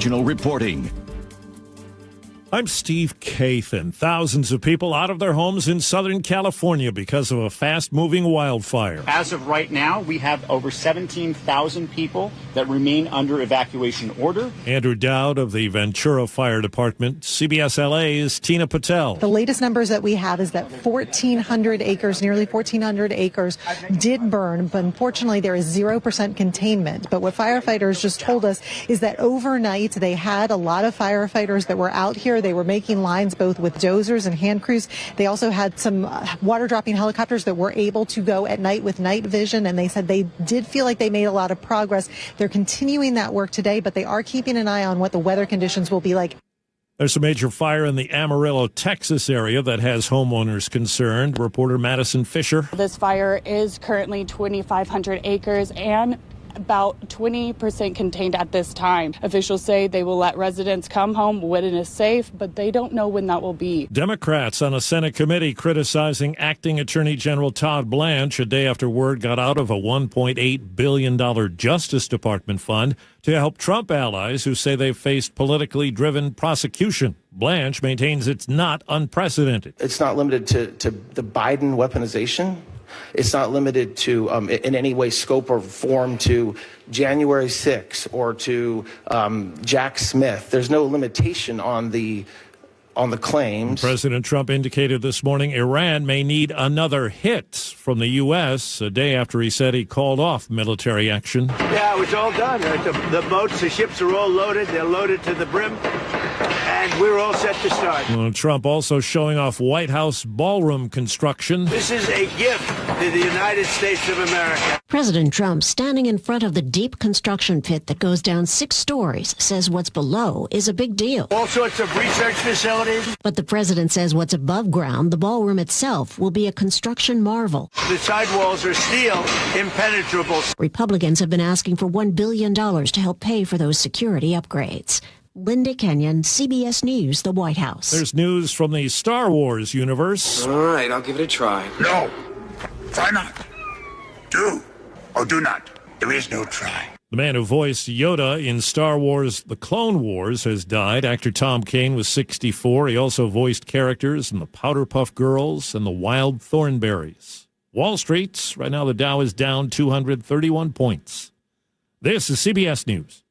Regional reporting. I'm Steve Kathan. Thousands of people out of their homes in Southern California because of a fast-moving wildfire. As of right now, we have over 17,000 people that remain under evacuation order. Andrew Dowd of the Ventura Fire Department. CBS LA's Tina Patel. The latest numbers that we have is that 1,400 acres, nearly 1,400 acres, did burn, but unfortunately there is 0% containment. But what firefighters just told us is that overnight they had a lot of firefighters that were out here. They were making lines both with dozers and hand crews. They also had some water dropping helicopters that were able to go at night with night vision, and they said they did feel like they made a lot of progress. They're continuing that work today, but they are keeping an eye on what the weather conditions will be like. There's a major fire in the Amarillo, Texas area that has homeowners concerned. Reporter Madison Fisher. This fire is currently 2,500 acres and about 20% contained at this time. Officials say they will let residents come home when it is safe, but they don't know when that will be. Democrats on a Senate committee criticizing acting Attorney General Todd Blanche a day after word got out of a $1.8 billion Justice Department fund to help Trump allies who say they've faced politically driven prosecution. Blanche maintains it's not unprecedented. It's not limited to the Biden weaponization. It's not limited to, in any way, scope or form to January 6th or to Jack Smith. There's no limitation on the claims. President Trump indicated this morning Iran may need another hit from the U.S. a day after he said he called off military action. Yeah, it was all done. The boats, the ships are all loaded. They're loaded to the brim. And we're all set to start. Well, Trump also showing off White House ballroom construction. This is a gift to the United States of America. President Trump, standing in front of the deep construction pit that goes down 6 stories, says what's below is a big deal. All sorts of research facilities. But the president says what's above ground, the ballroom itself, will be a construction marvel. The sidewalls are steel, impenetrable. Republicans have been asking for $1 billion to help pay for those security upgrades. Linda Kenyon, CBS News, the White House. There's news from the Star Wars universe. All right, I'll give it a try. No, try not. Do or do not. There is no try. The man who voiced Yoda in Star Wars The Clone Wars has died. Actor Tom Kane was 64. He also voiced characters in the Powder Puff Girls and the Wild Thornberrys. Wall Street, right now the Dow is down 231 points. This is CBS News.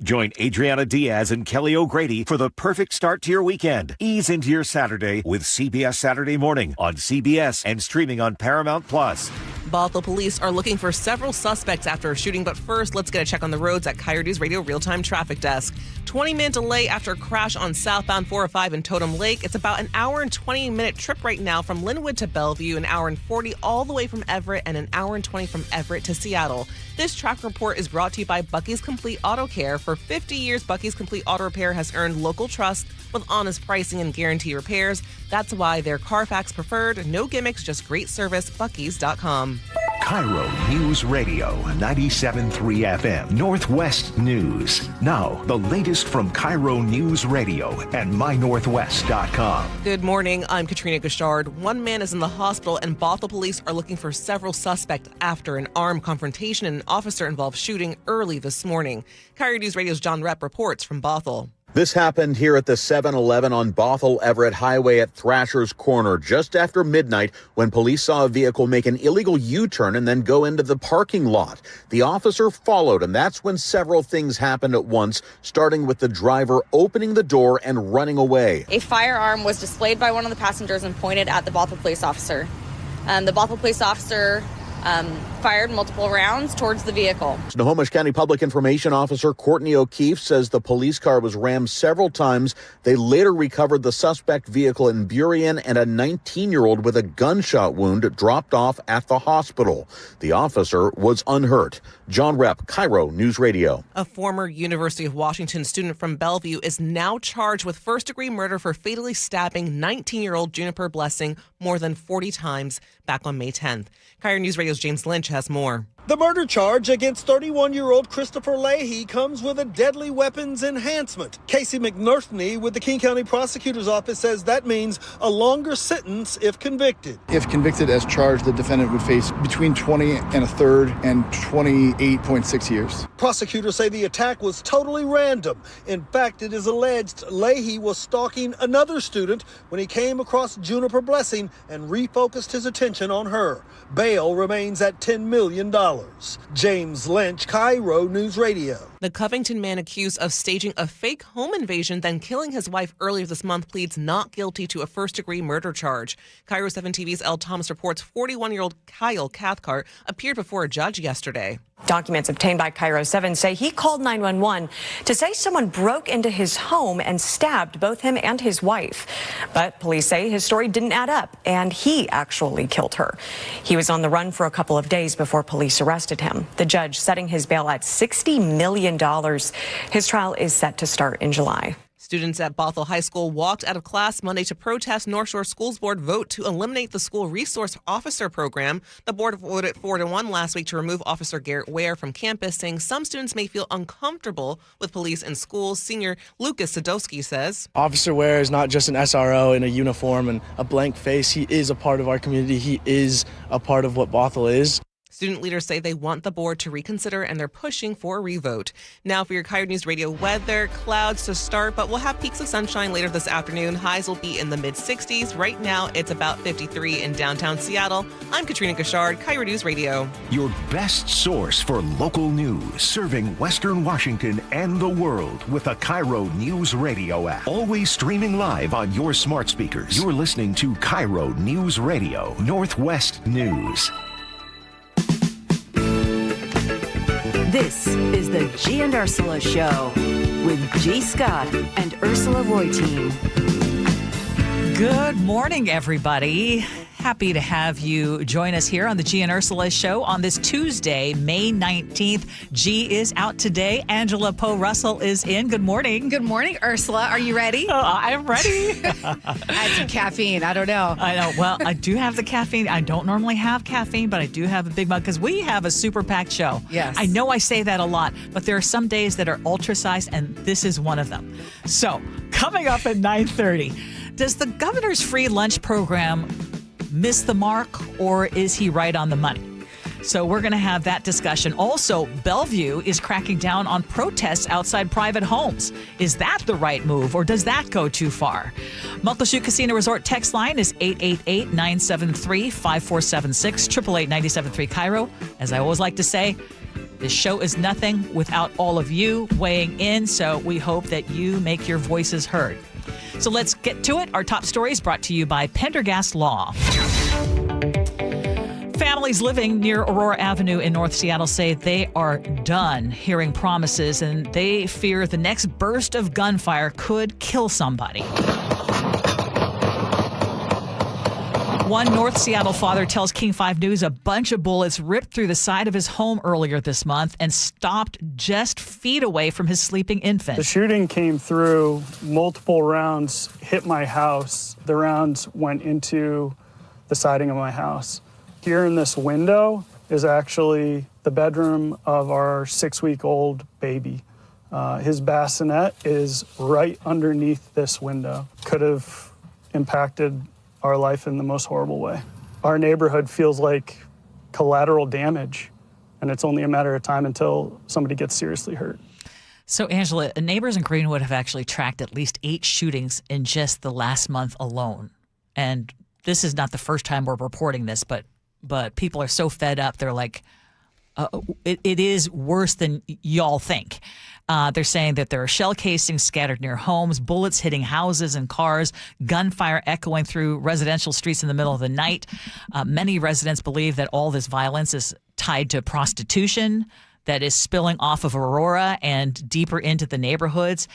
Join Adriana Diaz and Kelly O'Grady for the perfect start to your weekend. Ease into your Saturday with CBS Saturday Morning on CBS and streaming on Paramount+. Bothell police are looking for several suspects after a shooting, but first, let's get a check on the roads at KIRO Newsradio Real-Time Traffic Desk. 20-minute delay after a crash on southbound 405 in Totem Lake. It's about an hour and 20-minute trip right now from Linwood to Bellevue, an hour and 40 all the way from Everett, and an hour and 20 from Everett to Seattle. This traffic report is brought to you by Bucky's Complete Auto Care. For 50 years, Bucky's Complete Auto Repair has earned local trust with honest pricing and guarantee repairs. That's why they're Carfax preferred. No gimmicks, just great service. Bucky's.com. KIRO News Radio 97.3 FM Northwest News. Now, the latest from KIRO News Radio and mynorthwest.com. Good morning. I'm Katrina Gashard. One man is in the hospital, and Bothell police are looking for several suspects after an armed confrontation and an officer-involved shooting early this morning. KIRO News Radio's John Repp reports from Bothell. This happened here at the 7-Eleven on Bothell Everett Highway at Thrasher's Corner just after midnight when police saw a vehicle make an illegal U-turn and then go into the parking lot. The officer followed, and that's when several things happened at once, starting with the driver opening the door and running away. A firearm was displayed by one of the passengers and pointed at the Bothell police officer. The Bothell police officer fired multiple rounds towards the vehicle. Snohomish County Public Information Officer Courtney O'Keefe says the police car was rammed several times. They later recovered the suspect vehicle in Burien and a 19-year-old with a gunshot wound dropped off at the hospital. The officer was unhurt. John Repp, KIRO News Radio. A former University of Washington student from Bellevue is now charged with first-degree murder for fatally stabbing 19-year-old Juniper Blessing more than 40 times back on May 10th. KIRO News Radio's James Lynch has more. The murder charge against 31-year-old Christopher Leahy comes with a deadly weapons enhancement. Casey McNurthney with the King County Prosecutor's Office says that means a longer sentence if convicted. If convicted as charged, the defendant would face between 20 and a third and 28.6 years. Prosecutors say the attack was totally random. In fact, it is alleged Leahy was stalking another student when he came across Juniper Blessing and refocused his attention on her. Bail remains at $10 million. James Lynch, KIRO Newsradio. The Covington man accused of staging a fake home invasion, then killing his wife earlier this month, pleads not guilty to a first-degree murder charge. KIRO 7 TV's Elle Thomas reports 41-year-old Kyle Cathcart appeared before a judge yesterday. Documents obtained by KIRO 7 say he called 911 to say someone broke into his home and stabbed both him and his wife. But police say his story didn't add up, and he actually killed her. He was on the run for a couple of days before police arrested him. The judge setting his bail at $60 million. His trial is set to start in July. Students at Bothell High School walked out of class Monday to protest North Shore Schools Board vote to eliminate the school resource officer program. The board voted 4-1 last week to remove Officer Garrett Ware from campus, saying some students may feel uncomfortable with police in schools. Senior Lucas Sadowski says, Officer Ware is not just an SRO in a uniform and a blank face. He is a part of our community. He is a part of what Bothell is. Student leaders say they want the board to reconsider, and they're pushing for a revote. Now for your KIRO News Radio weather, clouds to start, but we'll have peaks of sunshine later this afternoon. Highs will be in the mid-60s. Right now, it's about 53 in downtown Seattle. I'm Katrina Gashard, KIRO News Radio. Your best source for local news, serving Western Washington and the world with the KIRO News Radio app. Always streaming live on your smart speakers. You're listening to KIRO News Radio, Northwest News. This is the Gee and Ursula Show with G. Scott and Ursula Reutin. Good morning, everybody. Happy to have you join us here on the Gee and Ursula Show on this Tuesday, May 19th. G is out today. Angela Poe Russell is in. Good morning. Good morning, Ursula. Are you ready? I'm ready. Add some caffeine. I don't know. I know. Well, I do have the caffeine. I don't normally have caffeine, but I do have a big mug because we have a super packed show. Yes. I know I say that a lot, but there are some days that are ultra-sized, and this is one of them. So, coming up at 9:30, does the governor's free lunch program miss the mark, or is he right on the money? So we're going to have that discussion. Also, Bellevue is cracking down on protests outside private homes. Is that the right move, or does that go too far? Muckleshoot Casino Resort text line is 888-973-5476, 888-973 KIRO. As I always like to say, this show is nothing without all of you weighing in, so we hope that you make your voices heard. So let's get to it. Our top story is brought to you by Pendergast Law. Families living near Aurora Avenue in North Seattle say they are done hearing promises, and they fear the next burst of gunfire could kill somebody. One North Seattle father tells King 5 News a bunch of bullets ripped through the side of his home earlier this month and stopped just feet away from his sleeping infant. The shooting came through, multiple rounds hit my house. The rounds went into the siding of my house. Here in this window is actually the bedroom of our 6-week-old baby. His bassinet is right underneath this window. Could have impacted our life in the most horrible way. Our neighborhood feels like collateral damage, and it's only a matter of time until somebody gets seriously hurt. So, Angela, neighbors in Greenwood have actually tracked at least 8 shootings in just the last month alone. And this is not the first time we're reporting this, but people are so fed up. They're like, it is worse than y'all think. They're saying that there are shell casings scattered near homes, bullets hitting houses and cars, gunfire echoing through residential streets in the middle of the night. Many residents believe that all this violence is tied to prostitution that is spilling off of Aurora and deeper into the neighborhoods.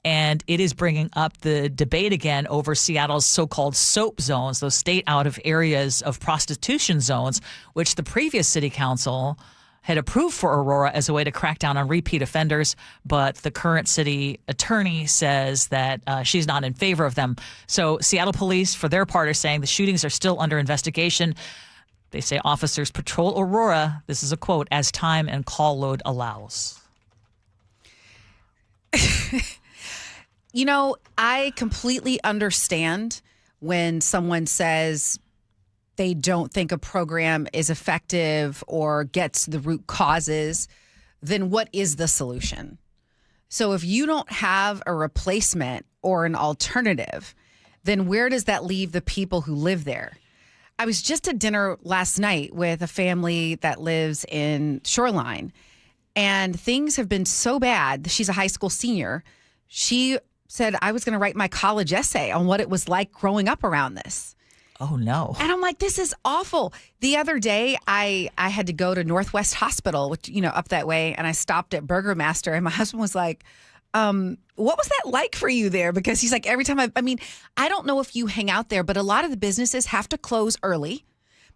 And it is bringing up the debate again over Seattle's so-called SOAP zones, those state out of areas of prostitution zones, which the previous city council had approved for Aurora as a way to crack down on repeat offenders, but the current city attorney says that she's not in favor of them. So Seattle police, for their part, are saying the shootings are still under investigation. They say officers patrol Aurora, this is a quote, as time and call load allows. You know, I completely understand when someone says they don't think a program is effective or gets the root causes. Then what is the solution? So if you don't have a replacement or an alternative, then where does that leave the people who live there? I was just at dinner last night with a family that lives in Shoreline, and things have been so bad. She's a high school senior. She said, I was going to write my college essay on what it was like growing up around this. Oh, no. And I'm like, this is awful. The other day, I had to go to Northwest Hospital, which, up that way, and I stopped at Burger Master, and my husband was like, what was that like for you there? Because he's like, every time I don't know if you hang out there, but a lot of the businesses have to close early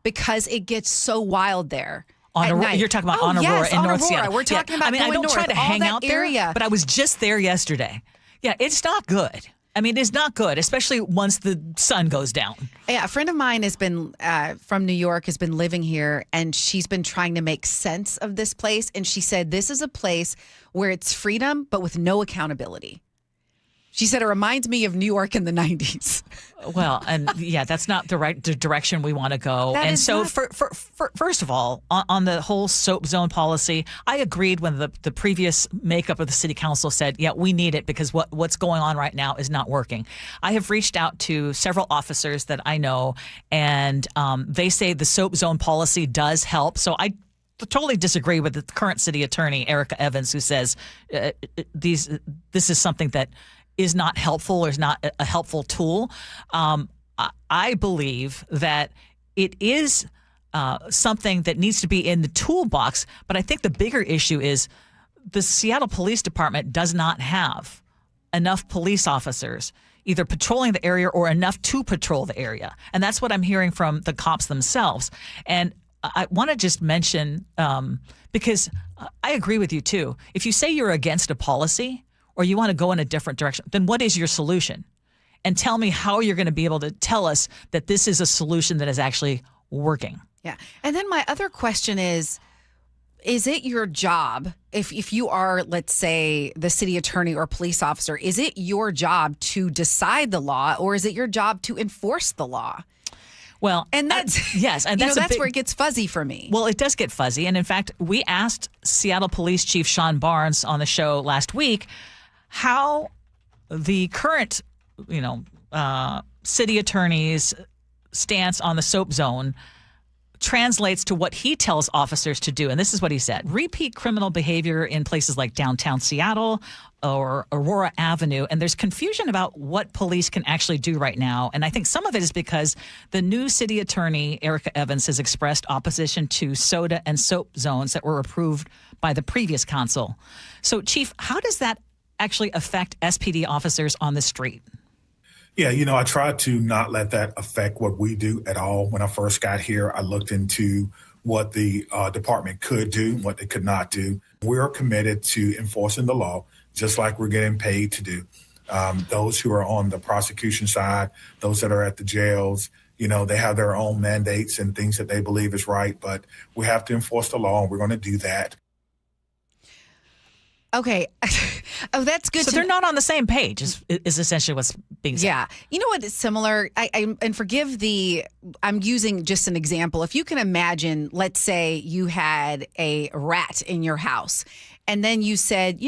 because it gets so wild there. You're talking about on Aurora in North Seattle. We're talking about I don't try to hang out there, area. But I was just there yesterday. Yeah, it's not good. It is not good, especially once the sun goes down. Yeah, a friend of mine has been from New York, has been living here, and she's been trying to make sense of this place. And she said, this is a place where it's freedom, but with no accountability. She said, it reminds me of New York in the 90s. Well, and yeah, that's not the direction we want to go. That and is so, not- first of all, on the whole soap zone policy, I agreed when the previous makeup of the city council said, yeah, we need it because what's going on right now is not working. I have reached out to several officers that I know, and they say the soap zone policy does help. So I totally disagree with the current city attorney, Erica Evans, who says this is something that is not helpful or is not a helpful tool. I believe that it is something that needs to be in the toolbox, but I think the bigger issue is the Seattle Police Department does not have enough police officers either patrolling the area or enough to patrol the area. And that's what I'm hearing from the cops themselves. And I want to just mention, because I agree with you too, if you say you're against a policy or you want to go in a different direction, then what is your solution? And tell me how you're going to be able to tell us that this is a solution that is actually working. Yeah. And then my other question is it your job, if you are, let's say, the city attorney or police officer, is it your job to decide the law or is it your job to enforce the law? Well, and that's yes, and that's where it gets fuzzy for me. Well, it does get fuzzy, and in fact, we asked Seattle Police Chief Sean Barnes on the show last week how the current, city attorney's stance on the soap zone translates to what he tells officers to do. And this is what he said. Repeat criminal behavior in places like downtown Seattle or Aurora Avenue. And there's confusion about what police can actually do right now. And I think some of it is because the new city attorney, Erica Evans, has expressed opposition to soda and soap zones that were approved by the previous council. So, Chief, how does that actually affect SPD officers on the street? Yeah, I tried to not let that affect what we do at all. When I first got here, I looked into what the department could do, what they could not do. We're committed to enforcing the law, just like we're getting paid to do. Those who are on the prosecution side, those that are at the jails, they have their own mandates and things that they believe is right, but we have to enforce the law, and we're going to do that. Okay. Oh, that's good. So they're not on the same page is essentially what's being said. Yeah. You know what is similar? And forgive I'm using just an example. If you can imagine, let's say you had a rat in your house and then you said,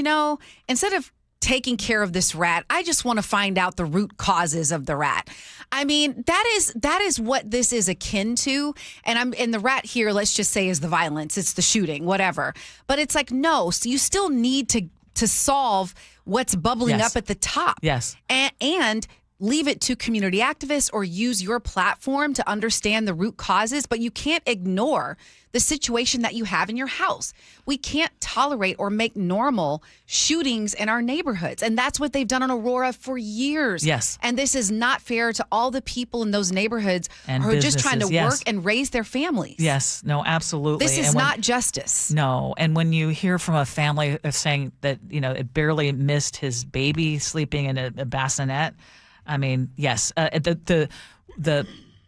instead of taking care of this rat, I just want to find out the root causes of the rat. I mean, that is what this is akin to. And the rat here, let's just say, is the violence. It's the shooting, whatever. But it's like, no, so you still need to solve what's bubbling up at the top. Yes. And leave it to community activists or use your platform to understand the root causes, but you can't ignore the situation that you have in your house. We can't tolerate or make normal shootings in our neighborhoods. And that's what they've done in Aurora for years. Yes. And this is not fair to all the people in those neighborhoods and who are just trying to work and raise their families. Yes. No, absolutely. This is not justice. No. And when you hear from a family saying that, it barely missed his baby sleeping in a bassinet, I mean, yes, the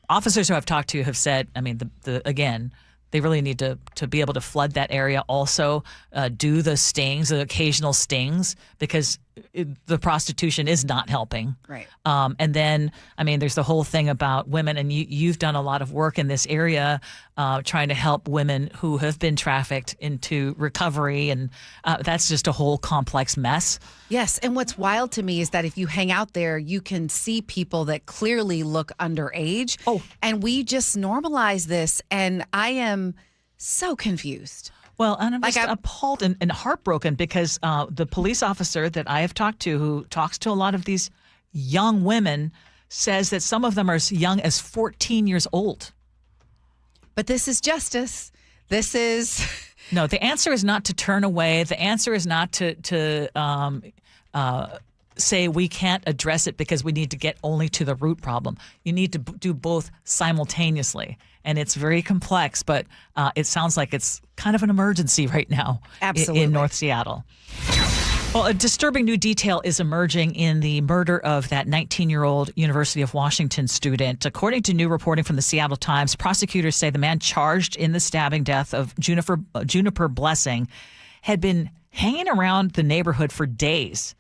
officers who I've talked to have said, I mean, again, they really need to be able to flood that area. Also, do the stings, the occasional stings, because the prostitution is not helping. Right. And then, I mean, there's the whole thing about women, and you've done a lot of work in this area trying to help women who have been trafficked into recovery, and that's just a whole complex mess. Yes, and what's wild to me is that if you hang out there, you can see people that clearly look underage. Oh. And we just normalize this, and I am so confused. Well, and I'm just appalled and heartbroken because the police officer that I have talked to, who talks to a lot of these young women, says that some of them are as young as 14 years old. But this is justice. This is... No, the answer is not to turn away. The answer is not to say we can't address it because we need to get only to the root problem. You need to do both simultaneously. And it's very complex, but it sounds like it's kind of an emergency right now. Absolutely. In North Seattle. Well, a disturbing new detail is emerging in the murder of that 19-year-old University of Washington student. According to new reporting from the Seattle Times, prosecutors say the man charged in the stabbing death of Juniper Blessing had been hanging around the neighborhood for days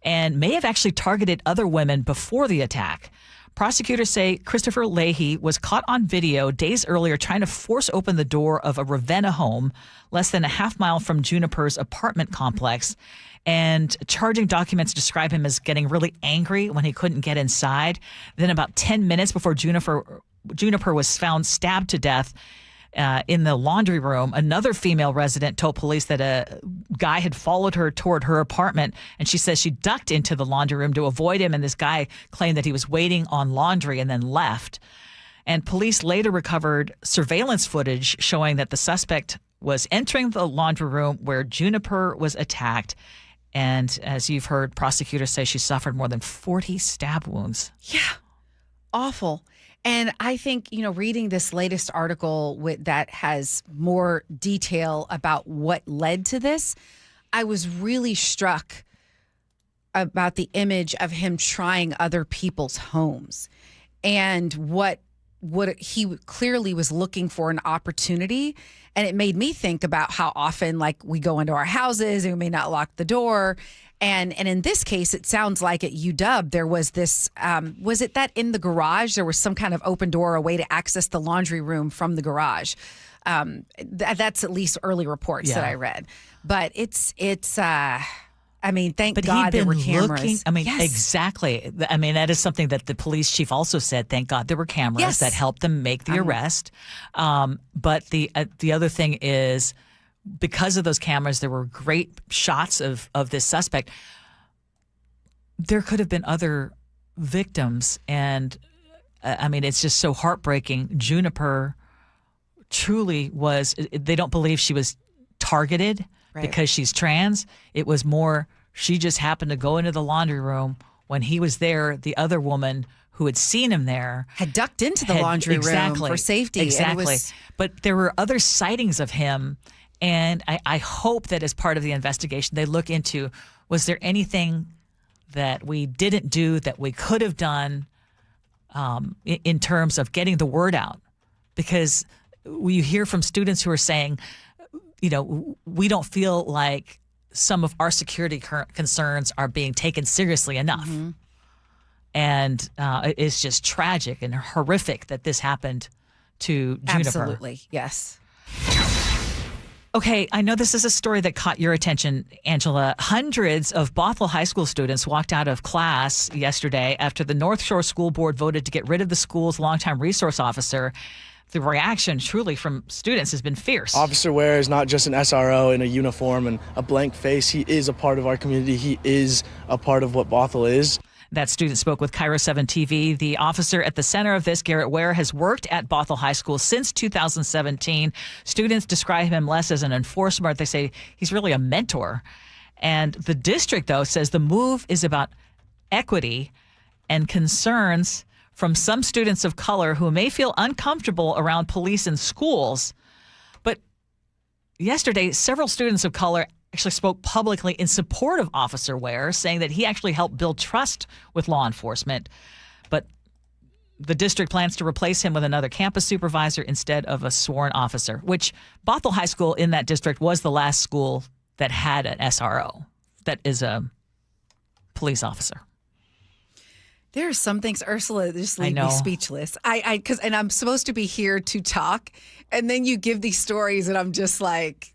and may have actually targeted other women before the attack. Prosecutors say Christopher Leahy was caught on video days earlier trying to force open the door of a Ravenna home less than a half mile from Juniper's apartment complex. And charging documents describe him as getting really angry when he couldn't get inside. Then about 10 minutes before Juniper was found stabbed to death in the laundry room, another female resident told police that a guy had followed her toward her apartment, and she says she ducked into the laundry room to avoid him, and this guy claimed that he was waiting on laundry and then left. And police later recovered surveillance footage showing that the suspect was entering the laundry room where Juniper was attacked. And as you've heard, prosecutors say she suffered more than 40 stab wounds. Yeah, awful. And I think, reading this latest article that has more detail about what led to this, I was really struck about the image of him trying other people's homes and what he clearly was looking for, an opportunity. And it made me think about how often, we go into our houses and we may not lock the door. And in this case, it sounds like at UW, there was this, was it that in the garage, there was some kind of open door, a way to access the laundry room from the garage? That's at least early reports that I read. But thank God there were cameras. Yes. Exactly. That is something that the police chief also said. Thank God there were cameras that helped them make the arrest. But the other thing is, because of those cameras, there were great shots of this suspect. There could have been other victims. And it's just so heartbreaking. Juniper truly was, they don't believe she was targeted because she's trans. It was more, she just happened to go into the laundry room when he was there. The other woman who had seen him there had ducked into the laundry room for safety. Exactly. But there were other sightings of him. And I hope that as part of the investigation, they look into, was there anything that we didn't do that we could have done in terms of getting the word out? Because you hear from students who are saying, we don't feel like some of our security concerns are being taken seriously enough. Mm-hmm. And it's just tragic and horrific that this happened to Juniper. Absolutely, yes. Okay, I know this is a story that caught your attention, Angela. Hundreds of Bothell High School students walked out of class yesterday after the North Shore School Board voted to get rid of the school's longtime resource officer. The reaction truly from students has been fierce. Officer Ware is not just an SRO in a uniform and a blank face. He is a part of our community. He is a part of what Bothell is. That student spoke with KIRO 7 TV. The officer at the center of this, Garrett Ware, has worked at Bothell High School since 2017. Students describe him less as an enforcer. They say he's really a mentor. And the district, though, says the move is about equity and concerns from some students of color who may feel uncomfortable around police in schools. But yesterday, several students of color actually spoke publicly in support of Officer Ware, saying that he actually helped build trust with law enforcement. But the district plans to replace him with another campus supervisor instead of a sworn officer, which Bothell High School in that district was the last school that had an SRO, that is a police officer. There are some things, Ursula, that just leave me speechless. And I'm supposed to be here to talk, and then you give these stories, and I'm just like,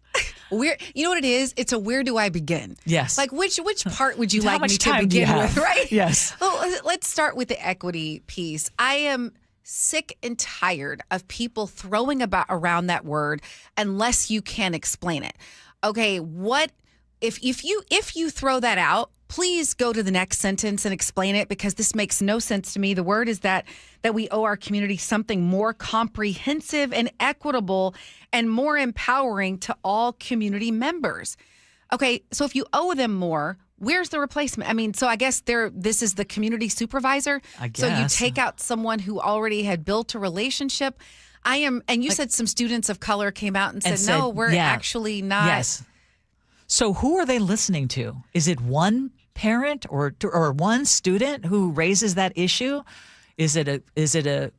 where? You know what it is? It's a where do I begin? Yes. Like which part would you like me to time do you begin have? with? Right? Yes. Well, let's start with the equity piece. I am sick and tired of people throwing around that word unless you can explain it. Okay, what if you throw that out? Please go to the next sentence and explain it, because this makes no sense to me. The word is that we owe our community something more comprehensive and equitable and more empowering to all community members. Okay, so if you owe them more, where's the replacement? I mean, so I guess this is the community supervisor. I guess. So you take out someone who already had built a relationship. And you said some students of color came out and said no, we're actually not. Yes. So who are they listening to? Is it one parent or one student who raises that issue? Is it a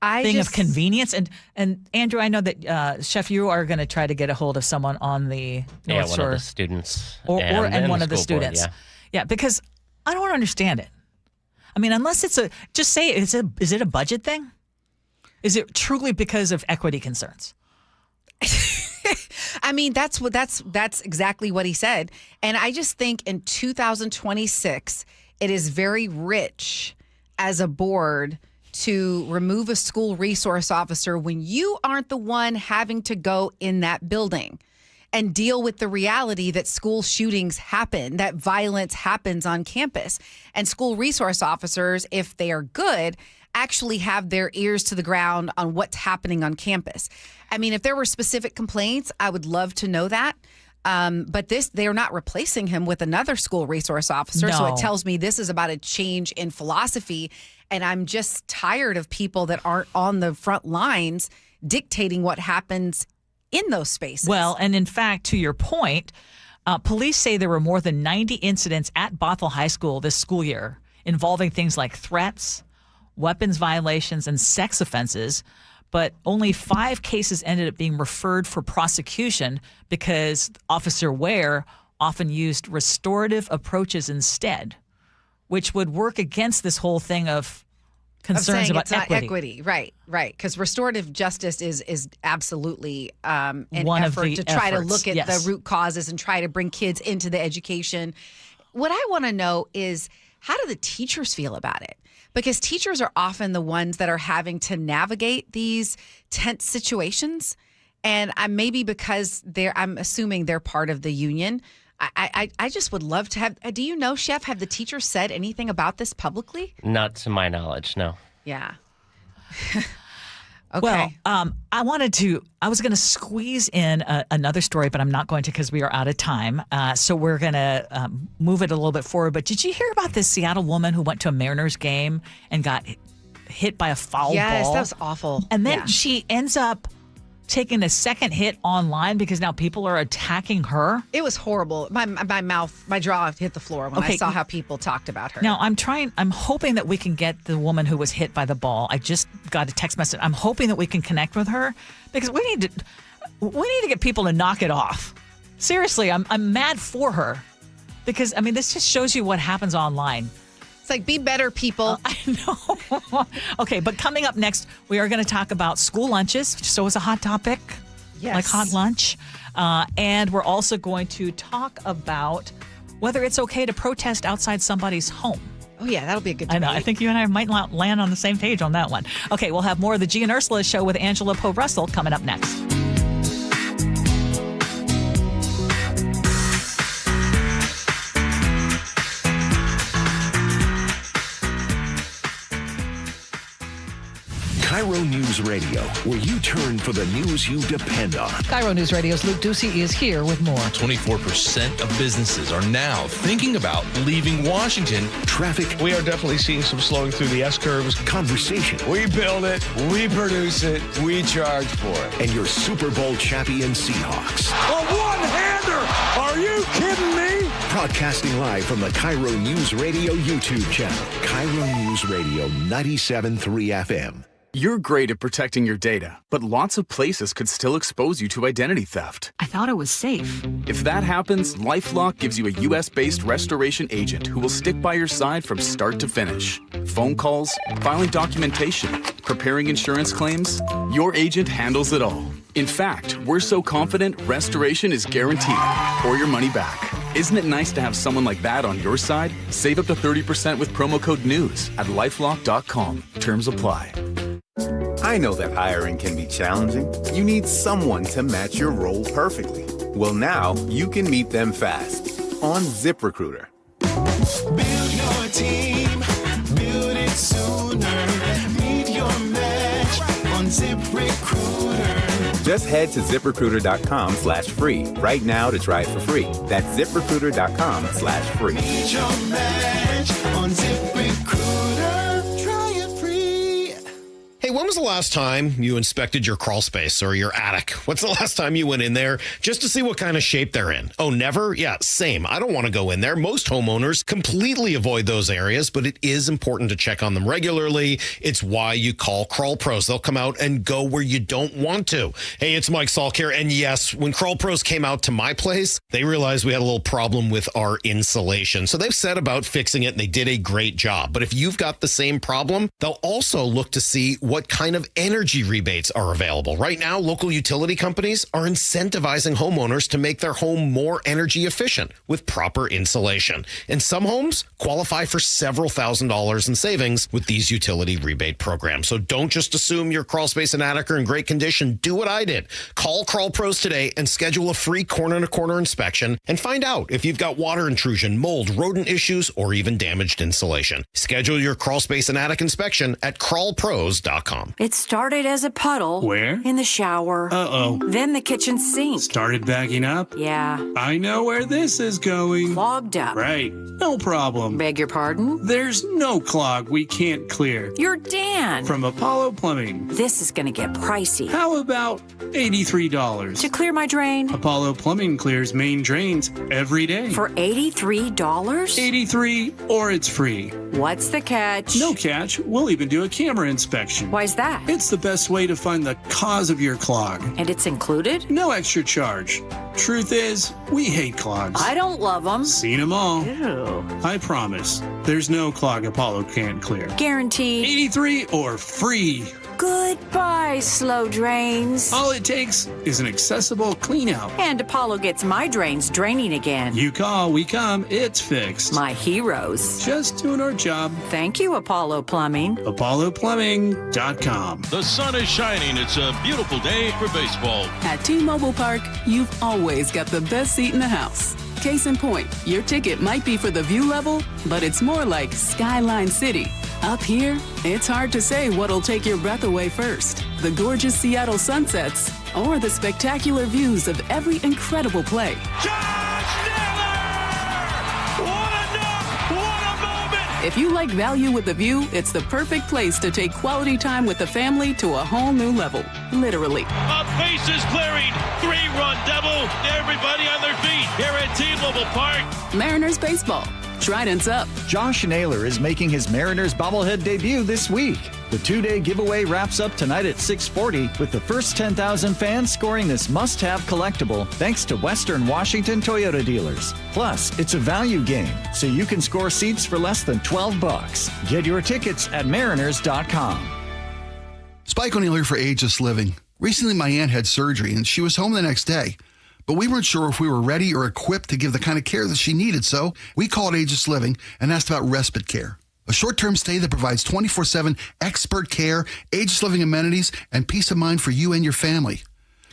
thing of convenience? And Andrew, I know that Chef, you are going to try to get a hold of someone on the North Shore, one of the students, and one of the school board, students. Yeah, because I don't understand it. I mean, unless it's is it a budget thing? Is it truly because of equity concerns? I mean, that's exactly what he said. And I just think in 2026, it is very rich as a board to remove a school resource officer when you aren't the one having to go in that building and deal with the reality that school shootings happen, that violence happens on campus. And school resource officers, if they are good, actually have their ears to the ground on what's happening on campus. I mean, if there were specific complaints, I would love to know that. But they're not replacing him with another school resource officer. No. So it tells me this is about a change in philosophy. And I'm just tired of people that aren't on the front lines dictating what happens in those spaces. Well, and in fact, to your point, police say there were more than 90 incidents at Bothell High School this school year involving things like threats, weapons violations, and sex offenses. But only 5 cases ended up being referred for prosecution because Officer Ware often used restorative approaches instead, which would work against this whole thing of concerns about it's not equity. Right. Because restorative justice is absolutely an one effort of the to try efforts. to look at the root causes and try to bring kids into the education. What I want to know is, how do the teachers feel about it? Because teachers are often the ones that are having to navigate these tense situations. And maybe because I'm assuming they're part of the union. I just would love to have, do you know, Chef, have the teachers said anything about this publicly? Not to my knowledge, no. Yeah. Okay. Well, I was going to squeeze in another story, but I'm not going to because we are out of time. So we're going to move it a little bit forward. But did you hear about this Seattle woman who went to a Mariners game and got hit by a foul ball? Yes, that was awful. And then she ends up taking a second hit online because now people are attacking her. It was horrible. My jaw hit the floor when I saw how people talked about her. Now I'm hoping that we can get the woman who was hit by the ball. I just got a text message. I'm hoping that we can connect with her because we need to get people to knock it off. Seriously, I'm mad for her because, I mean, this just shows you what happens online. It's like, be better, people. I know. Okay, but coming up next, we are going to talk about school lunches, which is always a hot topic, like hot lunch. And we're also going to talk about whether it's okay to protest outside somebody's home. Oh, yeah, that'll be a good debate. I know. I think you and I might land on the same page on that one. Okay, we'll have more of the Gee and Ursula Show with Angela Poe Russell coming up next. KIRO Newsradio, where you turn for the news you depend on. KIRO Newsradio's Luke Ducey is here with more. 24% of businesses are now thinking about leaving Washington. Traffic. We are definitely seeing some slowing through the S-curves. Conversation. We build it, we produce it, we charge for it. And your Super Bowl champion Seahawks. A one-hander! Are you kidding me? Broadcasting live from the KIRO Newsradio YouTube channel. KIRO News Radio 97.3 FM. You're great at protecting your data, but lots of places could still expose you to identity theft. I thought it was safe. If that happens, LifeLock gives you a U.S.-based restoration agent who will stick by your side from start to finish. Phone calls, filing documentation, preparing insurance claims, your agent handles it all. In fact, we're so confident restoration is guaranteed or your money back. Isn't it nice to have someone like that on your side? Save up to 30% with promo code NEWS at lifelock.com. Terms apply. I know that hiring can be challenging. You need someone to match your role perfectly. Well, now you can meet them fast on ZipRecruiter. Build your team, build it sooner. Meet your match on ZipRecruiter. Just head to ZipRecruiter.com/free right now to try it for free. That's ZipRecruiter.com/free. Meet your match on ZipRecruiter. Try it free. Hey, when was the last time you inspected your crawl space or your attic? What's the last time you went in there just to see what kind of shape they're in? Oh, never? Yeah, same. I don't want to go in there. Most homeowners completely avoid those areas, but it is important to check on them regularly. It's why you call Crawl Pros. They'll come out and go where you don't want to. Hey, it's Mike Salk here. And yes, when Crawl Pros came out to my place, they realized we had a little problem with our insulation. So they've set about fixing it, and they did a great job. But if you've got the same problem, they'll also look to see what kind of energy rebates are available. Right now, local utility companies are incentivizing homeowners to make their home more energy efficient with proper insulation. And some homes qualify for several $1,000s in savings with these utility rebate programs. So don't just assume your crawl space and attic are in great condition. Do what I did. Call Crawl Pros today and schedule a free corner-to-corner inspection and find out if you've got water intrusion, mold, rodent issues, or even damaged insulation. Schedule your crawl space and attic inspection at crawlpros.com. It started as a puddle. Where? In the shower. Uh-oh. Then the kitchen sink. Started backing up? Yeah. I know where this is going. Clogged up. Right. No problem. Beg your pardon? There's no clog we can't clear. You're Dan. From Apollo Plumbing. This is going to get pricey. How about $83? To clear my drain? Apollo Plumbing clears main drains every day. For $83? $83 or it's free. What's the catch? No catch. We'll even do a camera inspection. Why's that? It's the best way to find the cause of your clog. And it's included? No extra charge. Truth is, we hate clogs. I don't love them. Seen them all. Ew. I promise, there's no clog Apollo can't clear. Guaranteed. 83 or free. Goodbye, slow drains. All it takes is an accessible clean out. And Apollo gets my drains draining again. You call, we come, it's fixed. My heroes. Just doing our job. Thank you, Apollo Plumbing. ApolloPlumbing.com. The sun is shining. It's a beautiful day for baseball. At T-Mobile Park, you've always got the best seat in the house. Case in point, your ticket might be for the view level, but it's more like Skyline City. Up here, it's hard to say what'll take your breath away first. The gorgeous Seattle sunsets or the spectacular views of every incredible play. If you like value with the view, it's the perfect place to take quality time with the family to a whole new level. Literally. A bases clearing, 3-run double. Everybody on their feet here at T-Mobile Park. Mariners baseball. Trident's up. Josh Naylor is making his Mariners bobblehead debut this week. The 2-day giveaway wraps up tonight at 6:40 with the first 10,000 fans scoring this must-have collectible thanks to Western Washington Toyota dealers. Plus, it's a value game, so you can score seats for less than $12. Get your tickets at mariners.com. Spike O'Neill here for Ageless Living. Recently, my aunt had surgery, and she was home the next day. But we weren't sure if we were ready or equipped to give the kind of care that she needed, so we called Ageless Living and asked about respite care. A short-term stay that provides 24/7 expert care, Ageless Living amenities, and peace of mind for you and your family.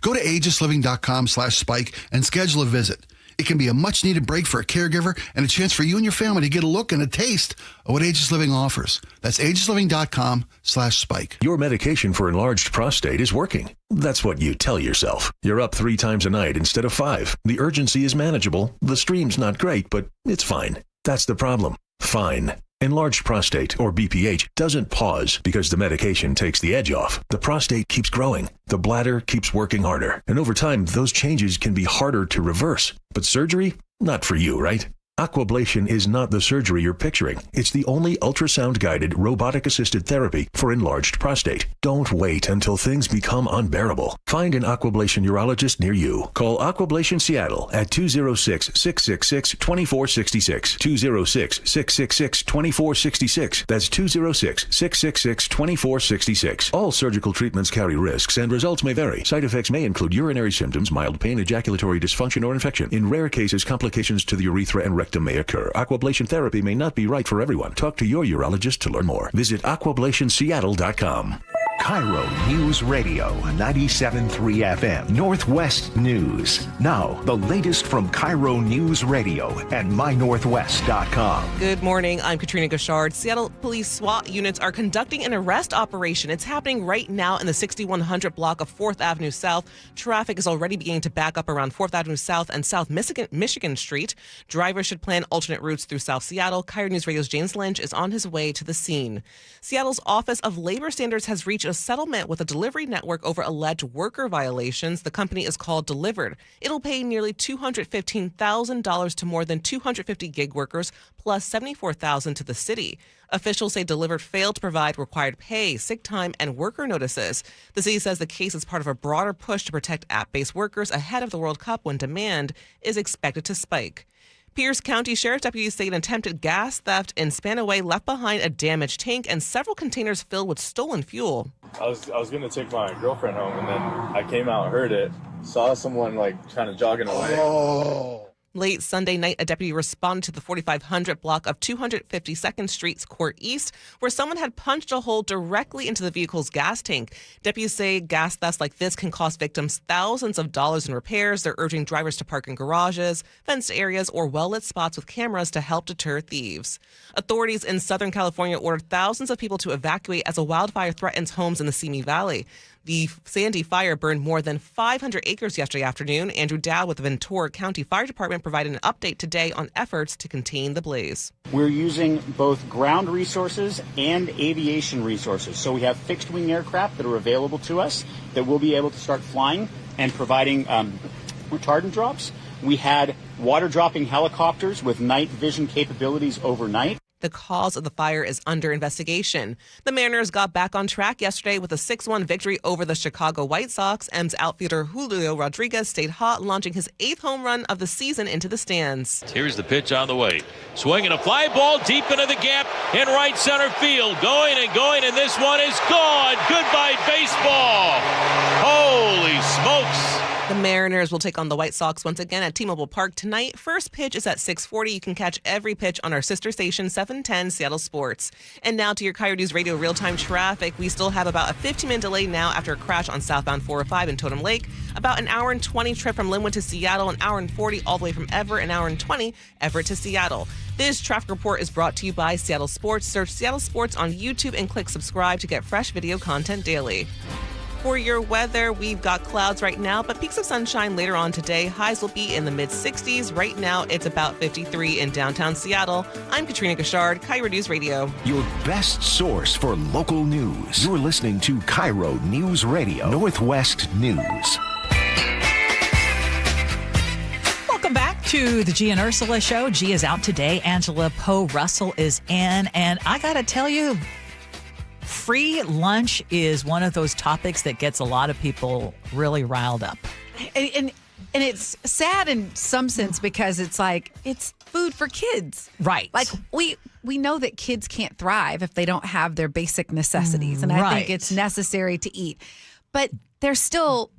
Go to agelessliving.com/spike and schedule a visit. It can be a much-needed break for a caregiver and a chance for you and your family to get a look and a taste of what Ageless Living offers. That's agelessliving.com/spike. Your medication for enlarged prostate is working. That's what you tell yourself. You're up 3 times a night instead of 5. The urgency is manageable. The stream's not great, but it's fine. That's the problem. Fine. Enlarged prostate, or BPH, doesn't pause because the medication takes the edge off. The prostate keeps growing. The bladder keeps working harder. And over time, those changes can be harder to reverse. But surgery? Not for you, right? Aquablation is not the surgery you're picturing. It's the only ultrasound-guided, robotic-assisted therapy for enlarged prostate. Don't wait until things become unbearable. Find an Aquablation urologist near you. Call Aquablation Seattle at 206-666-2466. 206-666-2466. That's 206-666-2466. All surgical treatments carry risks and results may vary. Side effects may include urinary symptoms, mild pain, ejaculatory dysfunction, or infection. In rare cases, complications to the urethra and rectum may occur. Aquablation therapy may not be right for everyone. Talk to your urologist to learn more. Visit aquablationseattle.com. KIRO News Radio 97.3 FM Northwest News. Now, the latest from KIRO News Radio and mynorthwest.com. Good morning. I'm Katrina Gashard. Seattle Police SWAT units are conducting an arrest operation. It's happening right now in the 6100 block of 4th Avenue South. Traffic is already beginning to back up around 4th Avenue South and South Michigan Street. Drivers should plan alternate routes through South Seattle. KIRO News Radio's James Lynch is on his way to the scene. Seattle's Office of Labor Standards has reached a settlement with a delivery network over alleged worker violations. The company is called Delivered. It'll pay nearly $215,000 to more than 250 gig workers, plus $74,000 to the city. Officials say Delivered failed to provide required pay, sick time, and worker notices. The city says the case is part of a broader push to protect app-based workers ahead of the World Cup when demand is expected to spike. Pierce County Sheriff's deputies say an attempted gas theft in Spanaway left behind a damaged tank and several containers filled with stolen fuel. I was going to take my girlfriend home, and then I came out, heard it, saw someone trying to jog away. Late Sunday night, a deputy responded to the 4500 block of 252nd Street's Court East, where someone had punched a hole directly into the vehicle's gas tank. Deputies say gas thefts like this can cost victims thousands of dollars in repairs. They're urging drivers to park in garages, fenced areas, or well-lit spots with cameras to help deter thieves. Authorities in Southern California ordered thousands of people to evacuate as a wildfire threatens homes in the Simi Valley. The Sandy fire burned more than 500 acres yesterday afternoon. Andrew Dowd with the Ventura County Fire Department provided an update today on efforts to contain the blaze. We're using both ground resources and aviation resources. So we have fixed wing aircraft that are available to us that will be able to start flying and providing retardant drops. We had water dropping helicopters with night vision capabilities overnight. The cause of the fire is under investigation. The Mariners got back on track yesterday with a 6-1 victory over the Chicago White Sox. M's outfielder Julio Rodriguez stayed hot, launching his 8th home run of the season into the stands. Here's the pitch on the way. Swinging a fly ball deep into the gap in right center field. Going, and this one is gone. Goodbye, baseball. Holy smokes. The Mariners will take on the White Sox once again at T-Mobile Park tonight. First pitch is at 6:40. You can catch every pitch on our sister station, 710 Seattle Sports. And now to your KIRO News Radio real-time traffic. We still have about a 15-minute delay now after a crash on southbound 405 in Totem Lake. About an hour and 20 trip from Linwood to Seattle, an hour and 40 all the way from Everett, an hour and 20 Everett to Seattle. This traffic report is brought to you by Seattle Sports. Search Seattle Sports on YouTube and click subscribe to get fresh video content daily. For your weather, we've got clouds right now, but peaks of sunshine later on today. Highs will be in the mid-60s. Right now, it's about 53 in downtown Seattle. I'm Katrina Gashard, KIRO News Radio. Your best source for local news. You're listening to KIRO News Radio, Northwest News. Welcome back to the Gee and Ursula Show. Gee is out today. Angela Poe Russell is in. And I got to tell you, free lunch is one of those topics that gets a lot of people really riled up. And it's sad in some sense because it's like it's food for kids. Right. Like we know that kids can't thrive if they don't have their basic necessities. And I think it's necessary to eat. But there still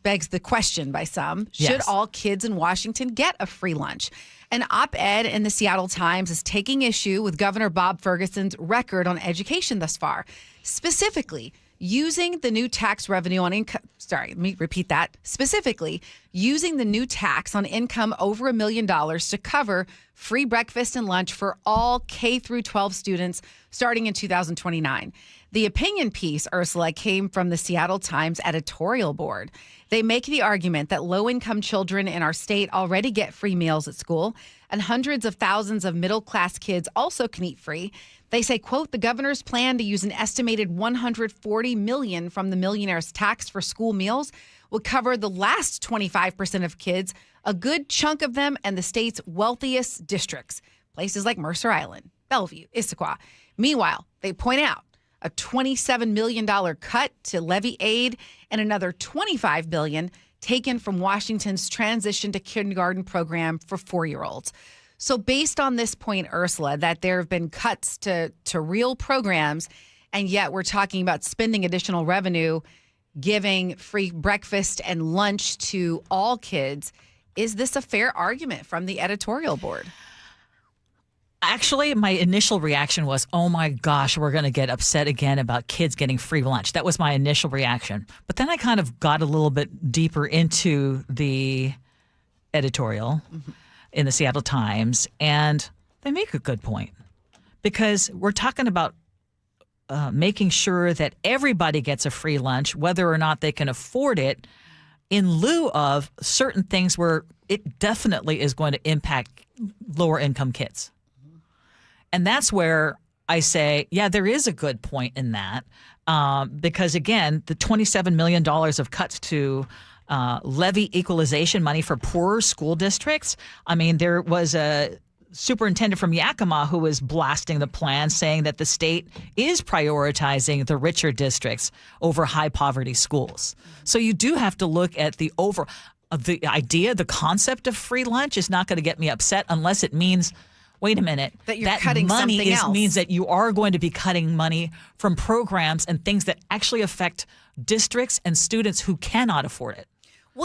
begs the question by some, should all kids in Washington get a free lunch? An op-ed in the Seattle Times is taking issue with Governor Bob Ferguson's record on education thus far. Specifically, using the new tax revenue on income. Sorry, let me repeat that. Specifically, using the new tax on income over $1 million to cover free breakfast and lunch for all K through 12 students starting in 2029. The opinion piece, Ursula, came from the Seattle Times editorial board. They make the argument that low-income children in our state already get free meals at school, and hundreds of thousands of middle-class kids also can eat free. They say, quote, the governor's plan to use an estimated $140 million from the millionaire's tax for school meals would cover the last 25% of kids, a good chunk of them in the state's wealthiest districts, places like Mercer Island, Bellevue, Issaquah. Meanwhile, they point out a $27 million cut to levy aid and another $25 billion taken from Washington's transition to kindergarten program for 4-year-olds. So based on this point, Ursula, that there have been cuts to real programs, and yet we're talking about spending additional revenue, giving free breakfast and lunch to all kids, is this a fair argument from the editorial board? Actually, my initial reaction was, oh my gosh, we're going to get upset again about kids getting free lunch. That was my initial reaction. But then I kind of got a little bit deeper into the editorial in the Seattle Times, and they make a good point. Because we're talking about making sure that everybody gets a free lunch, whether or not they can afford it, in lieu of certain things where it definitely is going to impact lower income kids. And that's where I say, yeah, there is a good point in that. Because, again, the $27 million of cuts to levy equalization money for poorer school districts. I mean, there was a superintendent from Yakima who was blasting the plan, saying that the state is prioritizing the richer districts over high poverty schools. So you do have to look at the idea, the concept of free lunch is not going to get me upset unless it means, wait a minute, that you're cutting money something else. means that you are going to be cutting money from programs and things that actually affect districts and students who cannot afford it.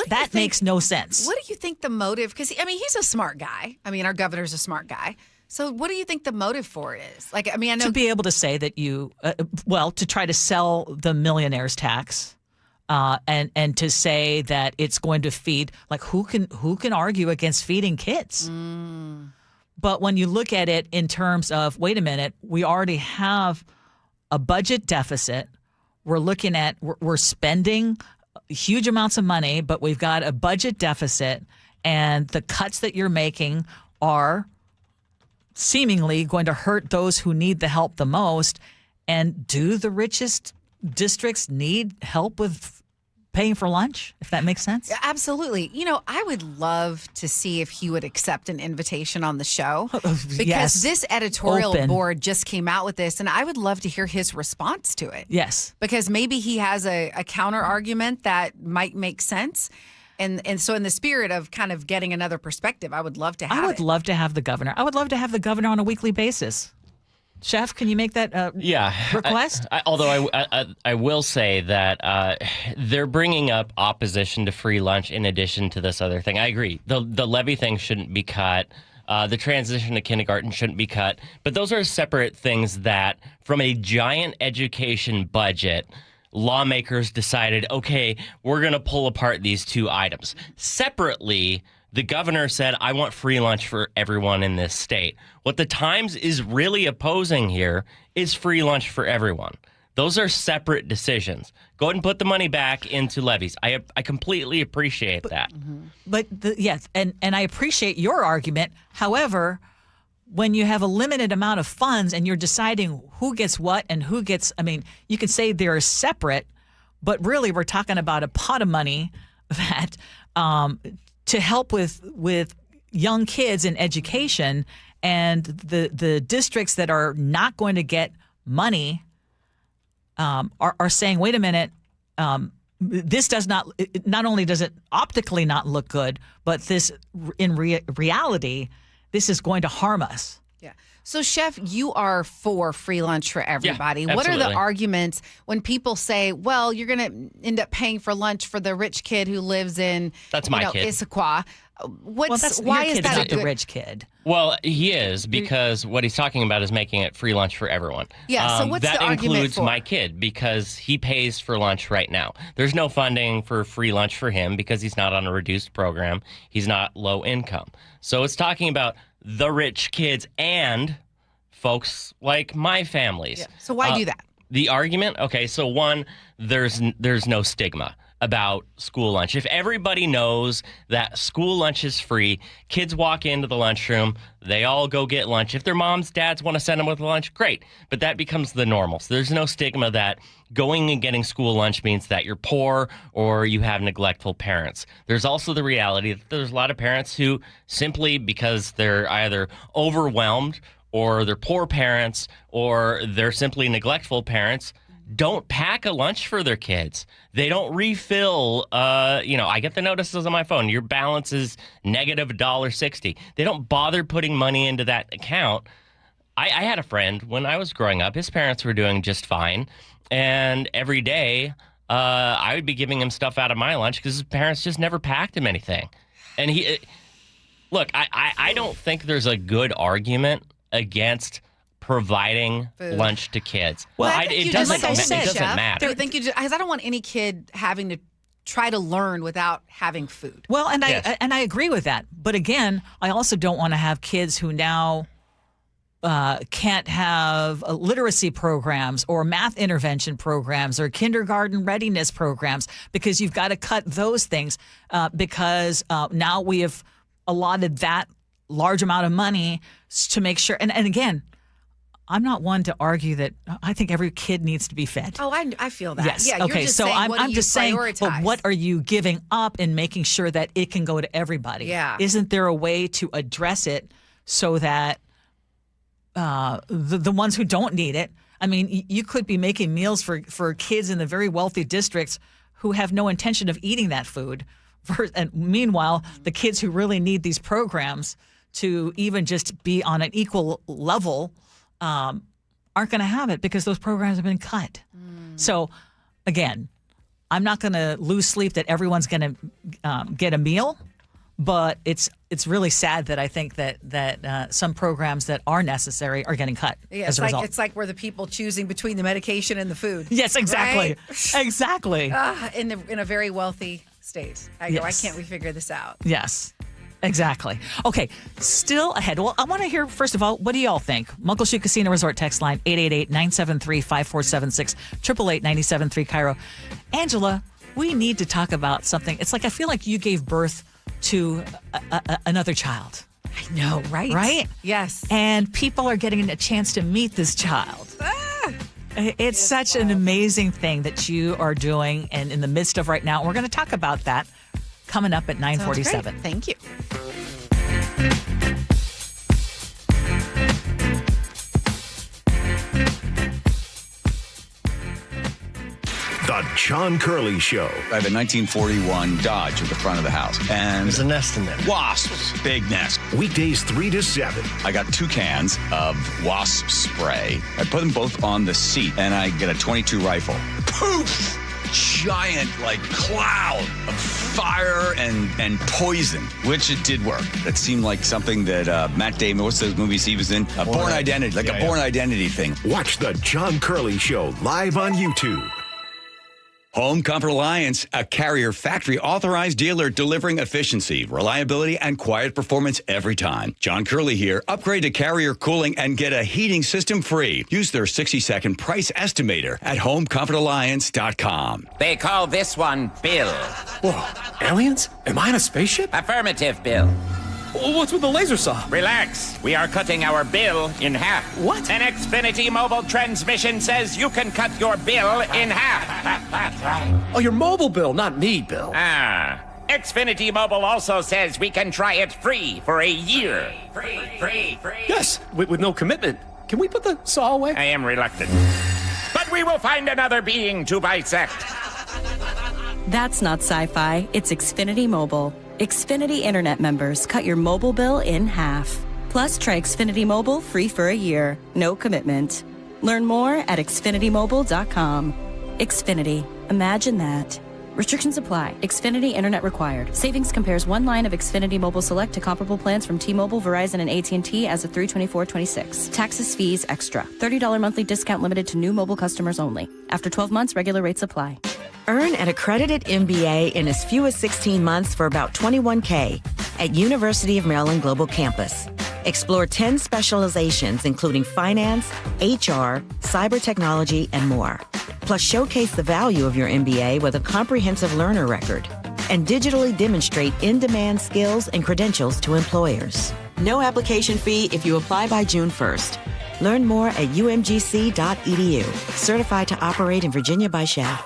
That makes no sense. What do you think the motive? Because, I mean, he's a smart guy. I mean, our governor's a smart guy. So what do you think the motive for it is? Like, I mean, I know. To be able to say that you, to try to sell the millionaire's tax. And to say that it's going to feed, like, who can argue against feeding kids? But when you look at it in terms of, wait a minute, we already have a budget deficit. We're looking at, we're spending huge amounts of money, but we've got a budget deficit, and the cuts that you're making are seemingly going to hurt those who need the help the most. And do the richest districts need help with paying for lunch, if that makes sense? Absolutely. You know, I would love to see if he would accept an invitation on the show, because Yes. this editorial Open. board just came out with this, and I would love to hear his response to it. Yes. Because maybe he has a counter argument that might make sense. And so in the spirit of kind of getting another perspective, I would love to have I would love to have the governor. I would love to have the governor on a weekly basis. Chef, can you make that request? Although I will say that they're bringing up opposition to free lunch in addition to this other thing. I agree. The levy thing shouldn't be cut. The transition to kindergarten shouldn't be cut. But those are separate things that, from a giant education budget, lawmakers decided, okay, we're going to pull apart these two items. Separately, the governor said, I want free lunch for everyone in this state. What the Times is really opposing here is free lunch for everyone. Those are separate decisions. Go ahead and put the money back into levies. I completely appreciate that. But yes, and I appreciate your argument. However, when you have a limited amount of funds and you're deciding who gets what and who gets, I mean, you can say they're separate, but really we're talking about a pot of money that to help with young kids in education, and the districts that are not going to get money are saying, wait a minute, this does not only does it optically not look good, but this in reality, this is going to harm us. Yeah. So, Chef, you are for free lunch for everybody. Yeah, what are the absolutely. arguments when people say, well, you're going to end up paying for lunch for the rich kid who lives in That's my kid. Issaquah? Why your is kid that not a the good rich kid? Well, he is, because what he's talking about is making it free lunch for everyone. Yeah, so what's that the argument includes for? my kid, because he pays for lunch right now. There's no funding for free lunch for him because he's not on a reduced program. He's not low income. So it's talking about the rich kids and folks like my families. Yeah. So why do that? The argument? Okay, so one, there's no stigma. about school lunch. If everybody knows that school lunch is free, kids walk into the lunchroom, they all go get lunch. If their moms, dads want to send them with lunch, great. But that becomes the normal. So there's no stigma that going and getting school lunch means that you're poor or you have neglectful parents. There's also the reality that there's a lot of parents who simply because they're either overwhelmed or they're poor parents or they're simply neglectful parents don't pack a lunch for their kids. They don't refill. I get the notices on my phone. Your balance is negative $1.60. They don't bother putting money into that account. I had a friend when I was growing up. His parents were doing just fine. And every day I would be giving him stuff out of my lunch because his parents just never packed him anything. And I don't think there's a good argument against providing lunch to kids. It doesn't matter. I don't want any kid having to try to learn without having food. Well, and I agree with that. But again, I also don't want to have kids who now can't have literacy programs or math intervention programs or kindergarten readiness programs because you've got to cut those things because now we have allotted that large amount of money to make sure. And again, I'm not one to argue that I think every kid needs to be fed. Oh, I feel that. Yes. Yeah, okay. You're just so saying, I'm just saying, prioritize? but what are you giving up in making sure that it can go to everybody? Yeah. Isn't there a way to address it so that the ones who don't need it? I mean, you could be making meals for kids in the very wealthy districts who have no intention of eating that food. And meanwhile, the kids who really need these programs to even just be on an equal level aren't going to have it because those programs have been cut. So, again, I'm not going to lose sleep that everyone's going to get a meal, but it's really sad that I think that some programs that are necessary are getting cut as a result. It's like we're the people choosing between the medication and the food. Yes, exactly. Right? Exactly. In a very wealthy state. I go, why can't we figure this out? Yes. Exactly. Okay, still ahead. Well, I want to hear, first of all, what do y'all think? Muckleshoot Casino Resort text line, 888-973-5476, 888-973 KIRO. Angela, we need to talk about something. It's like I feel like you gave birth to another child. I know, right? Right? Yes. And people are getting a chance to meet this child. It's such an amazing thing that you are doing and in the midst of right now. We're going to talk about that coming up at 9:47. Thank you. The John Curley Show. I have a 1941 Dodge at the front of the house. And there's a nest in there. Wasps. Big nest. Weekdays 3 to 7. I got 2 cans of wasp spray. I put them both on the seat, and I get a .22 rifle. Poof! Giant, cloud of fire and poison, which it did work. That seemed like something that Matt Damon, what's those movies he was in? Born Identity, a Born Identity thing. Watch The John Curley Show live on YouTube. Home Comfort Alliance, a Carrier factory authorized dealer delivering efficiency, reliability, and quiet performance every time. John Curley here. Upgrade to Carrier cooling and get a heating system free. Use their 60-second price estimator at homecomfortalliance.com. They call this one Bill. Whoa, aliens? Am I in a spaceship? Affirmative, Bill. What's with the laser saw? Relax. We are cutting our bill in half. What? An Xfinity mobile transmission says you can cut your bill in half. Oh, your mobile bill, not me, Bill. Xfinity Mobile also says we can try it free for a year. Free. Yes, with no commitment. Can we put the saw away? I am reluctant. But we will find another being to bisect. That's not sci-fi. It's Xfinity Mobile. Xfinity Internet members cut your mobile bill in half. Plus, try Xfinity Mobile free for a year. No commitment. Learn more at xfinitymobile.com. Xfinity. Imagine that. Restrictions apply. Xfinity Internet required. Savings compares one line of Xfinity Mobile Select to comparable plans from T-Mobile, Verizon, and AT&T as of 3/24/26. Taxes, fees, extra. $30 monthly discount limited to new mobile customers only. After 12 months, regular rates apply. Earn an accredited MBA in as few as 16 months for about $21K at University of Maryland Global Campus. Explore 10 specializations, including finance, HR, cyber technology, and more. Plus, showcase the value of your MBA with a comprehensive learner record and digitally demonstrate in-demand skills and credentials to employers. No application fee if you apply by June 1st. Learn more at umgc.edu. Certified to operate in Virginia by SHAP.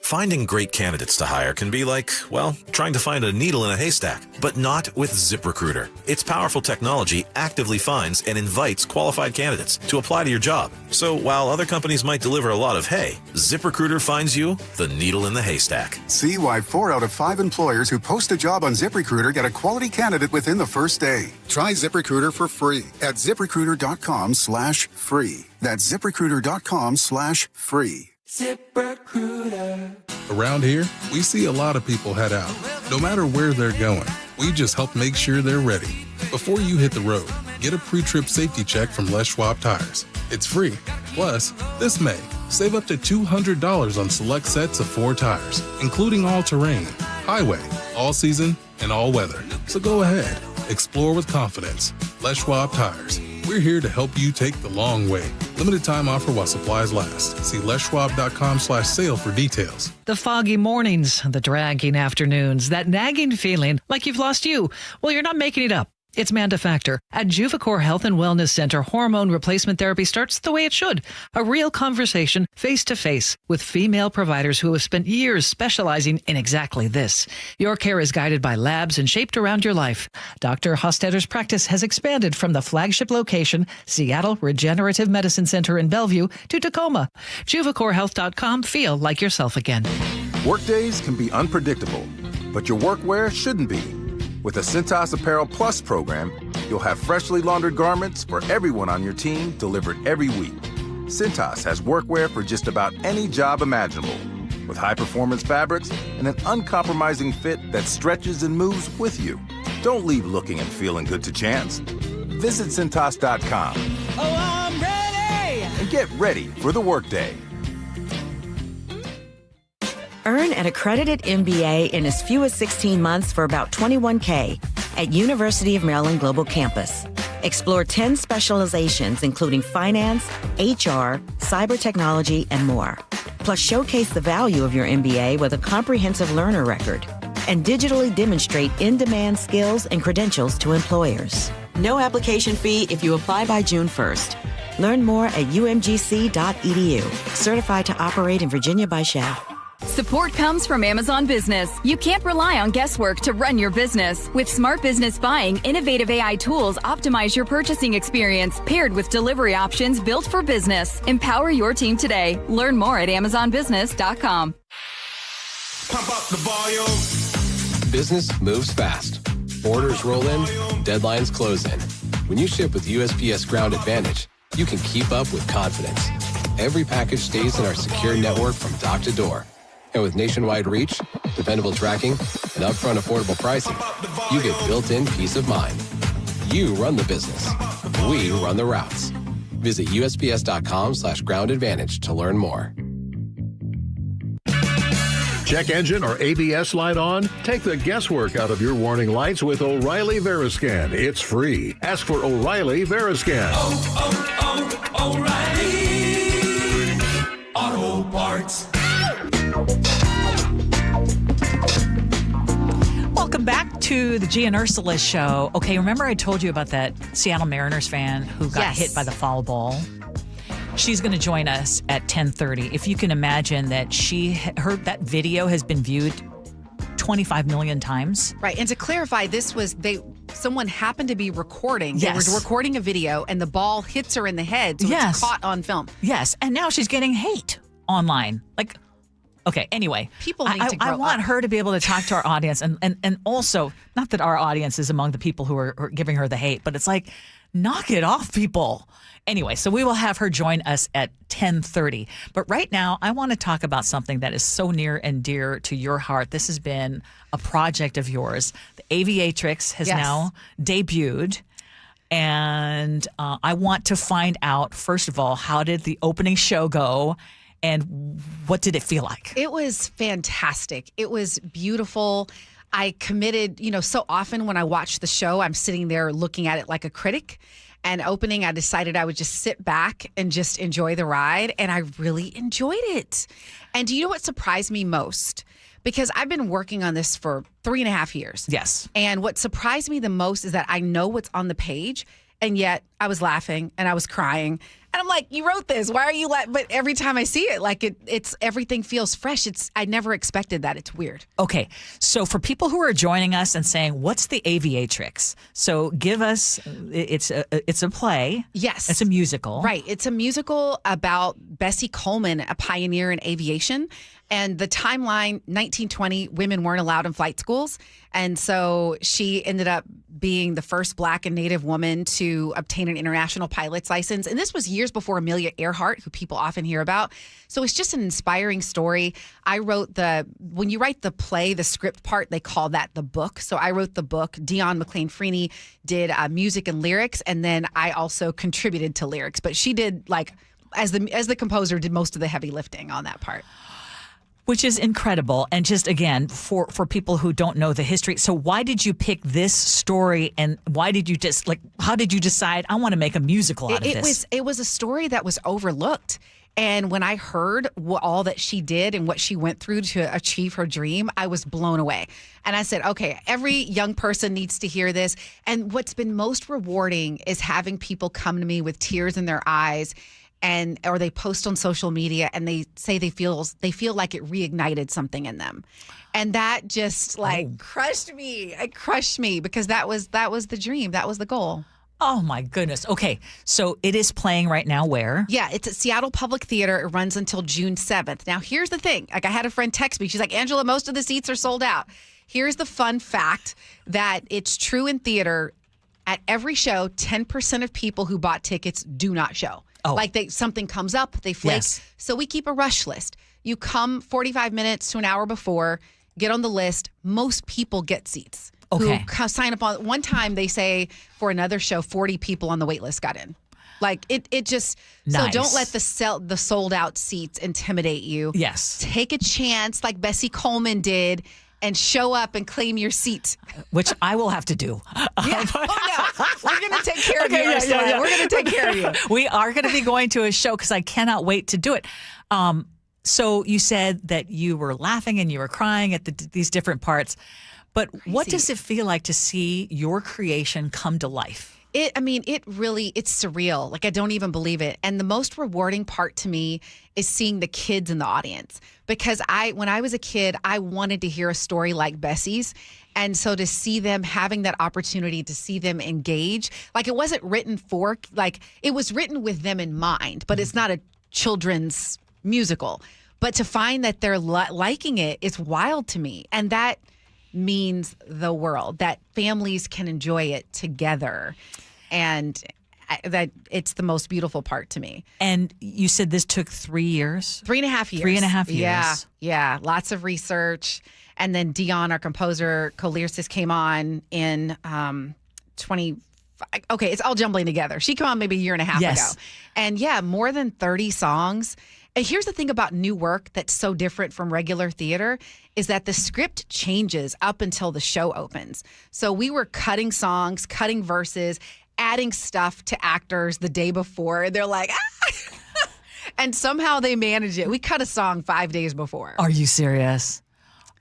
Finding great candidates to hire can be like, well, trying to find a needle in a haystack, but not with ZipRecruiter. Its powerful technology actively finds and invites qualified candidates to apply to your job. So while other companies might deliver a lot of hay, ZipRecruiter finds you the needle in the haystack. See why 4 out of 5 employers who post a job on ZipRecruiter get a quality candidate within the first day. Try ZipRecruiter for free at ZipRecruiter.com/free. That's ZipRecruiter.com/free. ZipRecruiter. Around here, we see a lot of people head out. No matter where they're going, we just help make sure they're ready. Before you hit the road, get a pre-trip safety check from Les Schwab Tires. It's free. Plus, this May, save up to $200 on select sets of 4 tires, including all-terrain, highway, all-season, and all-weather. So go ahead, explore with confidence. Les Schwab Tires. We're here to help you take the long way. Limited time offer while supplies last. See leschwab.com/sale for details. The foggy mornings, the dragging afternoons, that nagging feeling like you've lost you. Well, you're not making it up. It's Mandafactor. At Juvacor Health and Wellness Center, hormone replacement therapy starts the way it should. A real conversation face-to-face with female providers who have spent years specializing in exactly this. Your care is guided by labs and shaped around your life. Dr. Hostetter's practice has expanded from the flagship location, Seattle Regenerative Medicine Center in Bellevue, to Tacoma. JuvacorHealth.com. Feel like yourself again. Workdays can be unpredictable, but your workwear shouldn't be. With the Cintas Apparel Plus program, you'll have freshly laundered garments for everyone on your team delivered every week. Cintas has workwear for just about any job imaginable, with high-performance fabrics and an uncompromising fit that stretches and moves with you. Don't leave looking and feeling good to chance. Visit Cintas.com. Oh, I'm ready! And get ready for the workday. Earn an accredited MBA in as few as 16 months for about $21K at University of Maryland Global Campus. Explore 10 specializations, including finance, HR, cyber technology, and more. Plus, showcase the value of your MBA with a comprehensive learner record and digitally demonstrate in-demand skills and credentials to employers. No application fee if you apply by June 1st. Learn more at umgc.edu. Certified to operate in Virginia by SHAP. Support comes from Amazon Business. You can't rely on guesswork to run your business. With Smart Business Buying, innovative AI tools optimize your purchasing experience, paired with delivery options built for business. Empower your team today. Learn more at amazonbusiness.com. Pump up the volume. Business moves fast. Orders roll in, deadlines close in. When you ship with USPS Ground Advantage, you can keep up with confidence. Every package stays in our secure network from dock to door. And with nationwide reach, dependable tracking, and upfront affordable pricing, you get built-in peace of mind. You run the business. We run the routes. Visit USPS.com/Ground Advantage to learn more. Check engine or ABS light on? Take the guesswork out of your warning lights with O'Reilly Veriscan. It's free. Ask for O'Reilly Veriscan. O'Reilly Auto Parts. Welcome back to the Gee and Ursula Show. Okay, remember I told you about that Seattle Mariners fan who got hit by the foul ball? She's going to join us at 10:30. If you can imagine that that video has been viewed 25 million times. Right. And to clarify, someone happened to be recording. Yes. They were recording a video and the ball hits her in the head. So it's caught on film. Yes. And now she's getting hate online. Like, okay, anyway. People need to grow I want up. her to be able to talk to our audience and also, not that our audience is among the people who are giving her the hate, but it's like, knock it off, people. Anyway, so we will have her join us at 10:30. But right now, I want to talk about something that is so near and dear to your heart. This has been a project of yours. The Aviatrix has now debuted. And I want to find out, first of all, how did the opening show go? And what did it feel like? It was fantastic. It was beautiful. I committed, so often when I watch the show, I'm sitting there looking at it like a critic. And opening, I decided I would just sit back and just enjoy the ride. And I really enjoyed it. And do you know what surprised me most? Because I've been working on this for 3.5 years. Yes. And what surprised me the most is that I know what's on the page, and yet I was laughing and I was crying. And I'm like, you wrote this. Why are you But every time I see it, like it's everything feels fresh. I never expected that. It's weird. Okay. So for people who are joining us and saying, what's the Aviatrix? So give us, it's a play. Yes. It's a musical. Right. It's a musical about Bessie Coleman, a pioneer in aviation. And the timeline, 1920, women weren't allowed in flight schools. And so she ended up being the first Black and Native woman to obtain an international pilot's license. And this was years before Amelia Earhart, who people often hear about. So it's just an inspiring story. I wrote when you write the play, the script part, they call that the book. So I wrote the book. Dion McLean-Freeney did music and lyrics. And then I also contributed to lyrics. But she did, as the composer, did most of the heavy lifting on that part. Which is incredible. And just, again, for people who don't know the history, so why did you pick this story, and why did you how did you decide, I want to make a musical out of this? It was a story that was overlooked. And when I heard all that she did and what she went through to achieve her dream, I was blown away. And I said, okay, every young person needs to hear this. And what's been most rewarding is having people come to me with tears in their eyes, or they post on social media and they say they feel like it reignited something in them. And that just crushed me. It crushed me because that was the dream. That was the goal. Oh my goodness. Okay. So it is playing right now where? Yeah, it's at Seattle Public Theater. It runs until June 7th. Now, here's the thing. I had a friend text me. She's like, Angela, most of the seats are sold out. Here's the fun fact that it's true in theater. At every show, 10% of people who bought tickets do not show. Oh. Something comes up, they flake. Yes. So we keep a rush list. You come 45 minutes to an hour before, get on the list. Most people get seats. Okay. Who sign up on. One time they say for another show, 40 people on the wait list got in. It just, nice. So don't let the sold out seats intimidate you. Yes. Take a chance like Bessie Coleman did and show up and claim your seat. Which I will have to do. Yeah. Oh, no. We're going to take care of you, Ursula. Yeah. We're going to take care of you. We are going to be going to a show because I cannot wait to do it. So you said that you were laughing and you were crying at these different parts. But what does it feel like to see your creation come to life? It's surreal. I don't even believe it. And the most rewarding part to me is seeing the kids in the audience. Because when I was a kid, I wanted to hear a story like Bessie's. And so to see them having that opportunity to see them engage, it wasn't written it was written with them in mind, but it's not a children's musical. But to find that they're liking it is wild to me. And that means the world, that families can enjoy it together. And that it's the most beautiful part to me. And you said this took 3 years? 3.5 years. 3.5 years. Yeah. Lots of research. And then Dion, our composer, co-lyricist, came on in 20. Okay, it's all jumbling together. She came on maybe a year and a half ago. And more than 30 songs. And here's the thing about new work that's so different from regular theater is that the script changes up until the show opens. So we were cutting songs, cutting verses, adding stuff to actors the day before. They're like, ah! And somehow they manage it. We cut a song 5 days before. Are you serious?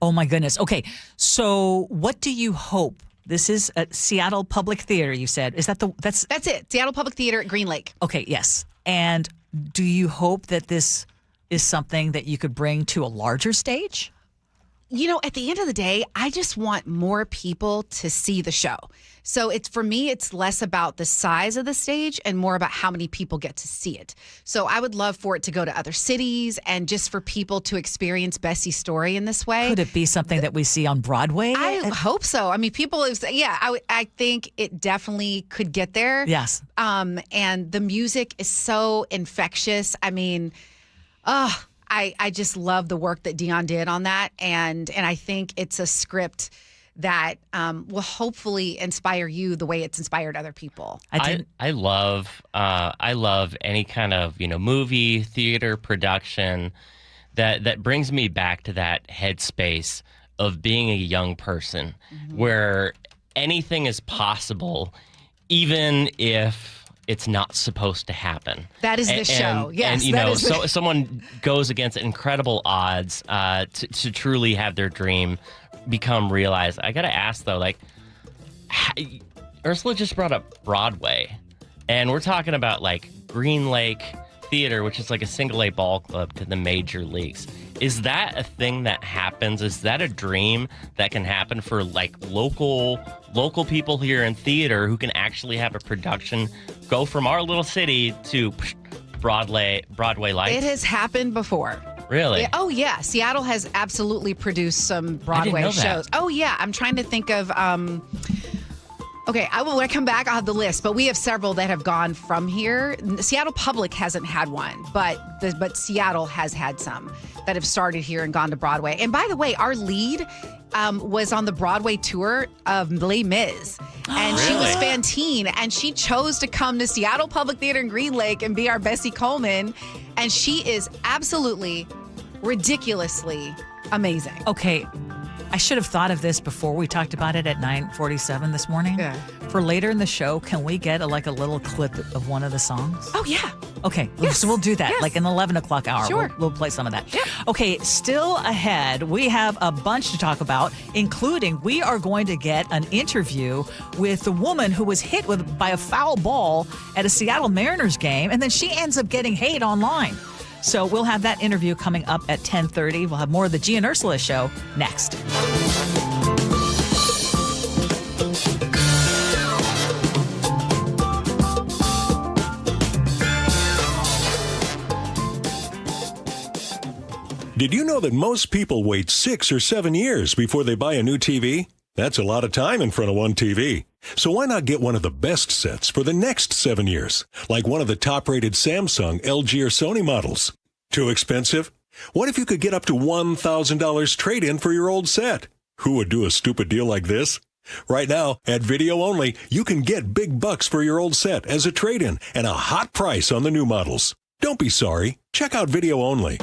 Oh my goodness. Okay. So what do you hope? This is at Seattle Public Theater, you said. Is that that's it. Seattle Public Theater at Green Lake. Okay, yes. And do you hope that this is something that you could bring to a larger stage? At the end of the day, I just want more people to see the show. So for me, it's less about the size of the stage and more about how many people get to see it. So I would love for it to go to other cities and just for people to experience Bessie's story in this way. Could it be something that we see on Broadway? I hope so. I mean, people have said, I think it definitely could get there. Yes. And the music is so infectious. I mean, I just love the work that Dion did on that. And I think it's a script that will hopefully inspire you the way it's inspired other people. I love any kind of movie, theater production that brings me back to that headspace of being a young person, where anything is possible, even if it's not supposed to happen. That is the show. Yes, And someone goes against incredible odds to truly have their dream become realized. I got to ask though, like, Ursula just brought up Broadway, and we're talking about like Green Lake Theater, which is like a single A ball club to the major leagues. Is that a thing that happens? Is that a dream that can happen for like local people here in theater who can actually have a production go from our little city to Broadway lights? It has happened before. Really? Oh, yeah. Seattle has absolutely produced some Broadway shows. Oh, yeah. I'm trying to think of... Okay, when I come back, I'll have the list, but we have several that have gone from here. Seattle Public hasn't had one, but Seattle has had some that have started here and gone to Broadway. And by the way, our lead was on the Broadway tour of Les Mis, and she was Fantine, and she chose to come to Seattle Public Theater in Green Lake and be our Bessie Coleman, and she is absolutely ridiculously amazing. Okay. I should have thought of this before we talked about it at 9:47 this morning. Yeah. For later in the show, can we get a little clip of one of the songs? Oh, yeah. Okay, Yes. so we'll do that, Yes. like in the 11 o'clock hour. Sure. We'll play some of that. Okay, still ahead, we have a bunch to talk about, including we are going to get an interview with the woman who was hit by a foul ball at a Seattle Mariners game, and then she ends up getting hate online. So we'll have that interview coming up at 10:30. We'll have more of the Gee and Ursula Show next. Did you know that most people wait 6 or 7 years before they buy a new TV? That's a lot of time in front of one TV. So why not get one of the best sets for the next 7 years, like one of the top-rated Samsung, LG, or Sony models? Too expensive? What if you could get up to $1,000 trade-in for your old set? Who would do a stupid deal like this? Right now, at Video Only, you can get big bucks for your old set as a trade-in and a hot price on the new models. Don't be sorry. Check out Video Only.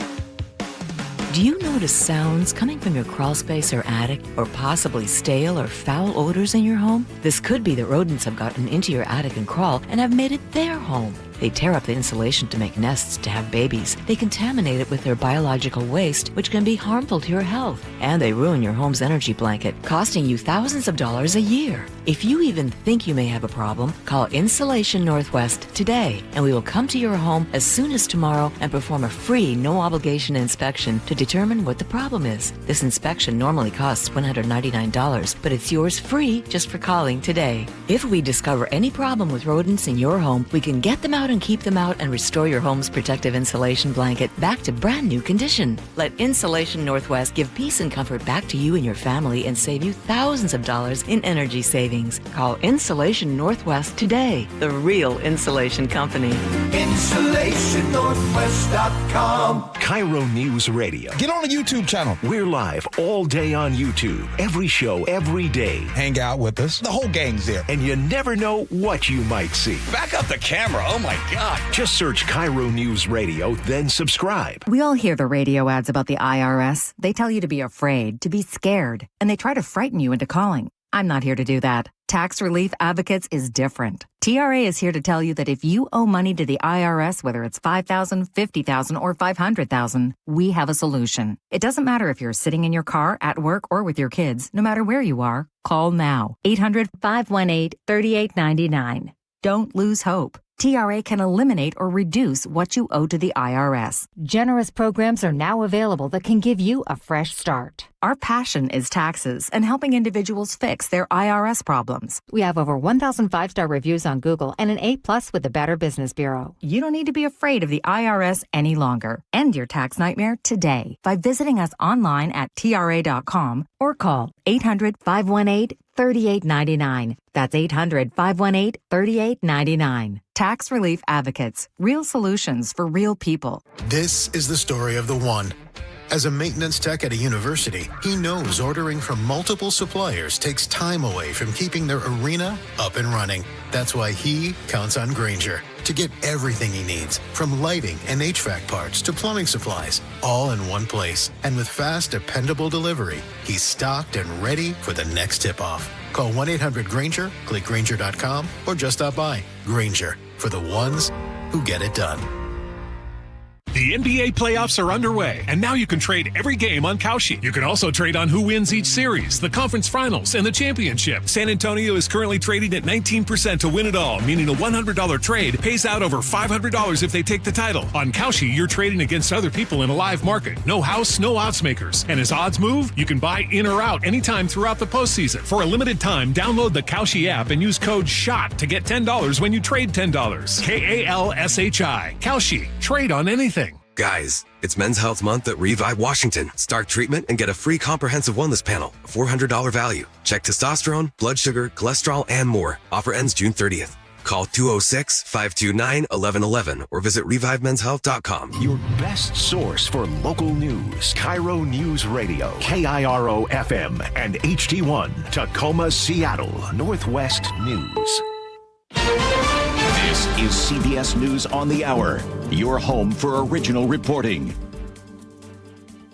Do you notice sounds coming from your crawl space or attic, or possibly stale or foul odors in your home? This could be that rodents have gotten into your attic and crawl and have made it their home. They tear up the insulation to make nests to have babies. They contaminate it with their biological waste, which can be harmful to your health. And they ruin your home's energy blanket, costing you thousands of dollars a year. If you even think you may have a problem, call Insulation Northwest today, and we will come to your home as soon as tomorrow and perform a free, no-obligation inspection to determine what the problem is. This inspection normally costs $199, but it's yours free just for calling today. If we discover any problem with rodents in your home, we can get them out and keep them out and restore your home's protective insulation blanket back to brand new condition. Let Insulation Northwest give peace and comfort back to you and your family and save you thousands of dollars in energy savings. Call Insulation Northwest today, the real insulation company. InsulationNorthwest.com. KIRO News Radio. Get on the YouTube channel. We're live all day on YouTube. Every show, every day. Hang out with us. The whole gang's there. And you never know what you might see. Back up the camera. Oh, my God. Just search KIRO News Radio, then subscribe. We all hear the radio ads about the IRS. They tell you to be afraid, to be scared, and they try to frighten you into calling. I'm not here to do that. Tax Relief Advocates is different. TRA is here to tell you that if you owe money to the IRS, whether it's $5,000, $50,000, or $500,000, we have a solution. It doesn't matter if you're sitting in your car, at work, or with your kids. No matter where you are, call now. 800-518-3899. Don't lose hope. TRA can eliminate or reduce what you owe to the IRS. Generous programs are now available that can give you a fresh start. Our passion is taxes and helping individuals fix their IRS problems. We have over 1,000 5-star reviews on Google and an A+ with the Better Business Bureau. You don't need to be afraid of the IRS any longer. End your tax nightmare today by visiting us online at TRA.com or call 800-518-3899. That's 800-518-3899. Tax Relief Advocates. Real solutions for real people. This is the story of the one. As a maintenance tech at a university, he knows ordering from multiple suppliers takes time away from keeping their arena up and running. That's why he counts on Grainger to get everything he needs, from lighting and HVAC parts to plumbing supplies, all in one place. And with fast, dependable delivery, he's stocked and ready for the next tip-off. Call 1-800-GRAINGER, click Grainger.com, or just stop by. Grainger, for the ones who get it done. The NBA playoffs are underway, and now you can trade every game on Kalshi. You can also trade on who wins each series, the conference finals, and the championship. San Antonio is currently trading at 19% to win it all, meaning a $100 trade pays out over $500 if they take the title. On Kalshi, you're trading against other people in a live market. No house, no odds makers. And as odds move, you can buy in or out anytime throughout the postseason. For a limited time, download the Kalshi app and use code SHOT to get $10 when you trade $10. KALSHI. Kalshi. Trade on anything. Guys, it's Men's Health Month at Revive Washington. Start treatment and get a free comprehensive wellness panel, a $400 value. Check testosterone, blood sugar, cholesterol, and more. Offer ends June 30th. Call 206-529-1111 or visit revivemenshealth.com. Your best source for local news. KIRO News Radio, KIRO FM and HD1, Tacoma, Seattle, Northwest News. This is CBS News on the Hour, your home for original reporting.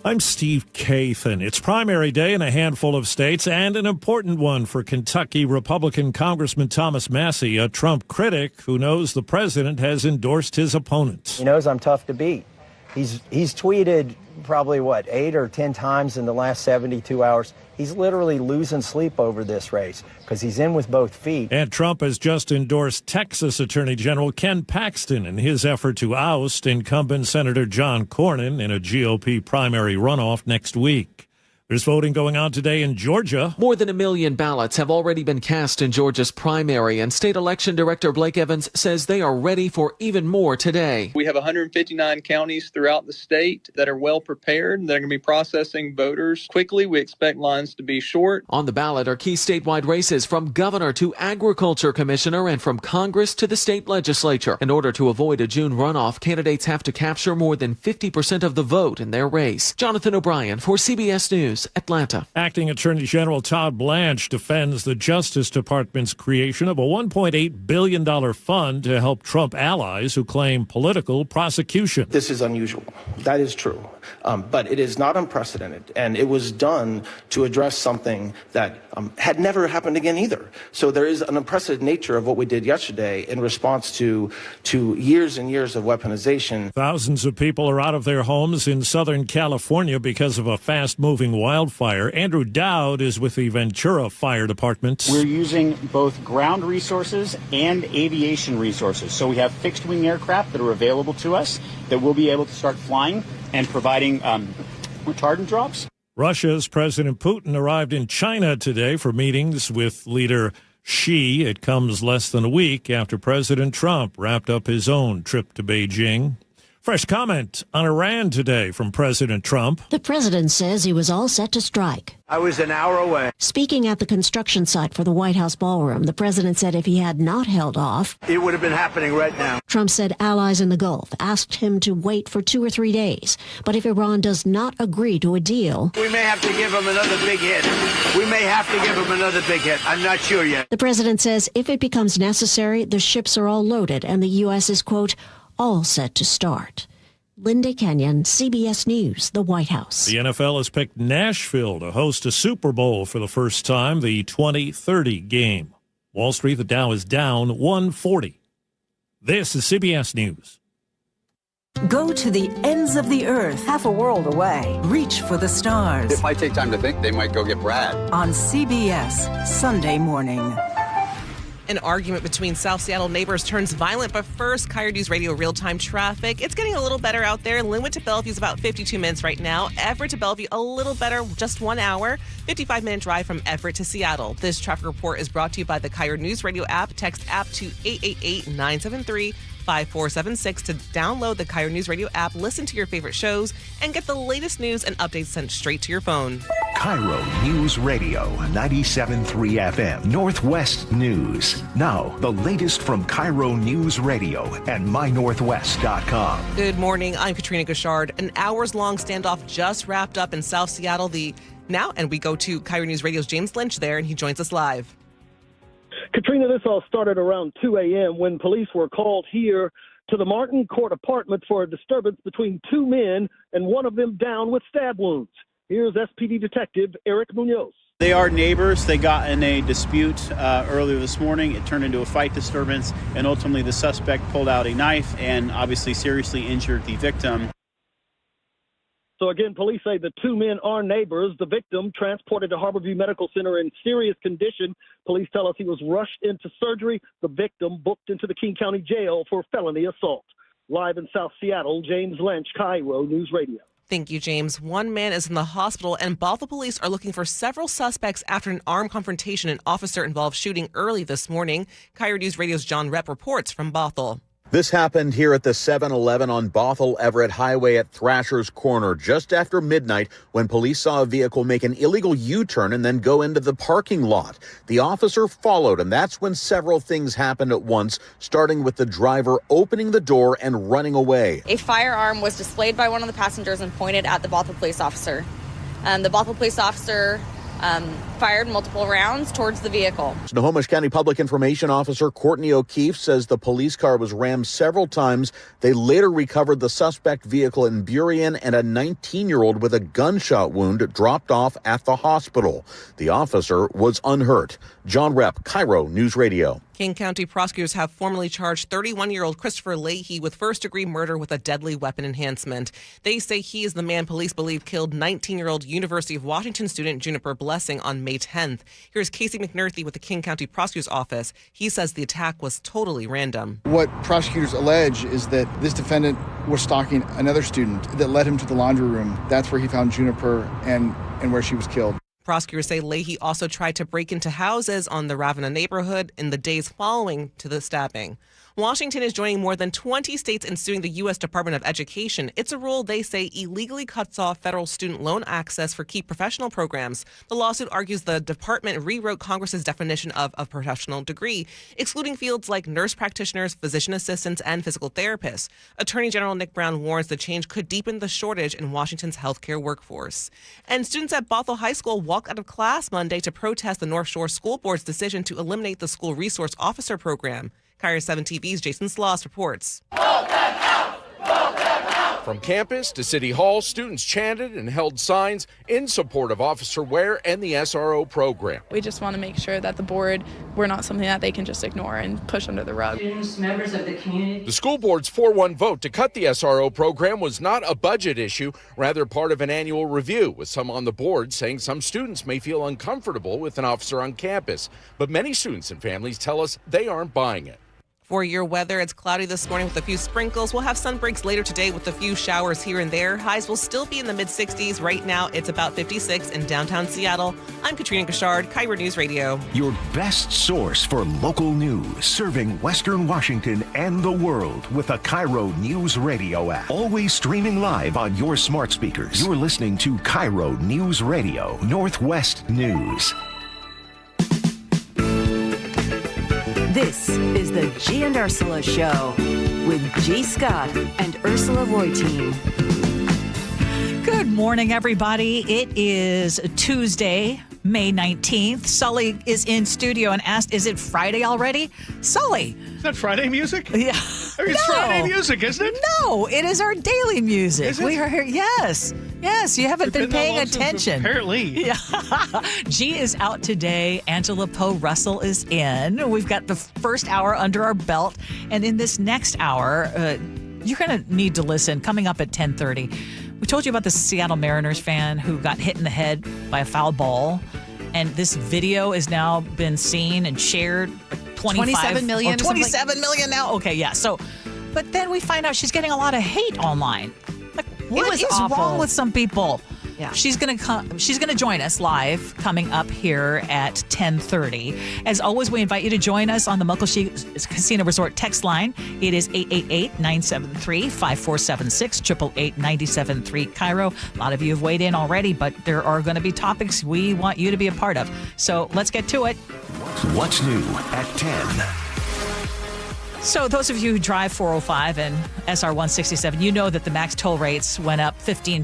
I'm Steve Kathan. It's primary day in a handful of states and an important one for Kentucky Republican Congressman Thomas Massie, a Trump critic who knows the president has endorsed his opponent. He knows I'm tough to beat. He's tweeted probably, 8 or 10 times in the last 72 hours. He's literally losing sleep over this race because he's in with both feet. And Trump has just endorsed Texas Attorney General Ken Paxton in his effort to oust incumbent Senator John Cornyn in a GOP primary runoff next week. There's voting going on today in Georgia. More than 1 million ballots have already been cast in Georgia's primary, and State Election Director Blake Evans says they are ready for even more today. We have 159 counties throughout the state that are well prepared. They're going to be processing voters quickly. We expect lines to be short. On the ballot are key statewide races from governor to agriculture commissioner and from Congress to the state legislature. In order to avoid a June runoff, candidates have to capture more than 50% of the vote in their race. Jonathan O'Brien for CBS News, Atlanta. Acting Attorney General Todd Blanche defends the Justice Department's creation of a $1.8 billion fund to help Trump allies who claim political prosecution. This is unusual. That is true. But it is not unprecedented. And it was done to address something that had never happened again either. So there is an unprecedented nature of what we did yesterday in response to years and years of weaponization. Thousands of people are out of their homes in Southern California because of a fast-moving wildfire. Andrew Dowd is with the Ventura Fire Department. We're using both ground resources and aviation resources. So we have fixed-wing aircraft that are available to us that will be able to start flying and providing retardant drops. Russia's President Putin arrived in China today for meetings with leader Xi. It comes less than a week after President Trump wrapped up his own trip to Beijing. Fresh comment on Iran today from President Trump. The president says he was all set to strike. I was an hour away. Speaking at the construction site for the White House ballroom, the president said if he had not held off, it would have been happening right now. Trump said allies in the Gulf asked him to wait for 2 or 3 days. But if Iran does not agree to a deal, we may have to give him another big hit. We may have to give him another big hit. I'm not sure yet. The president says if it becomes necessary, the ships are all loaded and the U.S. is, quote, all set to start. Linda Kenyon, CBS News, the White House. The NFL has picked Nashville to host a Super Bowl for the first time, the 2030 game. Wall Street, the Dow is down 140. This is CBS News. Go to the ends of the earth, half a world away. Reach for the stars. If I take time to think, they might go get Brad. On CBS, Sunday morning. An argument between South Seattle neighbors turns violent, but first, KIRO News Radio real-time traffic. It's getting a little better out there. Linwood to Bellevue is about 52 minutes right now. Everett to Bellevue, a little better, just 1 hour. 55-minute drive from Everett to Seattle. This traffic report is brought to you by the KIRO News Radio app. Text app to 888-973-5476 to download the KIRO News Radio app, listen to your favorite shows, and get the latest news and updates sent straight to your phone. KIRO News Radio, 97.3 FM, Northwest News. Now, the latest from KIRO News Radio and mynorthwest.com. Good morning. I'm Katrina Gouchard. An hours-long standoff just wrapped up in South Seattle. And we go to KIRO News Radio's James Lynch there, and he joins us live. Katrina, this all started around 2 a.m. when police were called here to the Martin Court apartment for a disturbance between two men and one of them down with stab wounds. Here's SPD Detective Eric Munoz. They are neighbors. They got in a dispute earlier this morning. It turned into a fight disturbance, and ultimately the suspect pulled out a knife and obviously seriously injured the victim. So again, police say the two men are neighbors. The victim transported to Harborview Medical Center in serious condition. Police tell us he was rushed into surgery. The victim booked into the King County Jail for felony assault. Live in South Seattle, James Lynch, KIRO News Radio. Thank you, James. One man is in the hospital, and Bothell police are looking for several suspects after an armed confrontation and officer-involved shooting early this morning. KIRO News Radio's John Rep reports from Bothell. This happened here at the 7-Eleven on Bothell-Everett Highway at Thrasher's Corner just after midnight when police saw a vehicle make an illegal U-turn and then go into the parking lot. The officer followed, and that's when several things happened at once, starting with the driver opening the door and running away. A firearm was displayed by one of the passengers and pointed at the Bothell police officer. The Bothell police officer fired multiple rounds towards the vehicle. Snohomish County Public Information Officer Courtney O'Keefe says the police car was rammed several times. They later recovered the suspect vehicle in Burien and a 19-year-old with a gunshot wound dropped off at the hospital. The officer was unhurt. John Rep, KIRO News Radio. King County prosecutors have formally charged 31-year-old Christopher Leahy with first-degree murder with a deadly weapon enhancement. They say he is the man police believe killed 19-year-old University of Washington student Juniper Blessing on May 10th. Here's Casey McNerthy with the King County Prosecutor's Office. He says the attack was totally random. What prosecutors allege is that this defendant was stalking another student that led him to the laundry room. That's where he found Juniper and where she was killed. Prosecutors say Leahy also tried to break into houses on the Ravenna neighborhood in the days following to the stabbing. Washington is joining more than 20 states in suing the U.S. Department of Education. It's a rule they say illegally cuts off federal student loan access for key professional programs. The lawsuit argues the department rewrote Congress's definition of a professional degree, excluding fields like nurse practitioners, physician assistants, and physical therapists. Attorney General Nick Brown warns the change could deepen the shortage in Washington's healthcare workforce. And students at Bothell High School walked out of class Monday to protest the North Shore School Board's decision to eliminate the school resource officer program. KIRO 7 TV's Jason Sloss reports. From campus to City Hall, students chanted and held signs in support of Officer Ware and the SRO program. We just want to make sure that the board, we're not something that they can just ignore and push under the rug. Students, members of the community. The school board's 4-1 vote to cut the SRO program was not a budget issue, rather part of an annual review, with some on the board saying some students may feel uncomfortable with an officer on campus. But many students and families tell us they aren't buying it. For your weather, it's cloudy this morning with a few sprinkles. We'll have sun breaks later today with a few showers here and there. Highs will still be in the mid-60s. Right now, it's about 56 in downtown Seattle. I'm Katrina Gashard, KIRO News Radio. Your best source for local news, serving Western Washington and the world with a KIRO News Radio app. Always streaming live on your smart speakers. You're listening to KIRO News Radio, Northwest News. This is the Gee and Ursula Show with G. Scott and Ursula Reutin. Good morning, everybody. It is Tuesday, May 19th. Sully is in studio and asked, is it Friday already? Sully. Is that Friday music? Yeah. I mean, it's Friday music, isn't it? No, it is our daily music. Is it? We are here. Yes. Yes, you haven't been paying attention. Apparently. Yeah. G is out today. Angela Poe Russell is in. We've got the first hour under our belt. And in this next hour, you're going to need to listen. Coming up at 10:30. We told you about the Seattle Mariners fan who got hit in the head by a foul ball. And this video has now been seen and shared. 27 million. 27 million now. Okay, yeah. So, but then we find out she's getting a lot of hate online. Like, what is wrong with some people? Yeah. She's gonna come. She's gonna join us live coming up here at 10:30. As always, we invite you to join us on the Muckleshoot Casino Resort text line. It is 888-973-5476, 888-973 KIRO. A lot of you have weighed in already, but there are going to be topics we want you to be a part of. So let's get to it. What's new at 10? So those of you who drive 405 and SR 167, you know that the max toll rates went up $15,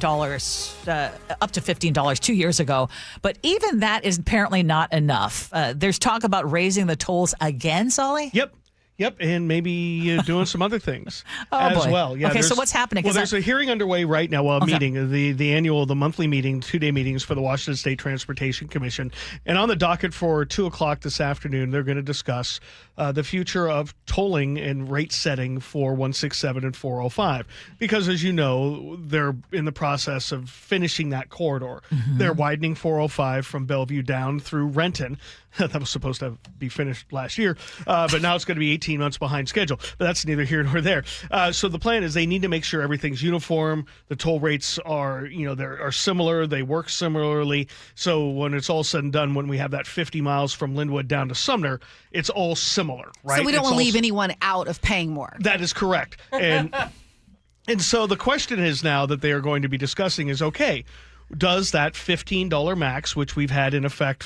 up to $15 2 years ago. But even that is apparently not enough. There's talk about raising the tolls again, Sully? Yep. Yep, and maybe doing some other things boy. well. Yeah, okay, so what's happening? Well, there's a hearing underway right now, meeting, the monthly meeting, 2-day meetings for the Washington State Transportation Commission. And on the docket for 2 o'clock this afternoon, they're going to discuss the future of tolling and rate setting for 167 and 405. Because, as you know, they're in the process of finishing that corridor. Mm-hmm. They're widening 405 from Bellevue down through Renton. That was supposed to be finished last year, but now it's going to be 18 months behind schedule. But that's neither here nor there. So the plan is they need to make sure everything's uniform. The toll rates are similar. They work similarly. So when it's all said and done, when we have that 50 miles from Linwood down to Sumner, it's all similar, right? So we don't want to leave anyone out of paying more. That is correct. And so the question is now that they are going to be discussing is, okay, does that $15 max, which we've had in effect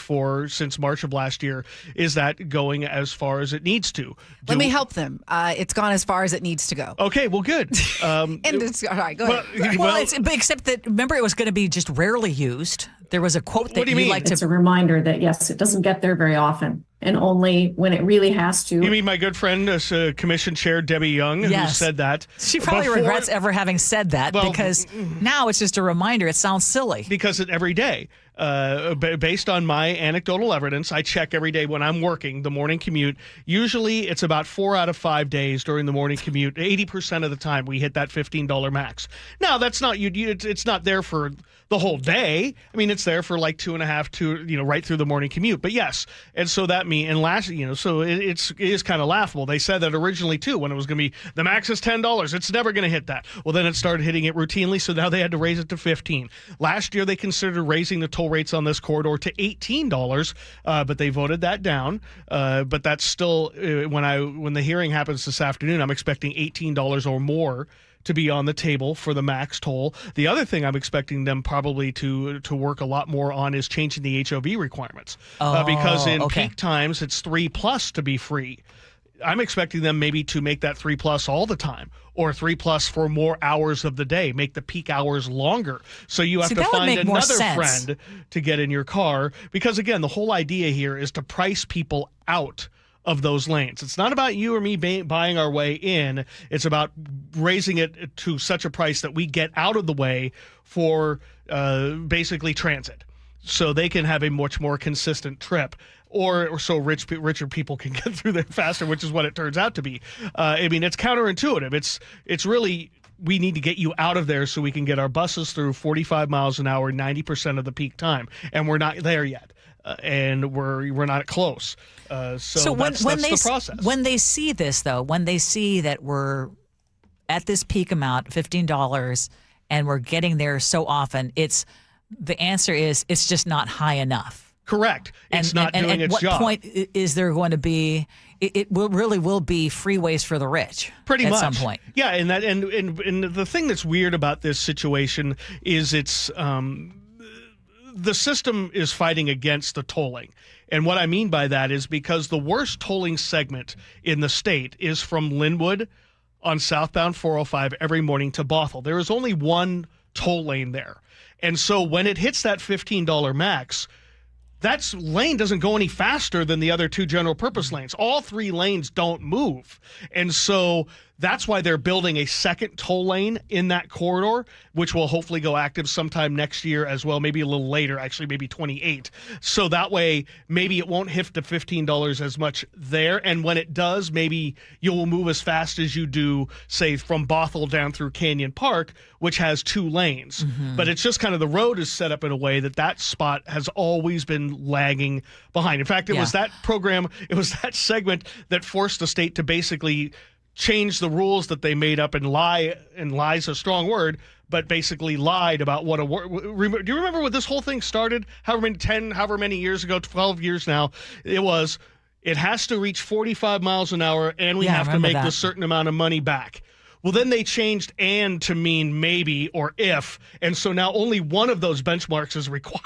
since March of last year, is that going as far as it needs to? Let me help them. It's gone as far as it needs to go. Okay, well, good. And it's, all right, go ahead. Well, except that, remember, it was going to be just rarely used. There was a quote that you like to... It's a reminder that, yes, it doesn't get there very often, and only when it really has to. You mean my good friend, Commission Chair Debbie Young, who said that? She probably regrets ever having said that, because now it's just a reminder. It sounds silly. Because every day, based on my anecdotal evidence, I check every day when I'm working, the morning commute. Usually it's about 4 out of 5 days during the morning commute. 80% of the time we hit that $15 max. Now, that's not it's not there for the whole day. I mean, it's there for like 2.5 right through the morning commute. But yes, and so that so it is kind of laughable. They said that originally too, when it was going to be the max is $10. It's never going to hit that. Well, then it started hitting it routinely, so now they had to raise it to $15. Last year they considered raising the toll rates on this corridor to $18, but they voted that down. But that's still when the hearing happens this afternoon, I'm expecting $18 or more to be on the table for the max toll. The other thing I'm expecting them probably to work a lot more on is changing the HOV requirements. Because in peak times, it's 3+ to be free. I'm expecting them maybe to make that 3+ all the time, or 3+ for more hours of the day, make the peak hours longer. So you have to find another friend to get in your car. Because again, the whole idea here is to price people out of those lanes. It's not about you or me buying our way in. It's about raising it to such a price that we get out of the way for basically transit, so they can have a much more consistent trip, or so richer people can get through there faster, which is what it turns out to be. I mean, it's counterintuitive. It's really, we need to get you out of there so we can get our buses through 45 miles an hour 90% of the peak time, and we're not there yet. And we're not close. So that's the process. When they see this, though, when they see that we're at this peak amount, $15, and we're getting there so often, the answer is it's just not high enough. Correct. It's not doing its job. At what point is there going to be? It will be freeways for the rich. Pretty much at some point. Yeah, and the thing that's weird about this situation is it's. The system is fighting against the tolling. And what I mean by that is because the worst tolling segment in the state is from Linwood on southbound 405 every morning to Bothell. There is only one toll lane there. And so when it hits that $15 max, that lane doesn't go any faster than the other two general purpose lanes. All 3 lanes don't move. And so that's why they're building a second toll lane in that corridor, which will hopefully go active sometime next year as well, maybe a little later, actually maybe 28. So that way, maybe it won't hit the $15 as much there. And when it does, maybe you'll move as fast as you do, say, from Bothell down through Canyon Park, which has 2 lanes. Mm-hmm. But it's just kind of the road is set up in a way that spot has always been lagging behind. In fact, it was that program, it was that segment that forced the state to basically change the rules that they made up and lie's a strong word, but basically lied about what a word. Do you remember what this whole thing started? However many years ago, 12 years now, it has to reach 45 miles an hour and we have to make this certain amount of money back. Well, then they changed "and" to mean maybe or if, and so now only one of those benchmarks is required.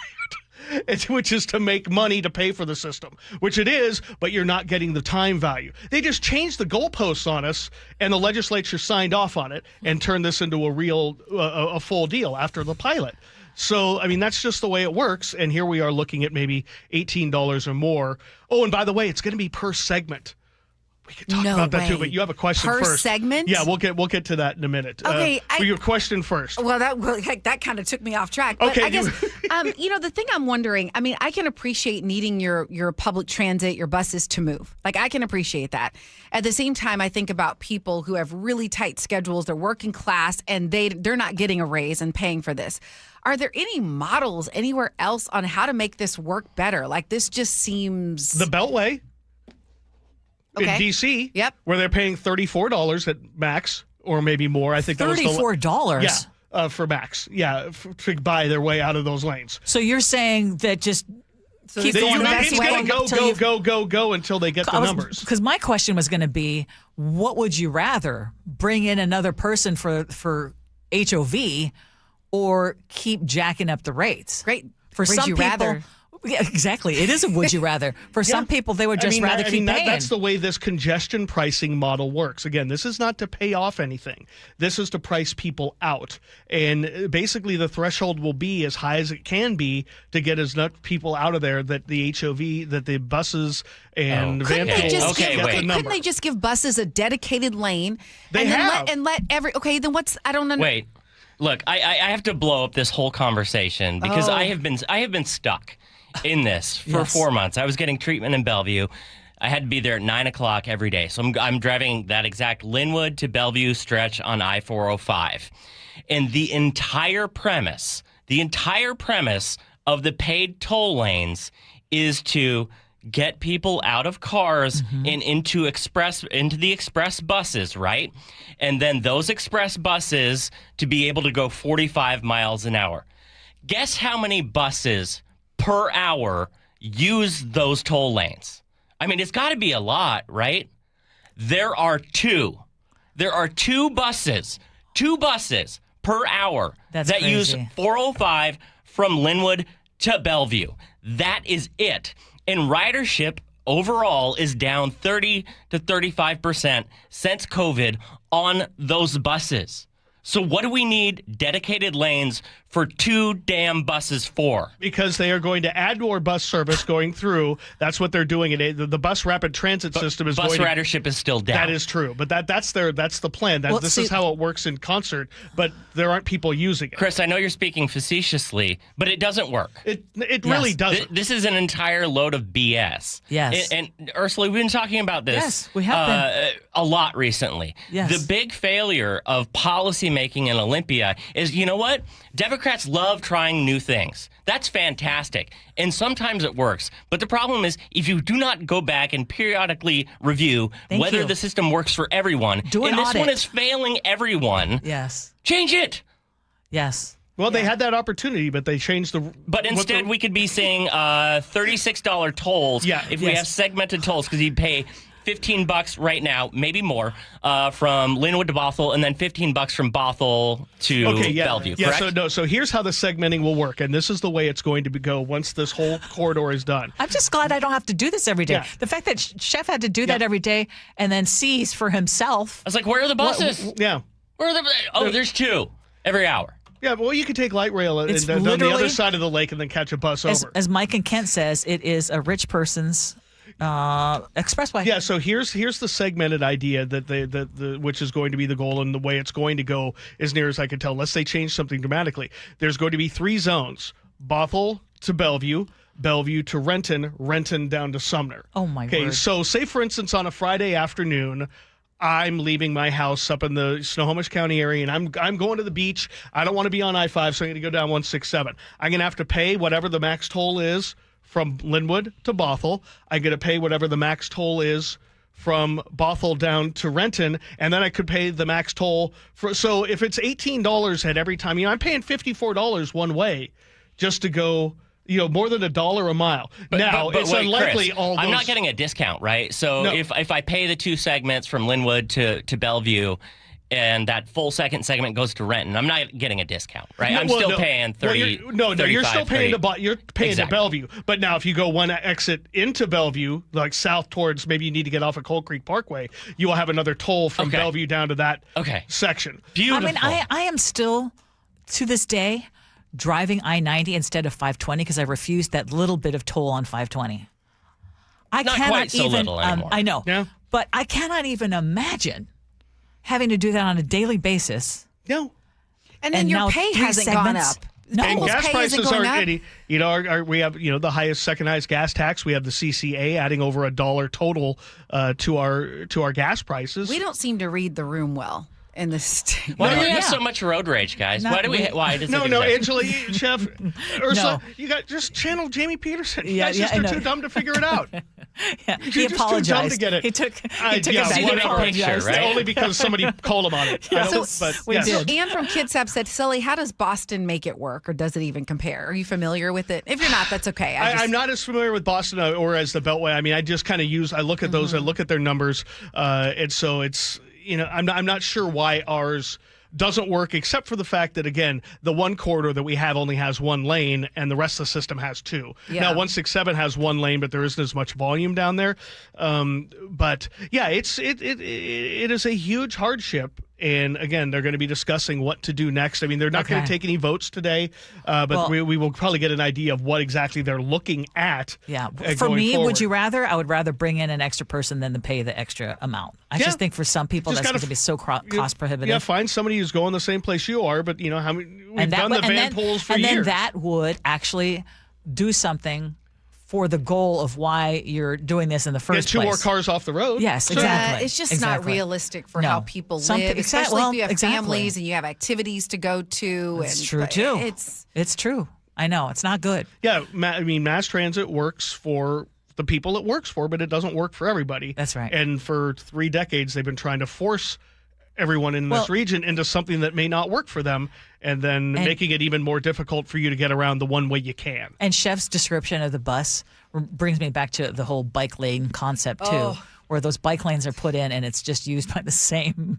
Which is to make money to pay for the system, which it is, but you're not getting the time value. They just changed the goalposts on us, and the legislature signed off on it and turned this into a full deal after the pilot. So, I mean, that's just the way it works, and here we are looking at maybe $18 or more. Oh, and by the way, it's going to be per segment. Talk about that too, but you have a question per first. segment. Yeah, we'll get to that in a minute. Okay, your question first. Well, that kind of took me off track. But Okay, I guess the thing I'm wondering. I mean, I can appreciate needing your public transit, your buses to move. Like I can appreciate that. At the same time, I think about people who have really tight schedules. They're working class, and they're not getting a raise and paying for this. Are there any models anywhere else on how to make this work better? Like this just seems the Beltway. In D.C., where they're paying $34 at max, or maybe more. I think that was $34. Yeah, for max. Yeah, to buy their way out of those lanes. So you're saying that just keep going it's going to go until they get the numbers. Because my question was going to be, what would you rather, bring in another person for HOV, or keep jacking up the rates? Great. For Would some you people, rather? Yeah, exactly. It is a would you rather. For some people, they would just rather keep paying. That's the way this congestion pricing model works. Again, this is not to pay off anything. This is to price people out. And basically, the threshold will be as high as it can be to get as much people out of there that the HOV, that the buses and van pools get the number. Couldn't they just give buses a dedicated lane? They have. Let every. Okay, then what's? I don't know. Wait. Look, I have to blow up this whole conversation because I have been stuck in this for 4 months. I was getting treatment in Bellevue. I had to be there at 9 o'clock every day. So I'm driving that exact Linwood to Bellevue stretch on I-405. And the entire premise of the paid toll lanes is to get people out of cars and into the express buses, right? And then those express buses to be able to go 45 miles an hour. Guess how many buses per hour use those toll lanes? I mean, it's got to be a lot, right? There are two buses per hour that use 405 from Linwood to Bellevue. That is it. And ridership overall is down 30 to 35% since COVID on those buses. So what do we need dedicated lanes for 2 damn buses for? Because they are going to add more bus service going through. That's what they're doing. The bus rapid transit system is bus ridership is still down. That is true. But that's the plan. This is how it works in concert. But there aren't people using it. Chris, I know you're speaking facetiously, but it doesn't work. It really doesn't. This is an entire load of BS. Yes. And Ursula, we've been talking about this. Yes, we have been. A lot recently. Yes. The big failure of policymaking in Olympia is, you know what? Democrats love trying new things. That's fantastic. And sometimes it works. But the problem is, if you do not go back and periodically review whether the system works for everyone, Do an and this audit. one is failing everyone, change it. Yes. Well, they had that opportunity, but they changed the... But instead, we could be seeing $36 tolls if we have segmented tolls, because you pay $15 right now, maybe more, from Linwood to Bothell, and then $15 from Bothell to Bellevue, correct? So here's how the segmenting will work, and this is the way it's going to go once this whole corridor is done. I'm just glad I don't have to do this every day. Yeah. The fact that Chef had to do that every day and then sees for himself. I was like, where are the buses? Where are the... Oh, there's 2 every hour. Yeah, well, you could take light rail and on the other side of the lake and then catch a bus over. As Mike and Kent says, it is a rich person's expressway. Yeah, so here's the segmented idea that which is going to be the goal, and the way it's going to go, as near as I can tell, unless they change something dramatically. There's going to be 3 zones: Bothell to Bellevue, Bellevue to Renton, Renton down to Sumner. Oh my word. Okay, so say for instance on a Friday afternoon, I'm leaving my house up in the Snohomish County area, and I'm going to the beach. I don't want to be on I-5, so I'm going to go down 167. I'm going to have to pay whatever the max toll is from Linwood to Bothell. I'm going to pay whatever the max toll is from Bothell down to Renton, and then I could pay the max toll for. So if it's $18 at every time, I'm paying $54 one way just to go. More than $1 a mile. But it's unlikely Chris, all those... I'm not getting a discount, right? So No. if I pay the 2 segments from Linwood to Bellevue, and that full second segment goes to Renton, I'm not getting a discount, right? I'm still paying 30. You're still paying you're to Bellevue. But now if you go one exit into Bellevue, like south towards, maybe you need to get off of Coal Creek Parkway, you will have another toll from Bellevue down to that section. Beautiful. I mean, I am still, to this day, driving I-90 instead of 520 because I refused that little bit of toll on 520. I Not cannot quite so even. little anymore. I know. Yeah. But I cannot even imagine having to do that on a daily basis. No. And then your pay hasn't gone up. No. And gas pay prices isn't going are, up. we have, the highest, second highest gas tax. We have the CCA adding over $1 total to our gas prices. We don't seem to read the room well in this state. Why do we have so much road rage, guys? Why does it No, exist? Angela, Chef, Ursula, you got just channel Jamie Peterson. You guys just are too dumb to figure it out. He apologized. Too dumb to get it. He took whatever. Picture, right? Only because somebody called him on it. So Ann from KidSap said, Silly, how does Boston make it work, or does it even compare? Are you familiar with it? If you're not, that's okay. I'm not as familiar with Boston or as the Beltway. I mean, I just kind of I look at those, I look at their numbers, and so it's, I'm not sure why ours doesn't work, except for the fact that, again, the one corridor that we have only has one lane and the rest of the system has two. Yeah. Now, 167 has one lane, but there isn't as much volume down there. But yeah, it is a huge hardship. And again, they're going to be discussing what to do next. I mean, they're not going to take any votes today, but we will probably get an idea of what exactly they're looking at. Yeah. For me, would you rather? I would rather bring in an extra person than to pay the extra amount. I just think for some people that's going to be so cost prohibitive. Yeah, find somebody who's going the same place you are, but how many we've done the van pools for years. And then that would actually do something for the goal of why you're doing this in the first place. Get two more cars off the road. Yes, exactly. exactly. It's just not realistic for how people live, Exactly. especially if you have families and you have activities to go to. It's true, too. It's true. I know. It's not good. Yeah, I mean, mass transit works for the people it works for, but it doesn't work for everybody. That's right. And for 3 decades, they've been trying to force everyone in this region into something that may not work for them, and then making it even more difficult for you to get around the one way you can. And Chef's description of the bus brings me back to the whole bike lane concept too, where those bike lanes are put in and it's just used by the same,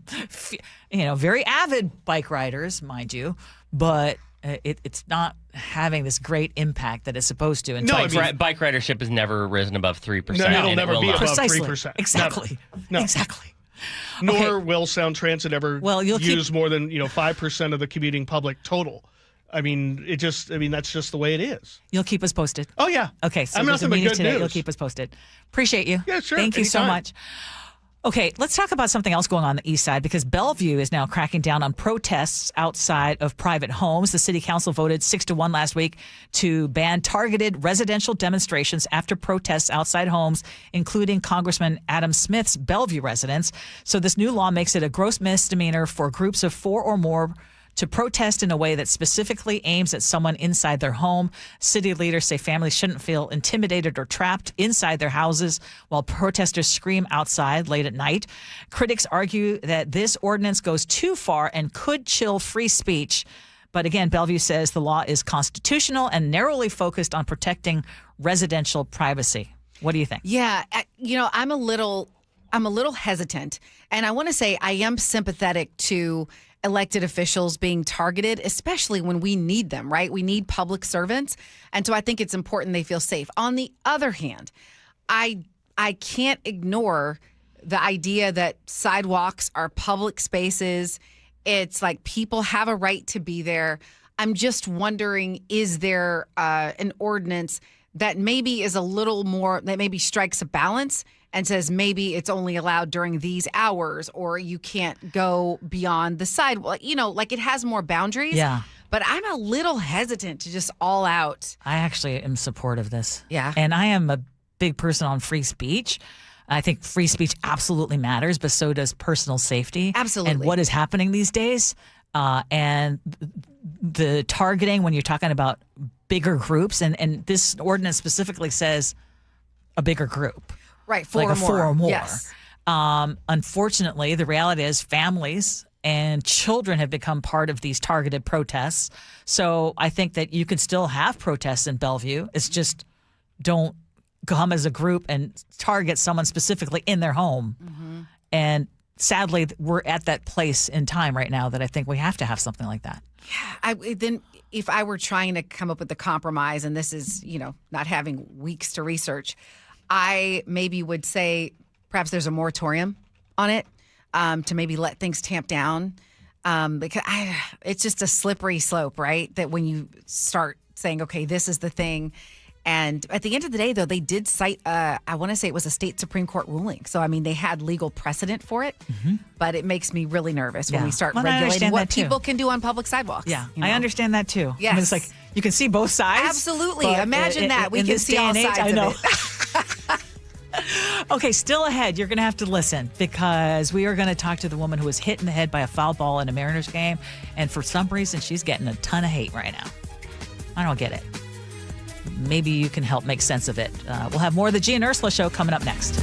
very avid bike riders, mind you, but it's not having this great impact that it's supposed to. And bike ridership has never risen above 3%. No, it'll never be above 3%. Exactly. No. Exactly. Nor will Sound Transit ever use more than 5% of the commuting public total. I mean, that's just the way it is. You'll keep us posted. Oh yeah. Okay, so I'm there's a nothing but meeting good today. news. You'll keep us posted. Appreciate you. Yeah, sure. Thank you so Anytime. much. Okay, let's talk about something else going on the east side, because Bellevue is now cracking down on protests outside of private homes. The city council voted 6-1 last week to ban targeted residential demonstrations after protests outside homes, including Congressman Adam Smith's Bellevue residence. So this new law makes it a gross misdemeanor for groups of 4 or more to protest in a way that specifically aims at someone inside their home. City leaders say families shouldn't feel intimidated or trapped inside their houses while protesters scream outside late at night. Critics argue that this ordinance goes too far and could chill free speech. But again, Bellevue says the law is constitutional and narrowly focused on protecting residential privacy. What do you think? Yeah, I'm a little hesitant, and I want to say I am sympathetic to elected officials being targeted, especially when we need them, right? We need public servants. And so I think it's important they feel safe. On the other hand, I can't ignore the idea that sidewalks are public spaces. It's like people have a right to be there. I'm just wondering, is there an ordinance that maybe is a little more, that maybe strikes a balance and says maybe it's only allowed during these hours, or you can't go beyond the sidewalk, like it has more boundaries. Yeah. But I'm a little hesitant to just all out. I actually am supportive of this. Yeah. And I am a big person on free speech. I think free speech absolutely matters, but so does personal safety. Absolutely. And what is happening these days. And the targeting when you're talking about bigger groups, and this ordinance specifically says a bigger group. Right, 4 or more. Yes. Unfortunately, the reality is families and children have become part of these targeted protests. So I think that you can still have protests in Bellevue. It's just don't come as a group and target someone specifically in their home. Mm-hmm. And sadly, we're at that place in time right now that I think we have to have something like that. Yeah. Then if I were trying to come up with a compromise, and this is, not having weeks to research, I maybe would say perhaps there's a moratorium on it to maybe let things tamp down, because it's just a slippery slope, right? That when you start saying, okay, this is the thing, And at the end of the day, though, they did cite, I want to say it was a state Supreme Court ruling. So, I mean, they had legal precedent for it. But it makes me really nervous when we start regulating what people can do on public sidewocks. Yeah, I understand that too. Yes. I mean, it's like you can see both sides. Absolutely. Imagine that. We can see all sides I know. of it. Okay, still ahead. You're going to have to listen because we are going to talk to the woman who was hit in the head by a foul ball in a Mariners game. And for some reason, she's getting a ton of hate right now. I don't get it. Maybe you can help make sense of it. We'll have more of the Gee and Ursula Show coming up next.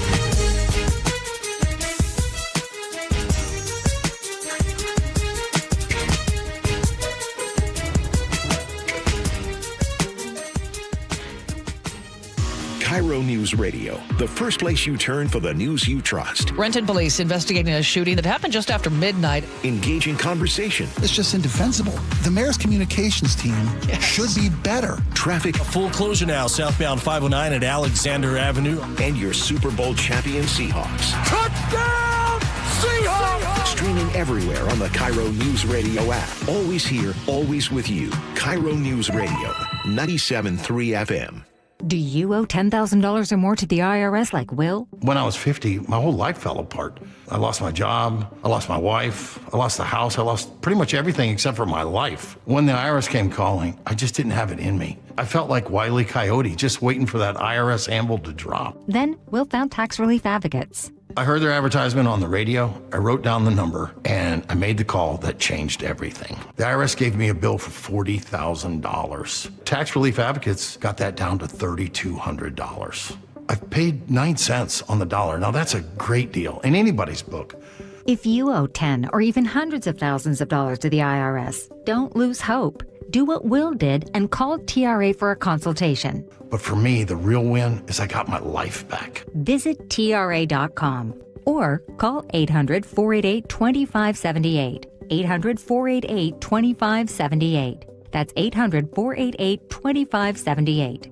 KIRO News Radio, the first place you turn for the news you trust. Renton police investigating a shooting that happened just after midnight. Engaging conversation. It's just indefensible. The mayor's communications team should be better. Traffic. A full closure now, southbound 509 at Alexander Avenue. And your Super Bowl champion Seahawks. Touchdown, Seahawks! Streaming everywhere on the KIRO News Radio app. Always here, always with you. KIRO News Radio, 97.3 FM. Do you owe $10,000 or more to the IRS like Will? When I was 50, my whole life fell apart. I lost my job, I lost my wife, I lost the house, I lost pretty much everything except for my life. When the IRS came calling, I just didn't have it in me. I felt like Wile E. Coyote, just waiting for that IRS anvil to drop. Then Will found tax relief advocates. I heard their advertisement on the radio, I wrote down the number, and I made the call that changed everything. The IRS gave me a bill for $40,000. Tax Relief Advocates got that down to $3,200. I've paid 9 cents on the dollar. Now that's a great deal in anybody's book. If you owe 10 or even hundreds of thousands of dollars to the IRS, don't lose hope. Do what Will did and call TRA for a consultation. But for me, the real win is I got my life back. Visit TRA.com or call 800-488-2578. 800-488-2578. That's 800-488-2578.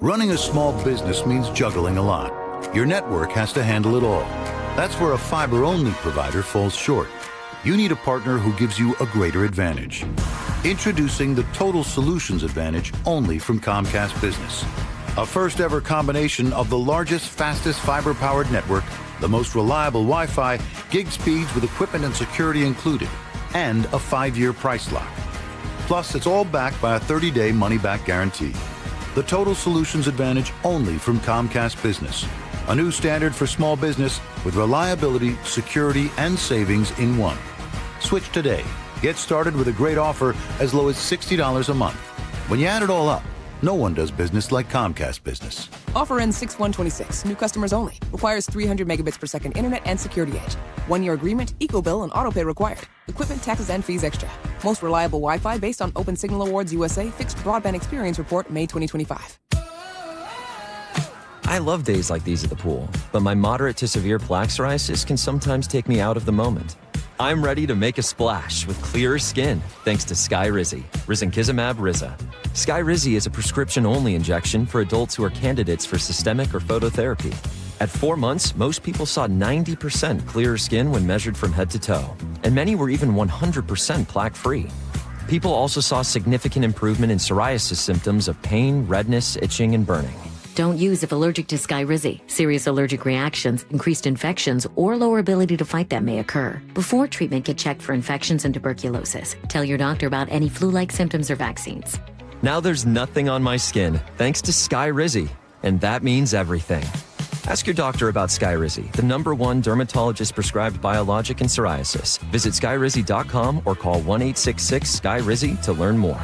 Running a small business means juggling a lot. Your network has to handle it all. That's where a fiber-only provider falls short. You need a partner who gives you a greater advantage. Introducing the Total Solutions Advantage only from Comcast Business. A first-ever combination of the largest, fastest fiber-powered network, the most reliable Wi-Fi, gig speeds with equipment and security included, and a 5-year price lock. Plus, it's all backed by a 30-day money-back guarantee. The Total Solutions Advantage only from Comcast Business. A new standard for small business with reliability, security, and savings in one. Switch today. Get started with a great offer as low as $60 a month. When you add it all up, no one does business like Comcast Business. Offer ends 6/1/26. New customers only. Requires 300 megabits per second internet and security edge. 1-year agreement, eco-bill, and autopay required. Equipment, taxes, and fees extra. Most reliable Wi-Fi based on Open Signal Awards USA Fixed Broadband Experience Report, May 2025. I love days like these at the pool, but my moderate to severe plaque psoriasis can sometimes take me out of the moment. I'm ready to make a splash with clearer skin thanks to Skyrizi, risankizumab Riza. Skyrizi is a prescription-only injection for adults who are candidates for systemic or phototherapy. At 4 months, most people saw 90% clearer skin when measured from head to toe, and many were even 100% plaque-free. People also saw significant improvement in psoriasis symptoms of pain, redness, itching, and burning. Don't use if allergic to Skyrizi. Serious allergic reactions, increased infections, or lower ability to fight them may occur. Before treatment, get checked for infections and tuberculosis. Tell your doctor about any flu-like symptoms or vaccines. Now there's nothing on my skin thanks to Skyrizi, and that means everything. Ask your doctor about Skyrizi, the #1 dermatologist-prescribed biologic in psoriasis. Visit Skyrizi.com or call 1-866-SKYRIZI to learn more.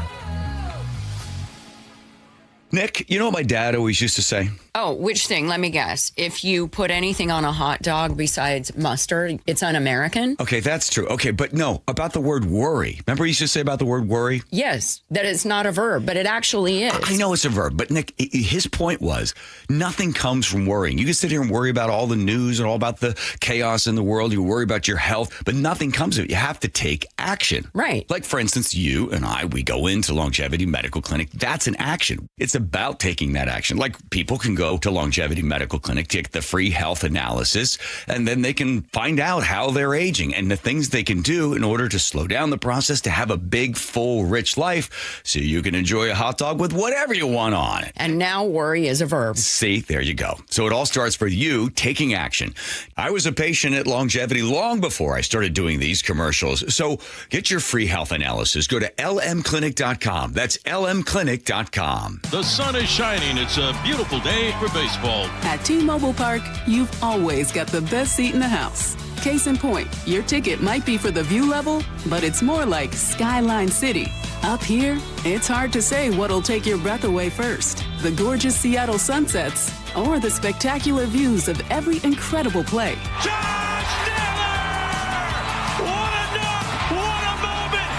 Nick, you know what my dad always used to say? Oh, which thing? Let me guess. If you put anything on a hot dog besides mustard, it's un-American? Okay, that's true. Okay, but no, about the word worry. Remember he used to say about the word worry? Yes, that it's not a verb, but it actually is. I know it's a verb, but Nick, his point was nothing comes from worrying. You can sit here and worry about all the news and all about the chaos in the world. You worry about your health, but nothing comes of it. You have to take action. Right. Like, for instance, you and I, we go into Longevity Medical Clinic. That's an action. It's about taking that action. Like, people can go go to Longevity Medical Clinic to get the free health analysis, and then they can find out how they're aging and the things they can do in order to slow down the process to have a big, full, rich life so you can enjoy a hot dog with whatever you want on it. And now worry is a verb. See, there you go. So it all starts with you taking action. I was a patient at Longevity long before I started doing these commercials. So get your free health analysis. Go to lmclinic.com. That's lmclinic.com. The sun is shining. It's a beautiful day for baseball. At T-Mobile Park, you've always got the best seat in the house. Case in point, your ticket might be for the view level, but it's more like Skyline City. Up here, it's hard to say what'll take your breath away first. The gorgeous Seattle sunsets or the spectacular views of every incredible play.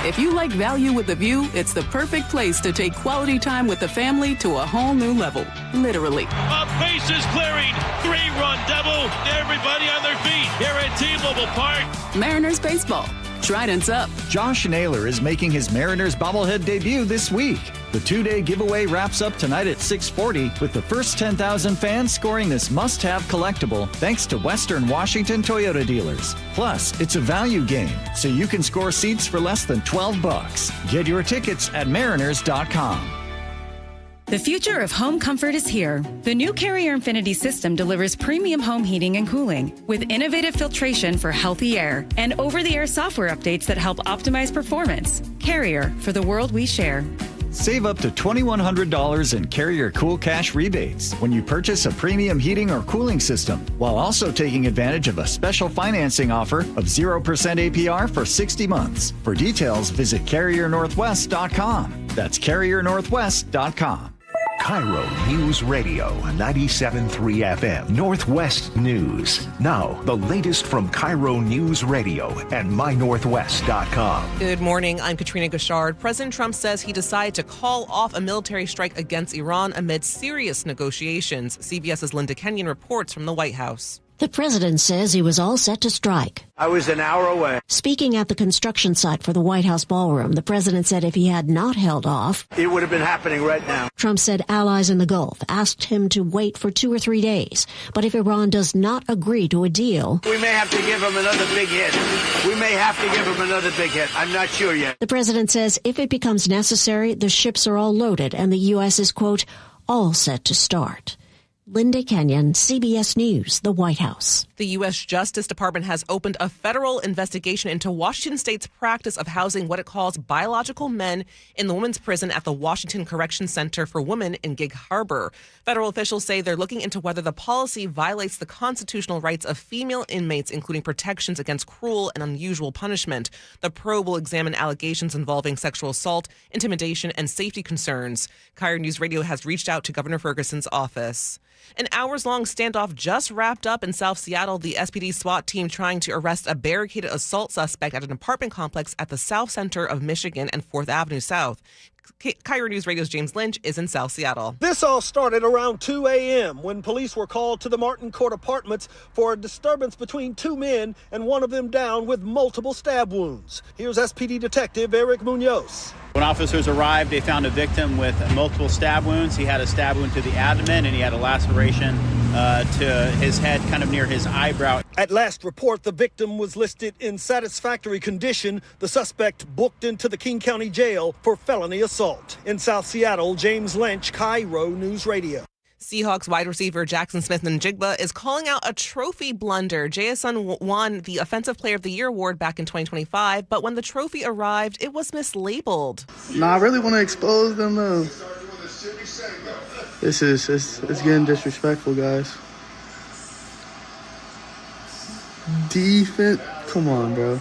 If you like value with the view, it's the perfect place to take quality time with the family to a whole new level. Literally. A bases clearing, 3-run double. Everybody on their feet here at T-Mobile Park. Mariners baseball. Trident's up. Josh Naylor is making his Mariners bobblehead debut this week. The 2-day giveaway wraps up tonight at 6:40 with the first 10,000 fans scoring this must-have collectible thanks to Western Washington Toyota dealers. Plus, it's a value game, so you can score seats for less than $12. Get your tickets at mariners.com. The future of home comfort is here. The new Carrier Infinity system delivers premium home heating and cooling with innovative filtration for healthy air and over-the-air software updates that help optimize performance. Carrier, for the world we share. Save up to $2,100 in Carrier Cool Cash rebates when you purchase a premium heating or cooling system, while also taking advantage of a special financing offer of 0% APR for 60 months. For details, visit carriernorthwest.com. That's carriernorthwest.com. KIRO News Radio 97.3 FM Northwest News. Now, the latest from KIRO News Radio and mynorthwest.com. Good morning. I'm Katrina Gashard. President Trump says he decided to call off a military strike against Iran amid serious negotiations. CBS's Linda Kenyon reports from the White House. The president says he was all set to strike. I was an hour away. Speaking at the construction site for the White House ballroom, the president said if he had not held off, it would have been happening right now. Trump said allies in the Gulf asked him to wait for 2 or 3 days. But if Iran does not agree to a deal, we may have to give him another big hit. We may have to give him another big hit. I'm not sure yet. The president says if it becomes necessary, the ships are all loaded and the U.S. is, quote, all set to start. Linda Kenyon, CBS News, the White House. The U.S. Justice Department has opened a federal investigation into Washington State's practice of housing what it calls biological men in the women's prison at the Washington Correction Center for Women in Gig Harbor. Federal officials say they're looking into whether the policy violates the constitutional rights of female inmates, including protections against cruel and unusual punishment. The probe will examine allegations involving sexual assault, intimidation, and safety concerns. KIRO News Radio has reached out to Governor Ferguson's office. An hours-long standoff just wrapped up in South Seattle. The SPD SWAT team trying to arrest a barricaded assault suspect at an apartment complex at the South Center of Michigan and 4th Avenue South. KIRO News Radio's James Lynch is in South Seattle. This all started around 2 a.m. when police were called to the Martin Court Apartments for a disturbance between two men and one of them down with multiple stab wounds. Here's SPD Detective Eric Munoz. When officers arrived, they found a victim with multiple stab wounds. He had a stab wound to the abdomen and he had a laceration to his head, kind of near his eyebrow. At last report, the victim was listed in satisfactory condition. The suspect booked into the King County Jail for felony assault. In South Seattle, James Lynch, KIRO News Radio. Seahawks wide receiver Jackson Smith-Njigba is calling out a trophy blunder. JSN won the Offensive Player of the Year award back in 2025, but when the trophy arrived, it was mislabeled. I really want to expose them, though. It's getting disrespectful, guys. Defense, come on, bro.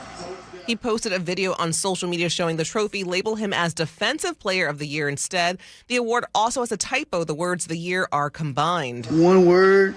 He posted a video on social media showing the trophy label him as Defensive Player of the Year instead. The award also has a typo. The words of the year are combined. One word.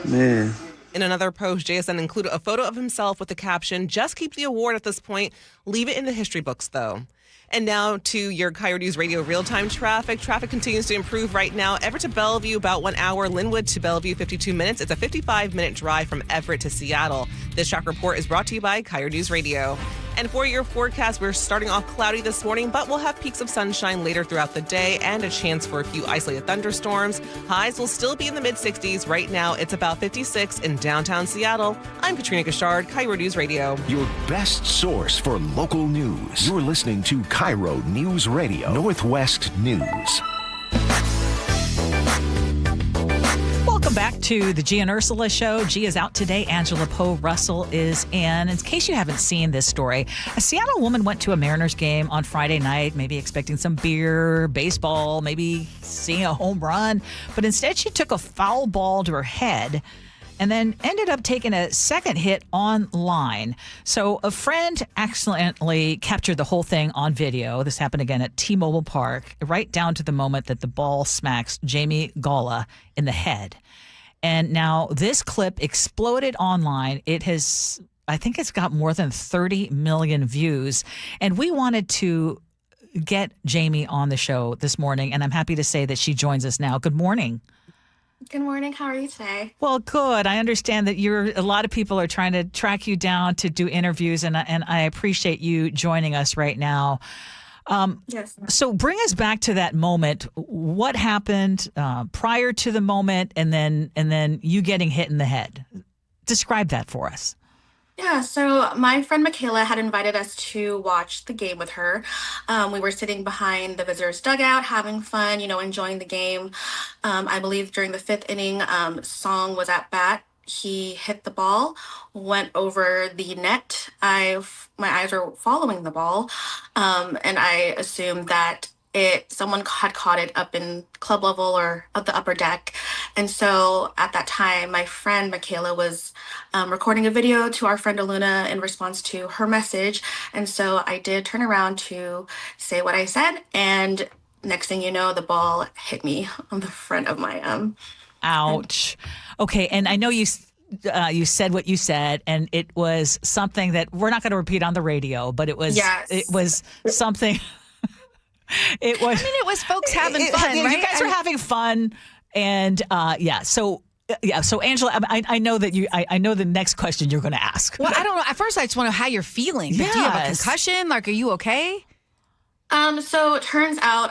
Man. In another post, JSN included a photo of himself with the caption, "Just keep the award at this point. Leave it in the history books, though." And now to your KIRO News Radio real-time traffic. Traffic continues to improve right now. Everett to Bellevue, about 1 hour. Linwood to Bellevue, 52 minutes. It's a 55-minute drive from Everett to Seattle. This track report is brought to you by KIRO News Radio. And for your forecast, we're starting off cloudy this morning, but we'll have peaks of sunshine later throughout the day and a chance for a few isolated thunderstorms. Highs will still be in the mid-60s. Right now, it's about 56 in downtown Seattle. I'm Katrina Gashard, KIRO News Radio. Your best source for local news. You're listening to KIRO News Radio, Northwest News. Welcome back to the Gee and Ursula Show. Gee is out today. Angela Poe Russell is in. In case you haven't seen this story, a Seattle woman went to a Mariners game on Friday night, maybe expecting some beer, baseball, maybe seeing a home run. But instead, she took a foul ball to her head and then ended up taking a second hit online. So a friend accidentally captured the whole thing on video. This happened again at T-Mobile Park, right down to the moment that the ball smacks Jamie Galla in the head. And now this clip exploded online. It has, I think it's got more than 30 million views. And we wanted to get Jamie on the show this morning, and I'm happy to say that she joins us now. Good morning. Good morning. How are you today? Well, good. I understand that a lot of people are trying to track you down to do interviews, and I appreciate you joining us right now. Yes. So bring us back to that moment. What happened prior to the moment, and then you getting hit in the head? Describe that for us. Yeah, so my friend Michaela had invited us to watch the game with her. We were sitting behind the visitors' dugout, having fun, enjoying the game. I believe during the fifth inning, Song was at bat. He hit the ball, went over the net. My eyes were following the ball, and I assumed that someone had caught it up in club level or at the upper deck. And so at that time, my friend Michaela was recording a video to our friend Aluna in response to her message. And so I did turn around to say what I said. And next thing you know, the ball hit me on the front of my Ouch. Okay. And I know you said what you said, and it was something that we're not going to repeat on the radio, but it was, Yes. it was something. It was. It was folks having fun, right? You guys were having fun, and So Angela, I know that I know the next question you're going to ask. Well, I don't know. At first, I just want to know how you're feeling. Like, do you have a concussion? Like, are you okay? So it turns out,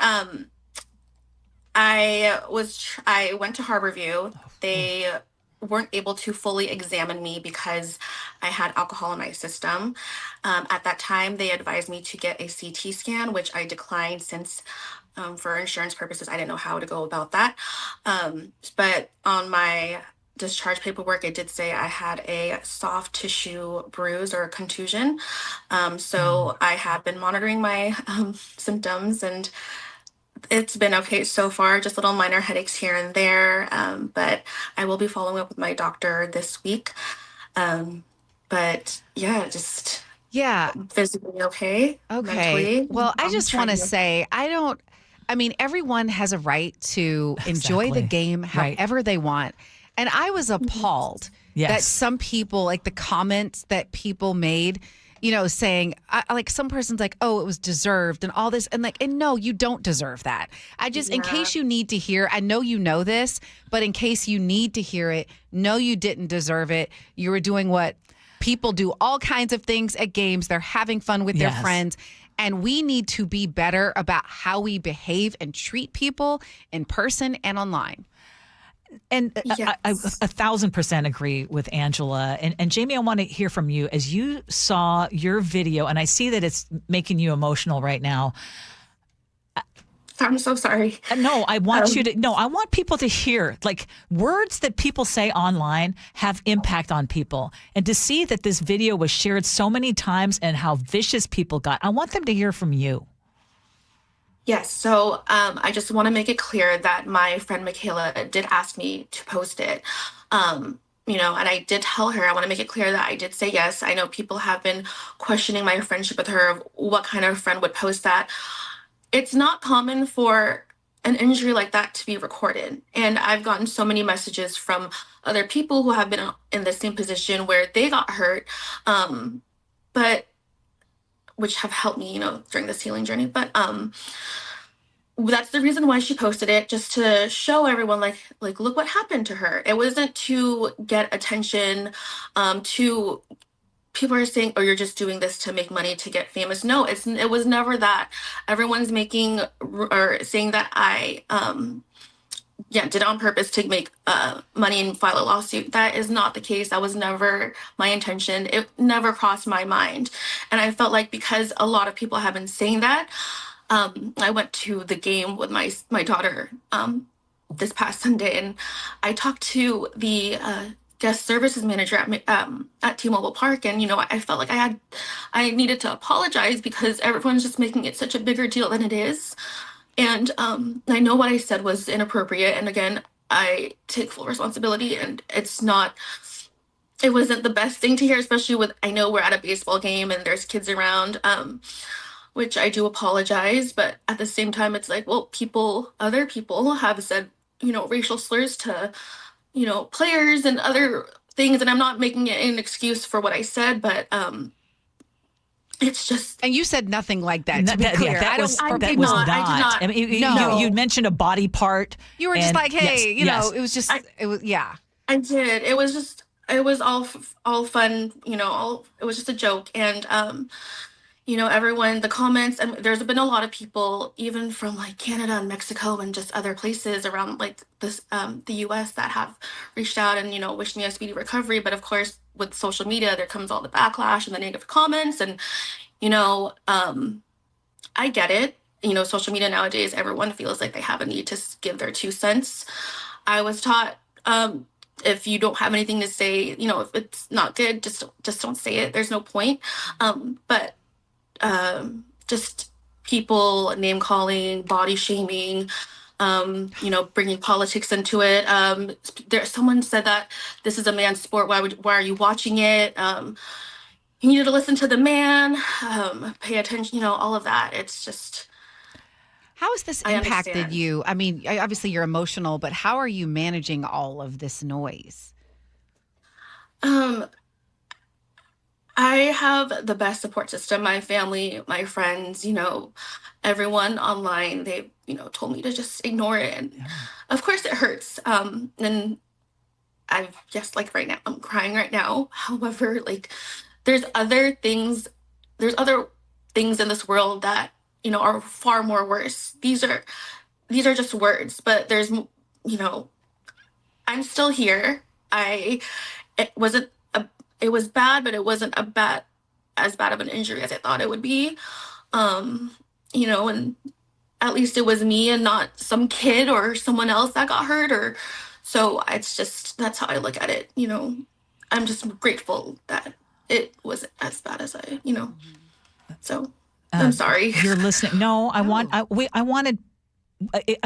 I went to Harborview. They weren't able to fully examine me because I had alcohol in my system. At that time, they advised me to get a CT scan, which I declined since for insurance purposes, I didn't know how to go about that. But on my discharge paperwork, it did say I had a soft tissue bruise or contusion. So I have been monitoring my symptoms, and it's been okay so far, just little minor headaches here and there. But I will be following up with my doctor this week. But yeah, just physically okay. Okay. Mentally, well, I just want to say, everyone has a right to enjoy the game however they want. And I was appalled that some people, like the comments that people made, saying, like some person's like, oh, it was deserved and all this. And no, you don't deserve that. In case you need to hear, I know you know this, but in case you need to hear it, no, you didn't deserve it. You were doing what people do, all kinds of things at games. They're having fun with their friends. And we need to be better about how we behave and treat people in person and online. And I 1,000% agree with Angela. And Jamie, I want to hear from you as you saw your video, and I see that it's making you emotional right now. I'm so sorry. No, I want I want people to hear, like, words that people say online have impact on people. And to see that this video was shared so many times and how vicious people got, I want them to hear from you. Yes. So I just want to make it clear that my friend Michaela did ask me to post it. And I did tell her, I want to make it clear that I did say yes. I know people have been questioning my friendship with her, of what kind of friend would post that. It's not common for an injury like that to be recorded. And I've gotten so many messages from other people who have been in the same position where they got hurt, but which have helped me, during this healing journey. But that's the reason why she posted it, just to show everyone, like, look what happened to her. It wasn't to get attention, to people are saying, "Oh, you're just doing this to make money to get famous." No, it was never that. Everyone's making or saying that I did it on purpose to make money and file a lawsuit. That is not the case. That was never my intention. It never crossed my mind. And I felt like because a lot of people have been saying that, I went to the game with my daughter this past Sunday, and I talked to the guest services manager at T-Mobile Park, and I felt like I needed to apologize because everyone's just making it such a bigger deal than it is. And I know what I said was inappropriate, and again, I take full responsibility, and it wasn't the best thing to hear, especially with, I know we're at a baseball game and there's kids around, which I do apologize, but at the same time, it's like, well, other people have said, racial slurs to, players and other things, and I'm not making it an excuse for what I said, but it's just. And you said nothing like that, to be clear. That was not. I mean, you mentioned a body part. You were just like, hey, it was just, yeah. I did. It was all fun, it was just a joke. And, everyone, the comments, and there's been a lot of people, even from like Canada and Mexico and just other places around like this, the US, that have reached out and, wished me a speedy recovery. But of course, with social media, there comes all the backlash and the negative comments. And, I get it. Social media nowadays, everyone feels like they have a need to give their 2 cents. I was taught, if you don't have anything to say, if it's not good, just don't say it. There's no point. But just people name calling, body shaming, bringing politics into it. Someone said that this is a man's sport. Why are you watching it? You need to listen to the man, pay attention, all of that. It's just. How has this impacted you? I mean, obviously you're emotional, but how are you managing all of this noise? I have the best support system. My family, my friends, everyone online, they, told me to just ignore it. And of course it hurts. And like right now, I'm crying right now. However, like there's other things in this world that, are far more worse. These are just words, but there's, I'm still here. It was bad, but it wasn't as bad of an injury as I thought it would be. And at least it was me and not some kid or someone else that got hurt, so it's just, that's how I look at it. I'm just grateful that it wasn't as bad as so I'm sorry. You're listening. No, I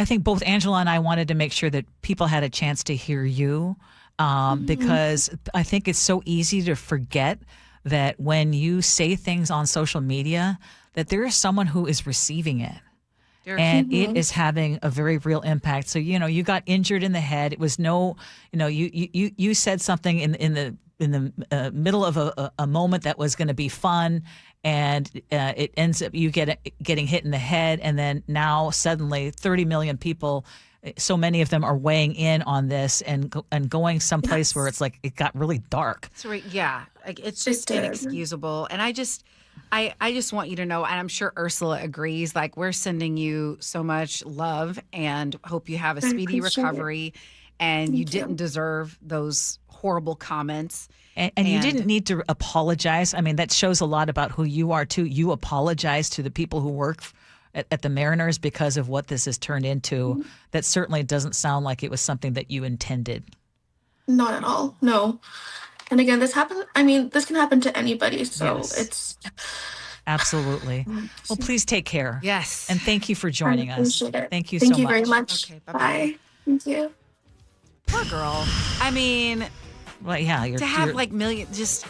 think both Angela and I wanted to make sure that people had a chance to hear you. Because I think it's so easy to forget that when you say things on social media, that there is someone who is receiving it. And it is having a very real impact. So, you got injured in the head. It was you said something in the middle of a moment that was going to be fun, and it ends up you getting hit in the head, and then now suddenly 30 million people. So many of them are weighing in on this and going someplace where it's like it got really dark. That's right. Yeah, it's just inexcusable. And I just want you to know, and I'm sure Ursula agrees. Like, we're sending you so much love and hope you have a speedy recovery. And you didn't deserve those horrible comments. And you didn't need to apologize. I mean, that shows a lot about who you are too. You apologize to the people who work at the Mariners because of what this has turned into. That certainly doesn't sound like it was something that you intended. Not at all. No. And again, this can happen to anybody. So it's. Absolutely. Well, please take care. Yes. And thank you for joining us. Thank you so much. Thank you very much. Okay, bye. Thank you. Poor girl. I mean, well, yeah, to have like millions, just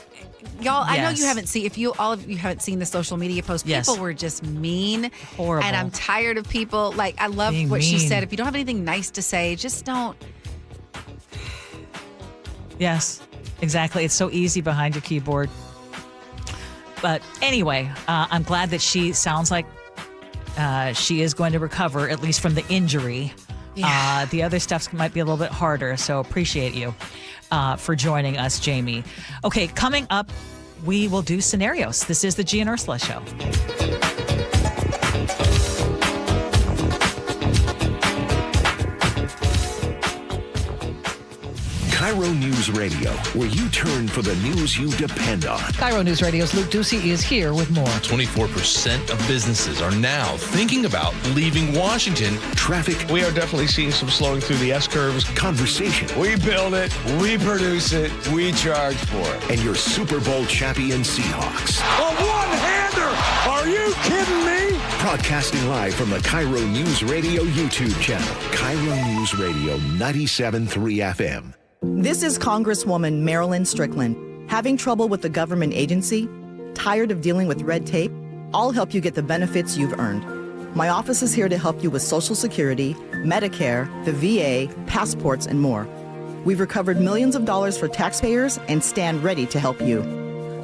y'all. Yes. I know you haven't seen. If all of you haven't seen the social media posts, people were just mean, horrible, and I'm tired of people. Like, I love what she said. If you don't have anything nice to say, just don't. Yes, exactly. It's so easy behind your keyboard. But anyway, I'm glad that she sounds like she is going to recover, at least from the injury. Yeah. The other stuff might be a little bit harder, so appreciate you for joining us, Jamie. Okay, coming up we will do scenarios. This is the Gee and Ursula Show. KIRO News Radio, where you turn for the news you depend on. KIRO News Radio's Luke Ducey is here with more. 24% of businesses are now thinking about leaving Washington. Traffic. We are definitely seeing some slowing through the S-curves. Conversation. We build it, we produce it, we charge for it. And your Super Bowl champion Seahawks. A one-hander! Are you kidding me? Broadcasting live from the KIRO News Radio YouTube channel. KIRO News Radio 97.3 FM. This is Congresswoman Marilyn Strickland. Having trouble with the government agency? Tired of dealing with red tape? I'll help you get the benefits you've earned. My office is here to help you with Social Security, Medicare, the VA, passports, and more. We've recovered millions of dollars for taxpayers and stand ready to help you.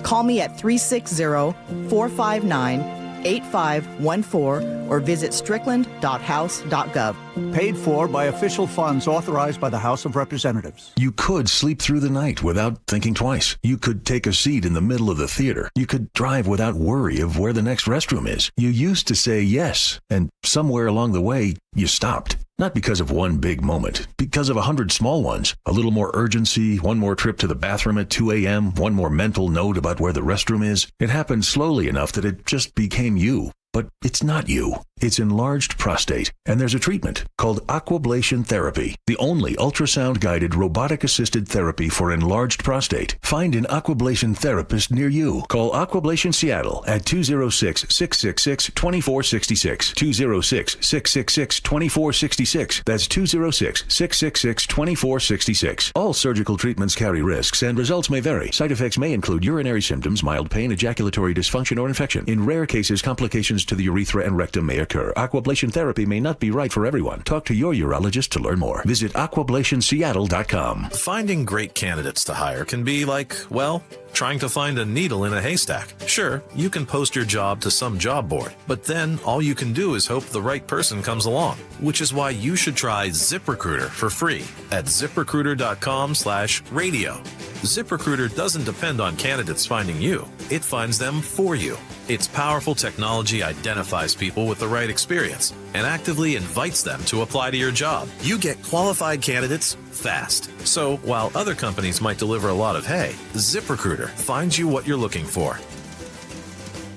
Call me at 360-459-8514 or visit strickland.house.gov. Paid for by official funds authorized by the House of Representatives. You could sleep through the night without thinking twice. You could take a seat in the middle of the theater. You could drive without worry of where the next restroom is. You used to say yes, and somewhere along the way, you stopped. Not because of one big moment, because of 100 small ones. A little more urgency, one more trip to the bathroom at 2 a.m., one more mental note about where the restroom is. It happened slowly enough that it just became you. But it's not you. It's enlarged prostate, and there's a treatment called aquablation therapy, the only ultrasound-guided robotic-assisted therapy for enlarged prostate. Find an aquablation therapist near you. Call Aquablation Seattle at 206-666-2466, 206-666-2466. That's 206-666-2466. All surgical treatments carry risks, and results may vary. Side effects may include urinary symptoms, mild pain, ejaculatory dysfunction, or infection. In rare cases, complications to the urethra and rectum may occur. Aquablation therapy may not be right for everyone. Talk to your urologist to learn more. Visit aquablationseattle.com. Finding great candidates to hire can be like, well, trying to find a needle in a haystack. Sure, you can post your job to some job board, but then all you can do is hope the right person comes along, which is why you should try ZipRecruiter for free at ZipRecruiter.com/radio. ZipRecruiter doesn't depend on candidates finding you. It finds them for you. Its powerful technology identifies people with the right experience and actively invites them to apply to your job. You get qualified candidates fast. So while other companies might deliver a lot of hay, ZipRecruiter finds you what you're looking for.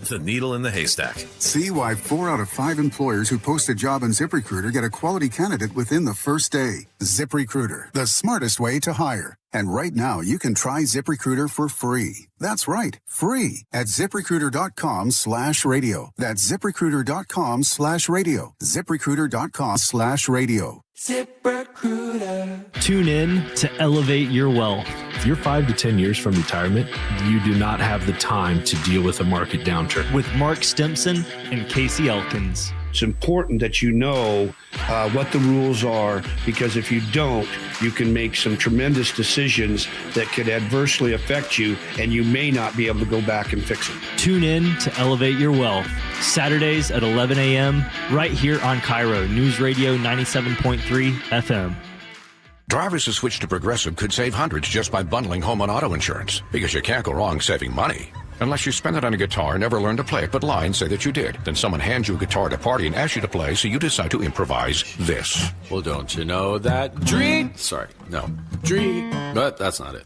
The needle in the haystack. See why 4 out of 5 employers who post a job on ZipRecruiter get a quality candidate within the first day. ZipRecruiter, the smartest way to hire. And right now, you can try ZipRecruiter for free. That's right, free at ZipRecruiter.com/radio. That's ZipRecruiter.com/radio. ZipRecruiter.com/radio. ZipRecruiter. Tune in to elevate your wealth. If you're 5 to 10 years from retirement, you do not have the time to deal with a market downturn. With Mark Stimson and Casey Elkins. It's important that you know what the rules are, because if you don't, you can make some tremendous decisions that could adversely affect you, and you may not be able to go back and fix them. Tune in to Elevate Your Wealth, Saturdays at 11 a.m., right here on KIRO News Radio 97.3 FM. Drivers who switch to Progressive could save hundreds just by bundling home and auto insurance, because you can't go wrong saving money. Unless you spend it on a guitar and never learn to play it, but lie and say that you did. Then someone hands you a guitar at a party and asks you to play, so you decide to improvise this. Well, don't you know that dream... Sorry, no. Dream... But that's not it.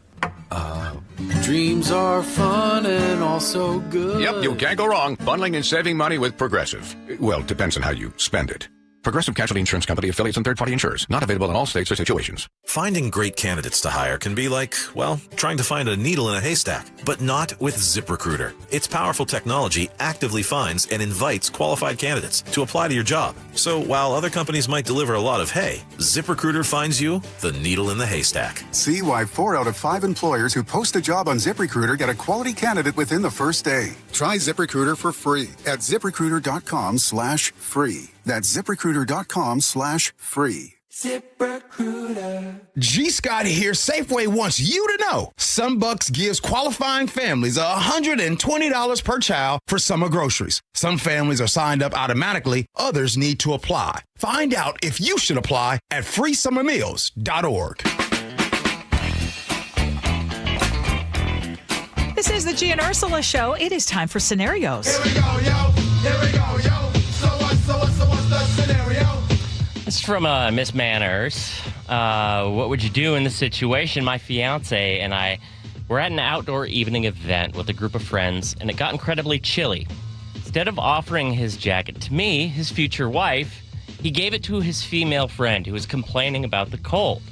Dreams are fun and also good. Yep, you can't go wrong bundling and saving money with Progressive. Well, depends on how you spend it. Progressive Casualty Insurance Company, affiliates, and third-party insurers. Not available in all states or situations. Finding great candidates to hire can be like, well, trying to find a needle in a haystack, but not with ZipRecruiter. Its powerful technology actively finds and invites qualified candidates to apply to your job. So while other companies might deliver a lot of hay, ZipRecruiter finds you the needle in the haystack. See why 4 out of 5 employers who post a job on ZipRecruiter get a quality candidate within the first day. Try ZipRecruiter for free at ZipRecruiter.com/free. That's ZipRecruiter.com/free. ZipRecruiter. G. Scott here. Safeway wants you to know SunBucks gives qualifying families $120 per child for summer groceries. Some families are signed up automatically. Others need to apply. Find out if you should apply at freesummermeals.org. This is the Gee and Ursula Show. It is time for scenarios. Here we go, yo. Here we go, yo. So what's the scenario? This is from Miss Manners. What would you do in this situation? My fiance and I were at an outdoor evening event with a group of friends, and it got incredibly chilly. Instead of offering his jacket to me, his future wife, he gave it to his female friend who was complaining about the cold.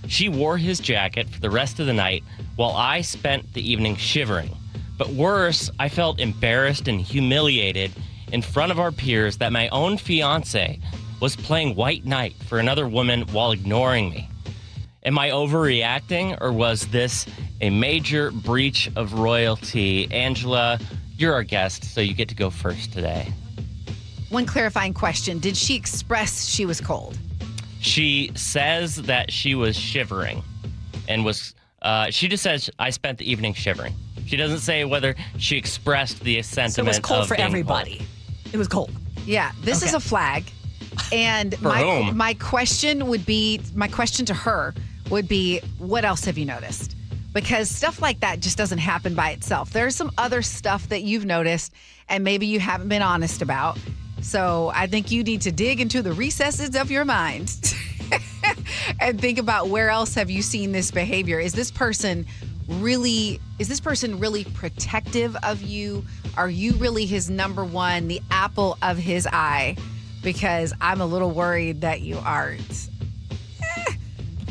She wore his jacket for the rest of the night while I spent the evening shivering. But worse, I felt embarrassed and humiliated in front of our peers that my own fiance was playing white knight for another woman while ignoring me. Am I overreacting, or was this a major breach of royalty? Angela, you're our guest, so you get to go first today. One clarifying question. Did she express she was cold? She says that she was shivering and was, she just says, I spent the evening shivering. She doesn't say whether she expressed the sentiment So it was cold of for being everybody. cold. It was cold. Yeah, this is a flag. And For whom? my question to her would be, what else have you noticed? Because stuff like that just doesn't happen by itself. There's some other stuff that you've noticed and maybe you haven't been honest about. So I think you need to dig into the recesses of your mind and think about where else have you seen this behavior? Is this person really protective of you? Are you really his number one, the apple of his eye? Because I'm a little worried that you aren't.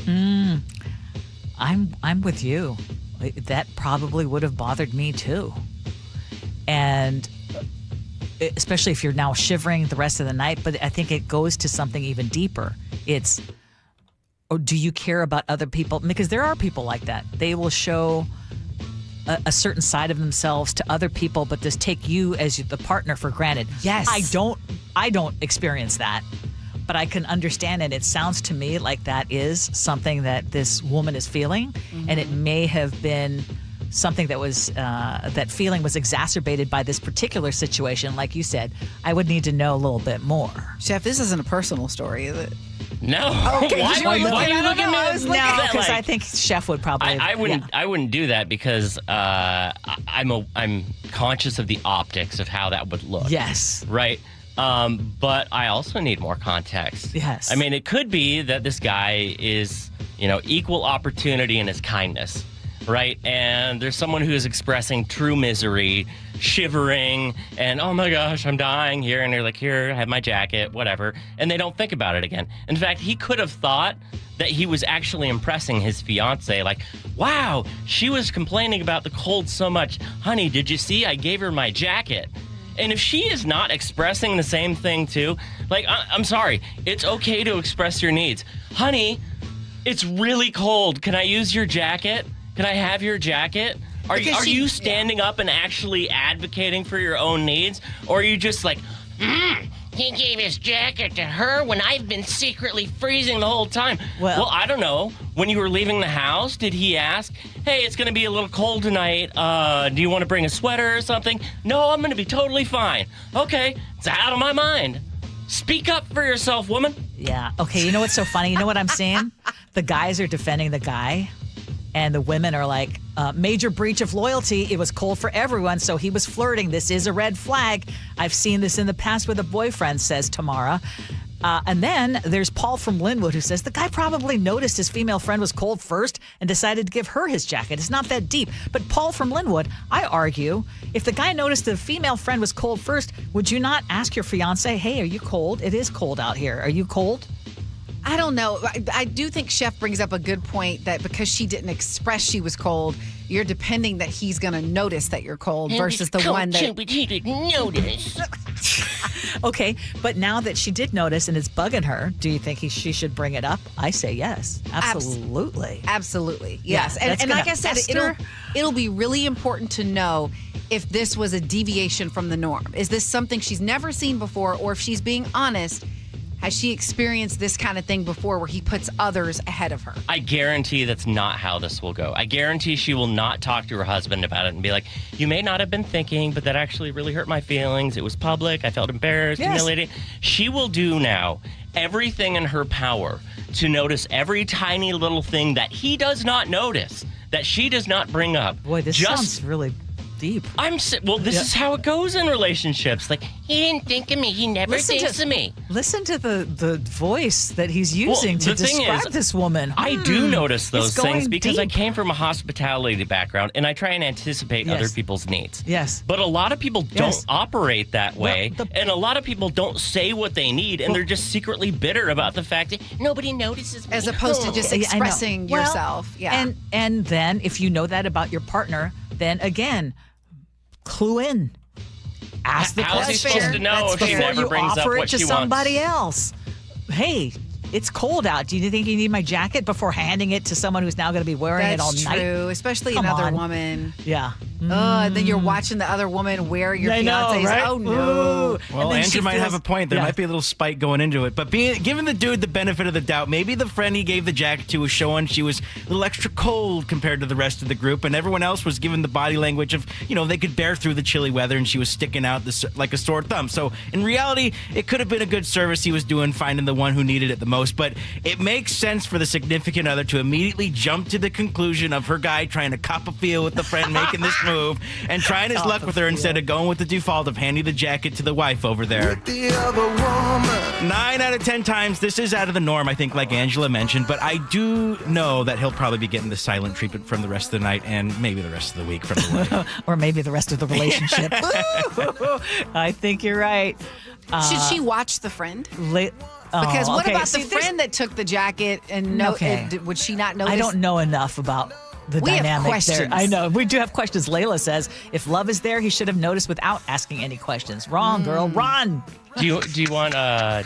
I'm with you. That probably would have bothered me too. And especially if you're now shivering the rest of the night, but I think it goes to something even deeper. It's, or do you care about other people? Because there are people like that. They will show a certain side of themselves to other people, but just take you as the partner for granted. Yes. I don't experience that, but I can understand it. It sounds to me like that is something that this woman is feeling, and it may have been something that was that feeling was exacerbated by this particular situation. Like you said, I would need to know a little bit more. Chef, this isn't a personal story, is it? No. Okay, Why are you looking at me? No, because I think Chef would probably. I wouldn't do that because I'm conscious of the optics of how that would look. Yes. Right. But I also need more context. Yes. I mean, it could be that this guy is, equal opportunity in his kindness. Right. And there's someone who is expressing true misery, shivering, and oh my gosh, I'm dying here. And they're like, here, I have my jacket, whatever. And they don't think about it again. In fact, he could have thought that he was actually impressing his fiance. Like, wow, she was complaining about the cold so much. Honey, did you see? I gave her my jacket. And if she is not expressing the same thing too, like, I'm sorry, it's okay to express your needs. Honey, it's really cold. Can I use your jacket? Can I have your jacket? Are you standing up and actually advocating for your own needs? Or are you just like, he gave his jacket to her when I've been secretly freezing the whole time? Well, I don't know. When you were leaving the house, did he ask, hey, it's going to be a little cold tonight. Do you want to bring a sweater or something? No, I'm going to be totally fine. Okay, it's out of my mind. Speak up for yourself, woman. Yeah. Okay, you know what's so funny? You know what I'm saying? The guys are defending the guy. And the women are like, major breach of loyalty. It was cold for everyone, so he was flirting. This is a red flag. I've seen this in the past with a boyfriend, says Tamara. And then there's Paul from Linwood who says the guy probably noticed his female friend was cold first and decided to give her his jacket. It's not that deep. But Paul from Linwood, I argue, if the guy noticed the female friend was cold first, would you not ask your fiance, hey, are you cold? It is cold out here. Are you cold? I don't know. I do think Chef brings up a good point that because she didn't express she was cold, you're depending that he's going to notice that you're cold versus the one that... But he didn't notice. Okay, but now that she did notice and it's bugging her, do you think she should bring it up? I say yes. Absolutely. Absolutely. Yes. Yeah, and like I said, it'll be really important to know if this was a deviation from the norm. Is this something she's never seen before, or if she's being honest, has she experienced this kind of thing before where he puts others ahead of her? I guarantee that's not how this will go. I guarantee she will not talk to her husband about it and be like, you may not have been thinking, but that actually really hurt my feelings. It was public. I felt embarrassed, humiliated. She will do now everything in her power to notice every tiny little thing that he does not notice. that she does not bring up. Boy, this sounds really deep. This is how it goes in relationships. Like, he didn't think of me. He never thinks of me. Listen to the voice that he's using to describe this woman. I do notice those things because I came from a hospitality background, and I try and anticipate other people's needs. Yes. But a lot of people don't operate that way, and a lot of people don't say what they need, and they're just secretly bitter about the fact that nobody notices me. As opposed to just expressing yourself. Yeah. And then if you know that about your partner, then again, clue in. Ask the question. How's he supposed to know if she before never you brings up offer what it to she somebody wants? else. Hey, it's cold out. Do you think you need my jacket before handing it to someone who's now going to be wearing it all night? That's true, especially Come another on. woman. Yeah. And then you're watching the other woman wear your fiance's. right? Oh, no. Ooh. Well, Andrew might have a point. There might be a little spite going into it. But giving the dude the benefit of the doubt, maybe the friend he gave the jacket to was showing she was a little extra cold compared to the rest of the group, and everyone else was given the body language of, they could bear through the chilly weather, and she was sticking out like a sore thumb. So in reality, it could have been a good service he was doing, finding the one who needed it the most. But it makes sense for the significant other to immediately jump to the conclusion of her guy trying to cop a feel with the friend making this move and trying his luck with her instead of going with the default of handing the jacket to the wife over there. 9 out of 10 times, this is out of the norm, I think, like Angela mentioned, but I do know that he'll probably be getting the silent treatment from the rest of the night and maybe the rest of the week from the wife. Or maybe the rest of the relationship. I think you're right. Should she watch the friend? Because what about the friend that took the jacket and would she not notice? I don't know enough about the dynamic there. I know. We do have questions. Layla says, if love is there, he should have noticed without asking any questions. Wrong, girl. Run. Do you want a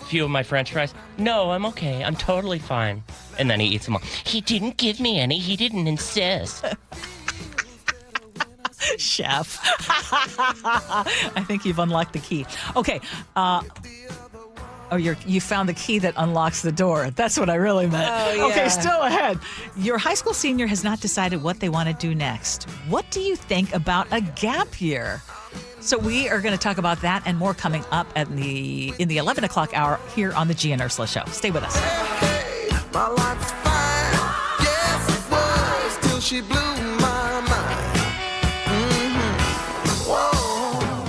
few of my French fries? No, I'm okay. I'm totally fine. And then he eats them all. He didn't give me any. He didn't insist. Chef. I think you've unlocked the key. Okay. You found the key that unlocks the door. That's what I really meant. Oh, yeah. Okay, still ahead. Your high school senior has not decided what they want to do next. What do you think about a gap year? So we are going to talk about that and more coming up in the 11 o'clock hour here on the Gee and Ursula Show. Stay with us. Hey, my life's fine. Yes, it was till she blew my mind. Whoa.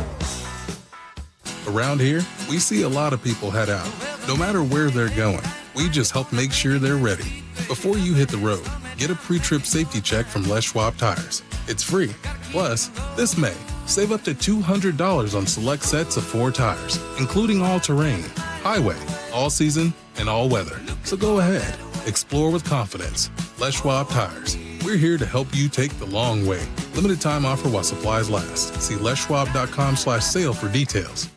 Around here, we see a lot of people head out. No matter where they're going, we just help make sure they're ready. Before you hit the road, get a pre-trip safety check from Les Schwab Tires. It's free. Plus, this May, save up to $200 on select sets of 4 tires, including all-terrain, highway, all-season, and all-weather. So go ahead. Explore with confidence. Les Schwab Tires. We're here to help you take the long way. Limited time offer while supplies last. See leschwab.com/sale for details.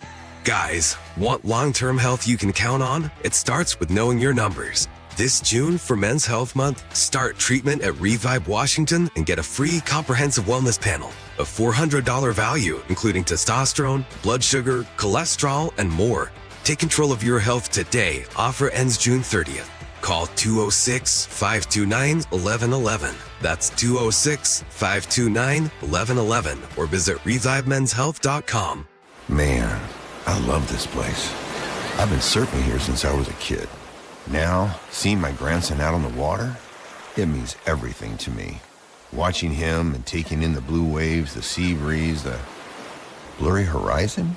Guys, want long-term health you can count on? It starts with knowing your numbers. This June, for Men's Health Month, start treatment at Revive Washington and get a free comprehensive wellness panel. A $400 value, including testosterone, blood sugar, cholesterol, and more. Take control of your health today. Offer ends June 30th. Call 206-529-1111. That's 206-529-1111. Or visit revivemenshealth.com. Man, I love this place. I've been surfing here since I was a kid. Now, seeing my grandson out on the water, it means everything to me. Watching him and taking in the blue waves, the sea breeze, the blurry horizon.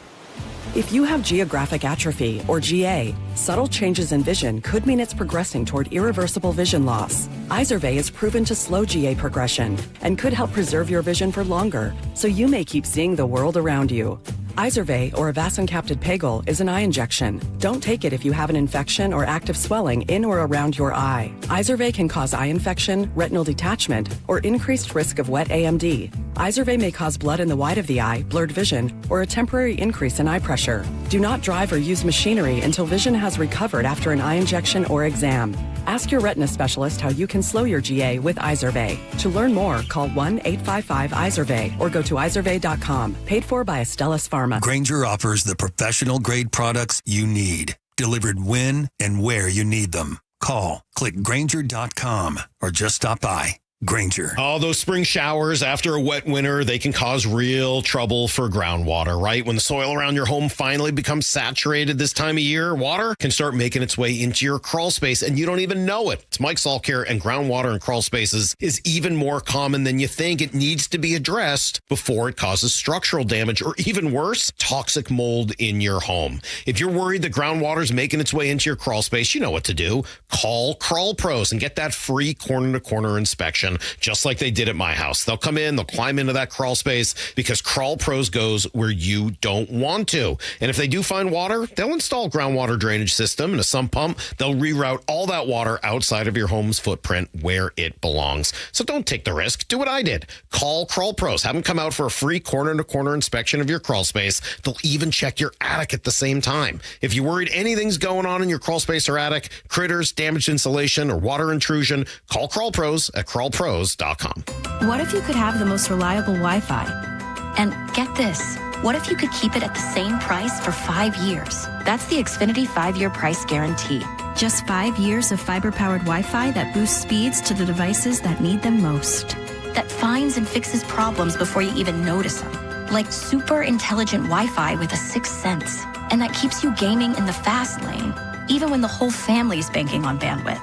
If you have geographic atrophy, or GA, subtle changes in vision could mean it's progressing toward irreversible vision loss. Izervay is proven to slow GA progression and could help preserve your vision for longer, so you may keep seeing the world around you. Izervay, or avacincaptad pegol, is an eye injection. Don't take it if you have an infection or active swelling in or around your eye. Izervay can cause eye infection, retinal detachment, or increased risk of wet AMD. Izervay may cause blood in the white of the eye, blurred vision, or a temporary increase in eye pressure. Do not drive or use machinery until vision has recovered after an eye injection or exam. Ask your retina specialist how you can slow your GA with Izervay. To learn more, call 1-855-IZERVAY or go to izervay.com. Paid for by Astellas Pharma. Grainger offers the professional-grade products you need, delivered when and where you need them. Call, click Grainger.com, or just stop by. Granger. Oh, those spring showers after a wet winter, they can cause real trouble for groundwater, right? When the soil around your home finally becomes saturated this time of year, water can start making its way into your crawl space, and you don't even know it. It's Mike Salkir, and groundwater in crawl spaces is even more common than you think. It needs to be addressed before it causes structural damage, or even worse, toxic mold in your home. If you're worried that groundwater is making its way into your crawl space, you know what to do. Call Crawl Pros and get that free corner-to-corner inspection, just like they did at my house. They'll come in, they'll climb into that crawl space, because Crawl Pros goes where you don't want to. And if they do find water, they'll install a groundwater drainage system and a sump pump. They'll reroute all that water outside of your home's footprint where it belongs. So don't take the risk. Do what I did. Call Crawl Pros. Have them come out for a free corner-to-corner inspection of your crawl space. They'll even check your attic at the same time. If you're worried anything's going on in your crawl space or attic, critters, damaged insulation, or water intrusion, call Crawl Pros at crawlpros.com. What if you could have the most reliable Wi-Fi? And get this, what if you could keep it at the same price for 5 years? That's the Xfinity 5-year price guarantee. Just 5 years of fiber-powered Wi-Fi that boosts speeds to the devices that need them most. That finds and fixes problems before you even notice them. Like super intelligent Wi-Fi with a sixth sense. And that keeps you gaming in the fast lane, even when the whole family is banking on bandwidth.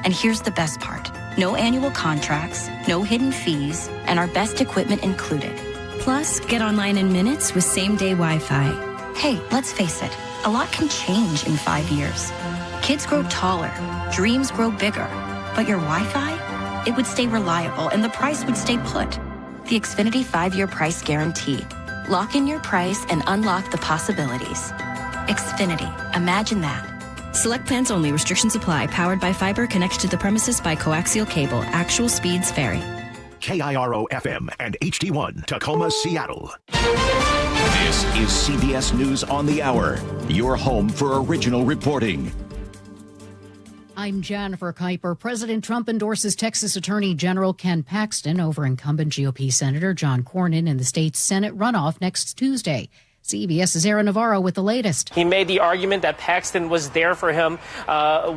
And here's the best part. No annual contracts, no hidden fees, and our best equipment included. Plus, get online in minutes with same-day Wi-Fi. Hey, let's face it, a lot can change in 5 years. Kids grow taller, dreams grow bigger, but your Wi-Fi? It would stay reliable and the price would stay put. The Xfinity 5-year price guarantee. Lock in your price and unlock the possibilities. Xfinity, imagine that. Select plans only. Restrictions apply. Powered by fiber. Connected to the premises by coaxial cable. Actual speeds vary. KIRO FM and HD1, Tacoma, Seattle. This is CBS News on the Hour, your home for original reporting. I'm Jennifer Kuiper. President Trump endorses Texas Attorney General Ken Paxton over incumbent GOP Senator John Cornyn in the state's Senate runoff next Tuesday. CBS's Aaron Navarro with the latest. He made the argument that Paxton was there for him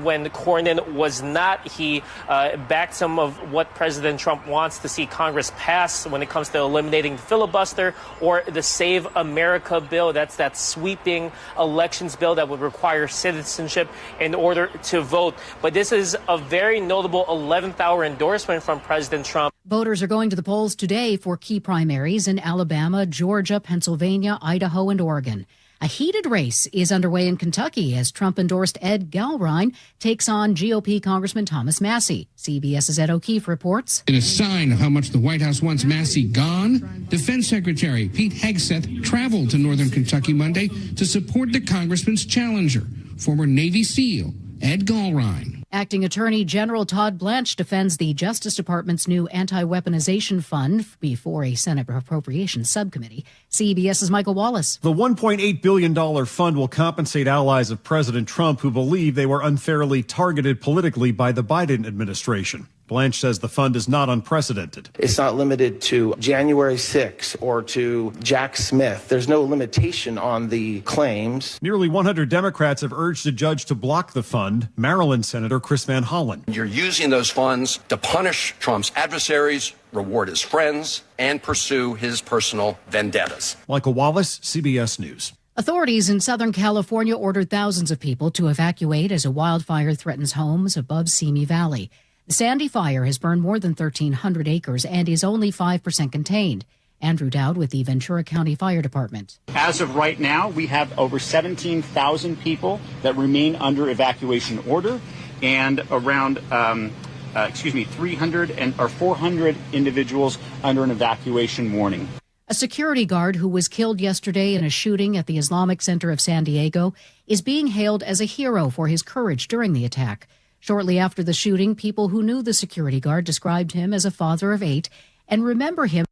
when Cornyn was not. He backed some of what President Trump wants to see Congress pass when it comes to eliminating the filibuster or the Save America bill. That's that sweeping elections bill that would require citizenship in order to vote. But this is a very notable 11th hour endorsement from President Trump. Voters are going to the polls today for key primaries in Alabama, Georgia, Pennsylvania, Idaho, and Oregon. A heated race is underway in Kentucky as Trump-endorsed Ed Galrein takes on GOP Congressman Thomas Massie. CBS's Ed O'Keefe reports. In a sign of how much the White House wants Massie gone, Defense Secretary Pete Hegseth traveled to northern Kentucky Monday to support the congressman's challenger, former Navy SEAL Ed Galrein. Acting Attorney General Todd Blanche defends the Justice Department's new anti-weaponization fund before a Senate Appropriations Subcommittee. CBS's Michael Wallace. The $1.8 billion fund will compensate allies of President Trump who believe they were unfairly targeted politically by the Biden administration. Blanche says the fund is not unprecedented. It's not limited to January 6 or to Jack Smith. There's no limitation on the claims. Nearly 100 Democrats have urged a judge to block the fund. Maryland Senator Chris Van Hollen. You're using those funds to punish Trump's adversaries, reward his friends, and pursue his personal vendettas. Michael Wallace, CBS News. Authorities in Southern California ordered thousands of people to evacuate as a wildfire threatens homes above Simi Valley. The Sandy Fire has burned more than 1,300 acres and is only 5% contained. Andrew Dowd with the Ventura County Fire Department. As of right now, we have over 17,000 people that remain under evacuation order and around 400 individuals under an evacuation warning. A security guard who was killed yesterday in a shooting at the Islamic Center of San Diego is being hailed as a hero for his courage during the attack. Shortly after the shooting, people who knew the security guard described him as a father of 8 and remember him with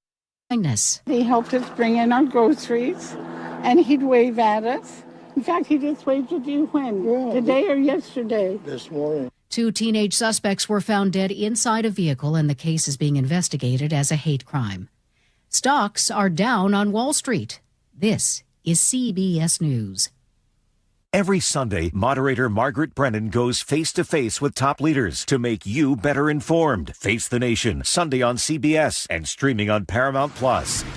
kindness. He helped us bring in our groceries, and he'd wave at us. In fact, he just waved at you when? Today or yesterday? This morning. 2 teenage suspects were found dead inside a vehicle, and the case is being investigated as a hate crime. Stocks are down on Wall Street. This is CBS News. Every Sunday, moderator Margaret Brennan goes face-to-face with top leaders to make you better informed. Face the Nation, Sunday on CBS and streaming on Paramount+.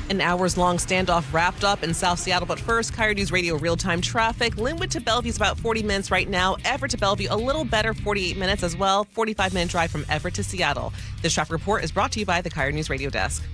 An hours-long standoff wrapped up in South Seattle, but first, KIRO News Radio real-time traffic. Linwood to Bellevue is about 40 minutes right now. Everett to Bellevue, a little better, 48 minutes as well. 45-minute drive from Everett to Seattle. This traffic report is brought to you by the KIRO News Radio Desk.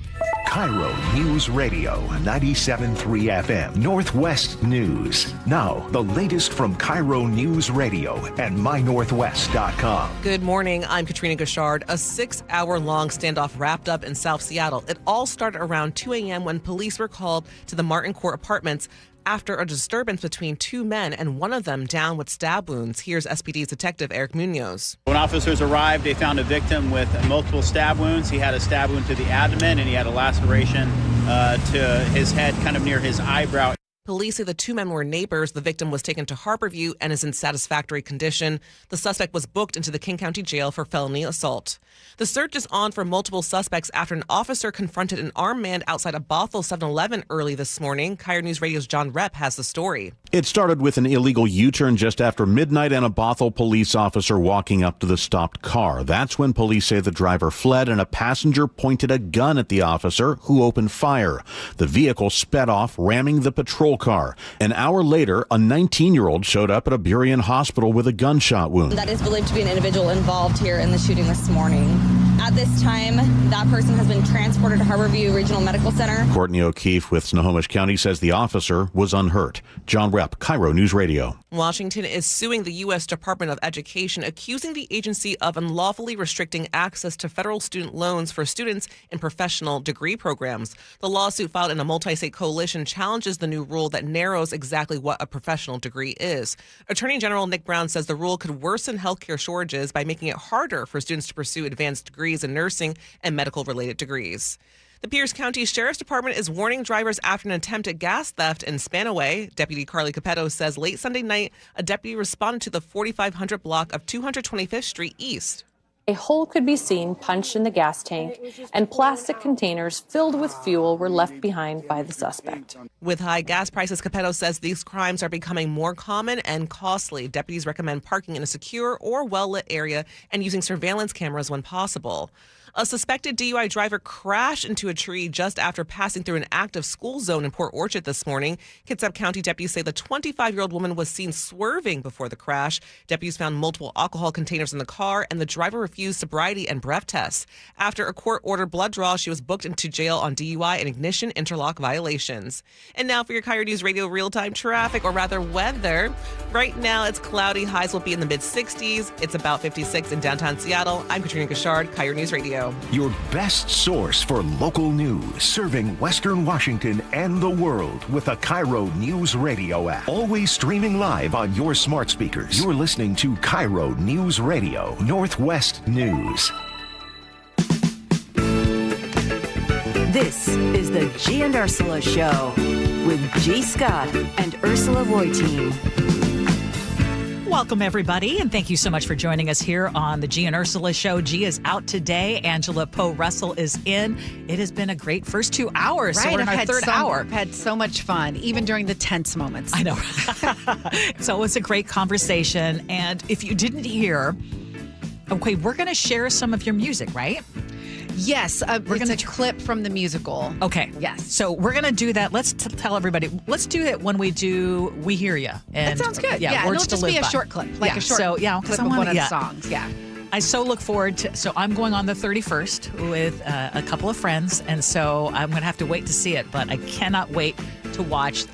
KIRO News Radio, 97.3 FM, Northwest News. Now, the latest from KIRO News Radio and mynorthwest.com. Good morning. I'm Katrina Gashard. A 6-hour-long standoff wrapped up in South Seattle. It all started around 2 a.m. when police were called to the Martin Court Apartments after a disturbance between two men and one of them down with stab wounds. Here's SPD's Detective Eric Munoz. When officers arrived, they found a victim with multiple stab wounds. He had a stab wound to the abdomen and he had a laceration to his head, kind of near his eyebrow. Police say the two men were neighbors. The victim was taken to Harborview and is in satisfactory condition. The suspect was booked into the King County Jail for felony assault. The search is on for multiple suspects after an officer confronted an armed man outside a Bothell 7-Eleven early this morning. KIRO News Radio's John Repp has the story. It started with an illegal U-turn just after midnight and a Bothell police officer walking up to the stopped car. That's when police say the driver fled and a passenger pointed a gun at the officer, who opened fire. The vehicle sped off, ramming the patrol car. An hour later, a 19-year-old showed up at a Burien hospital with a gunshot wound. That is believed to be an individual involved here in the shooting this morning. At this time, that person has been transported to Harborview Regional Medical Center. Courtney O'Keefe with Snohomish County says the officer was unhurt. John Repp, KIRO News Radio. Washington is suing the U.S. Department of Education, accusing the agency of unlawfully restricting access to federal student loans for students in professional degree programs. The lawsuit, filed in a multi-state coalition, challenges the new rule that narrows exactly what a professional degree is. Attorney General Nick Brown says the rule could worsen healthcare shortages by making it harder for students to pursue advanced degrees in nursing and medical-related degrees. The Pierce County Sheriff's Department is warning drivers after an attempt at gas theft in Spanaway. Deputy Carly Capetto says late Sunday night, a deputy responded to the 4500 block of 225th Street East. A hole could be seen punched in the gas tank, and plastic containers filled with fuel were left behind by the suspect. With high gas prices, Capetto says these crimes are becoming more common and costly. Deputies recommend parking in a secure or well-lit area and using surveillance cameras when possible. A suspected DUI driver crashed into a tree just after passing through an active school zone in Port Orchard this morning. Kitsap County deputies say the 25-year-old woman was seen swerving before the crash. Deputies found multiple alcohol containers in the car, and the driver refused sobriety and breath tests. After a court-ordered blood draw, she was booked into jail on DUI and ignition interlock violations. And now for your KIRO News Radio real-time traffic, or rather weather. Right now, it's cloudy. Highs will be in the mid-60s. It's about 56 in downtown Seattle. I'm Katrina Gashard, KIRO News Radio. Your best source for local news, serving Western Washington and the world with the KIRO News Radio app. Always streaming live on your smart speakers. You're listening to KIRO News Radio, Northwest News. This is the Gee and Ursula Show with G. Scott and Ursula Reutin. Welcome, everybody, and thank you so much for joining us here on the Gee and Ursula Show. Gee is out today. Angela Poe Russell is in. It has been a great first 2 hours, right, so we're in our third hour. I've had so much fun, even during the tense moments. I know. So it was a great conversation, and if you didn't hear, okay, we're going to share some of your music, right? Yes, it's a clip from the musical. Okay. Yes. So we're going to do that. Let's tell everybody. Let's do it when we do We Hear Ya. That sounds good. Yeah, words it'll just be a short clip, like a short clip of one of the songs. Yeah. I so look forward to, so I'm going on the 31st with a couple of friends, and so I'm going to have to wait to see it, but I cannot wait to watch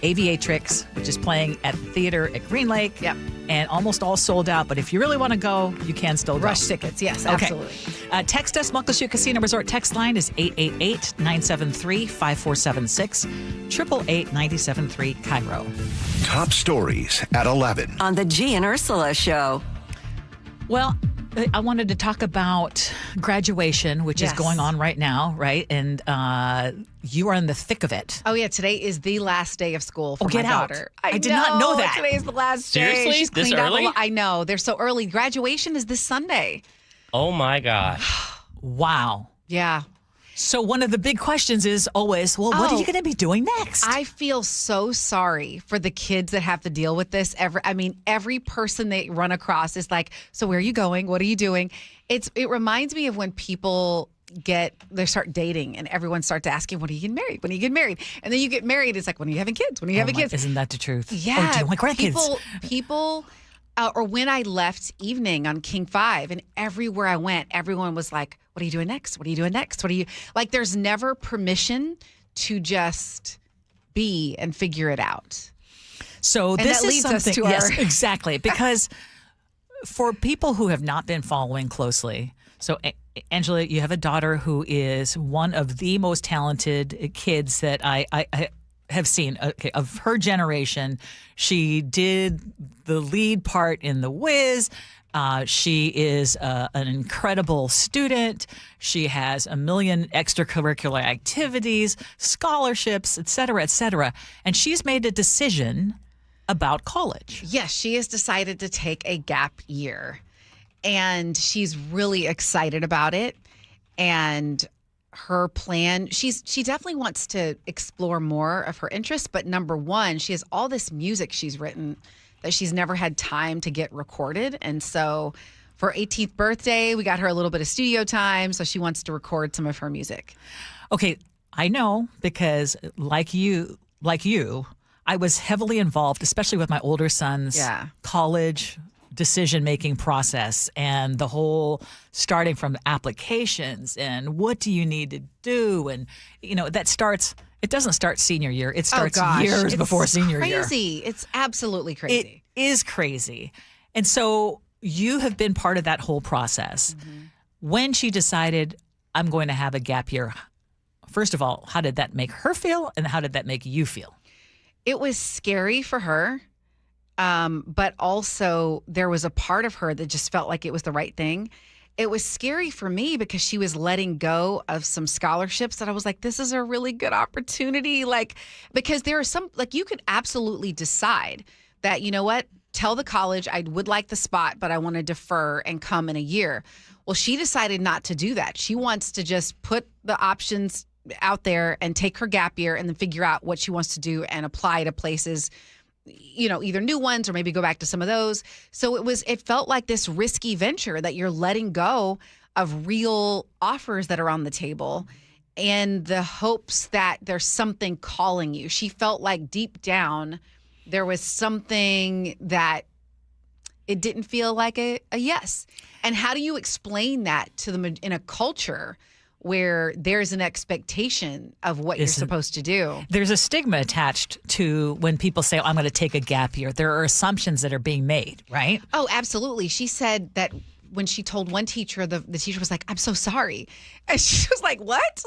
Aviatrix, which is playing at the theater at Green Lake. Yep. And almost all sold out. But if you really want to go, you can still go. Rush tickets, yes, absolutely. Text us. Muckleshoot Casino Resort text line is 888-973-5476, 888-973 KIRO. Top stories at 11. On the Gee and Ursula Show. Well, I wanted to talk about graduation, which is going on right now, right? And you are in the thick of it. Oh, yeah. Today is the last day of school for my daughter. I did not know that. Today is the last day. Seriously? She's This cleaned early? out I know. They're so early. Graduation is this Sunday. Oh, my gosh. Wow. Yeah. So one of the big questions is always, well, what are you going to be doing next? I feel so sorry for the kids that have to deal with this. Every person they run across is like, so where are you going? What are you doing? It reminds me of when people they start dating and everyone starts asking, when are you getting married? When are you getting married? And then you get married. It's like, when are you having kids? When are you having kids? Isn't that the truth? Yeah. Oh, do you want grandkids? People or when I left evening on King 5 and everywhere I went, everyone was like, what are you doing next? What are you doing next? What are you like? There's never permission to just be and figure it out. So and this that is leads something, us to yes, exactly. Because for people who have not been following closely, so Angela, you have a daughter who is one of the most talented kids that I have seen of her generation. She did the lead part in The Wiz. She is an incredible student. She has a million extracurricular activities, scholarships, et cetera, and she's made a decision about college. Yes, she has decided to take a gap year, and she's really excited about it. And her plan, she definitely wants to explore more of her interests, but number one, she has all this music she's written that she's never had time to get recorded. And so for her 18th birthday, we got her a little bit of studio time, so she wants to record some of her music. Okay, I know, because like you, I was heavily involved, especially with my older son's college decision-making process, and the whole starting from applications and what do you need to do, and it doesn't start senior year. It starts years before senior year. It's crazy. It's absolutely crazy. It is crazy. And so you have been part of that whole process. Mm-hmm. When she decided, I'm going to have a gap year, first of all, how did that make her feel, and how did that make you feel? It was scary for her. But also there was a part of her that just felt like it was the right thing. It was scary for me because she was letting go of some scholarships that I was like, this is a really good opportunity. Because there are some, you could absolutely decide that, you know what, tell the college I would like the spot, but I want to defer and come in a year. Well, she decided not to do that. She wants to just put the options out there and take her gap year and then figure out what she wants to do and apply to places, either new ones or maybe go back to some of those. So it felt like this risky venture that you're letting go of real offers that are on the table and the hopes that there's something calling you. She felt like deep down there was something that it didn't feel like a yes. And how do you explain that to them in a culture where there's an expectation of what you're supposed to do? There's a stigma attached to when people say, I'm going to take a gap year. There are assumptions that are being made, right? Oh, absolutely. She said that when she told one teacher, the teacher was like, I'm so sorry. And she was like, what?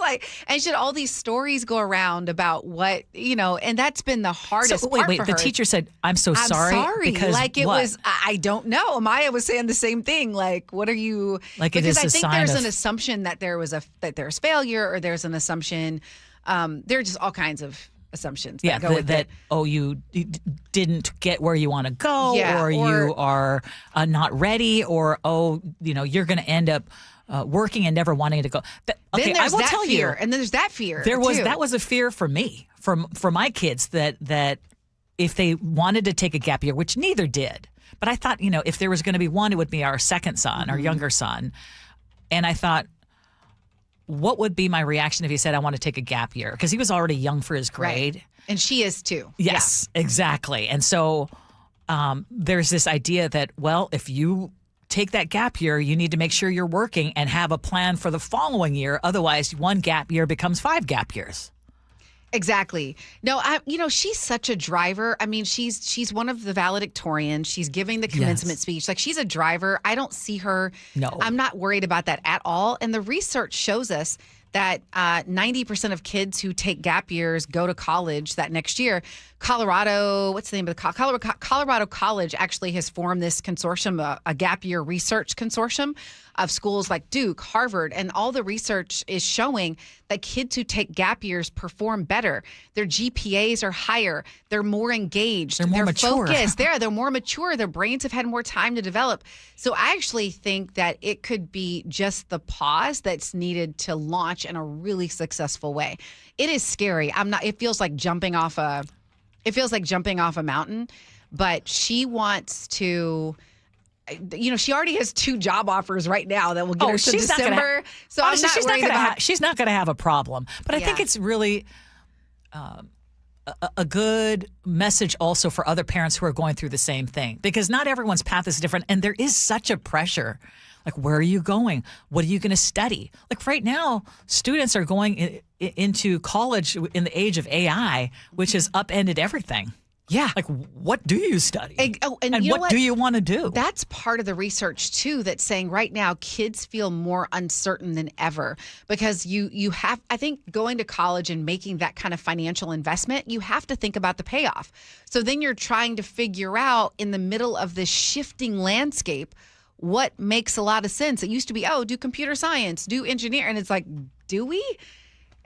And she had all these stories go around about what, and that's been the hardest part for her. The teacher said, I'm so sorry. I'm sorry. Because it was, I don't know. Maya was saying the same thing. What are you? Because I think there's an assumption that that there's failure, or there's an assumption. There are just all kinds of assumptions that go with it. You didn't get where you want to go, or you are not ready, or you're going to end up working and never wanting to go. Then there's that fear, and then there's that fear. That was a fear for me, for my kids, that if they wanted to take a gap year, which neither did, but I thought, if there was going to be one, it would be our second son, our younger son, and I thought, what would be my reaction if he said, I want to take a gap year? Because he was already young for his grade. Right. And she is too. Yes, exactly. And so there's this idea that, well, if you take that gap year, you need to make sure you're working and have a plan for the following year. Otherwise, one gap year becomes 5 gap years. Exactly. No, she's such a driver. I mean, she's one of the valedictorians. She's giving the commencement speech. She's a driver. I don't see her. No. I'm not worried about that at all. And the research shows us that 90% of kids who take gap years go to college that next year. Colorado, what's the name of the Colorado College actually has formed this consortium, a gap year research consortium of schools like Duke, Harvard, and all the research is showing that kids who take gap years perform better. Their GPAs are higher. They're more engaged. They're more mature. Focused. They're more mature. Their brains have had more time to develop. So I actually think that it could be just the pause that's needed to launch in a really successful way. It is scary. It feels like jumping off a mountain, but she wants to. She already has 2 job offers right now that will get her to December. So I'm not worried about. She's not going to have a problem. But I think it's really a good message also for other parents who are going through the same thing, because not everyone's path is different, and there is such a pressure. Like, where are you going? What are you going to study? Like right now, students are going into college in the age of AI, which has upended everything. Yeah. Like, what do you study? And what do you want to do? That's part of the research, too, that's saying right now kids feel more uncertain than ever because you have, I think, going to college and making that kind of financial investment, you have to think about the payoff. So then you're trying to figure out in the middle of this shifting landscape what makes a lot of sense. It used to be, do computer science, do engineer. And it's like, do we?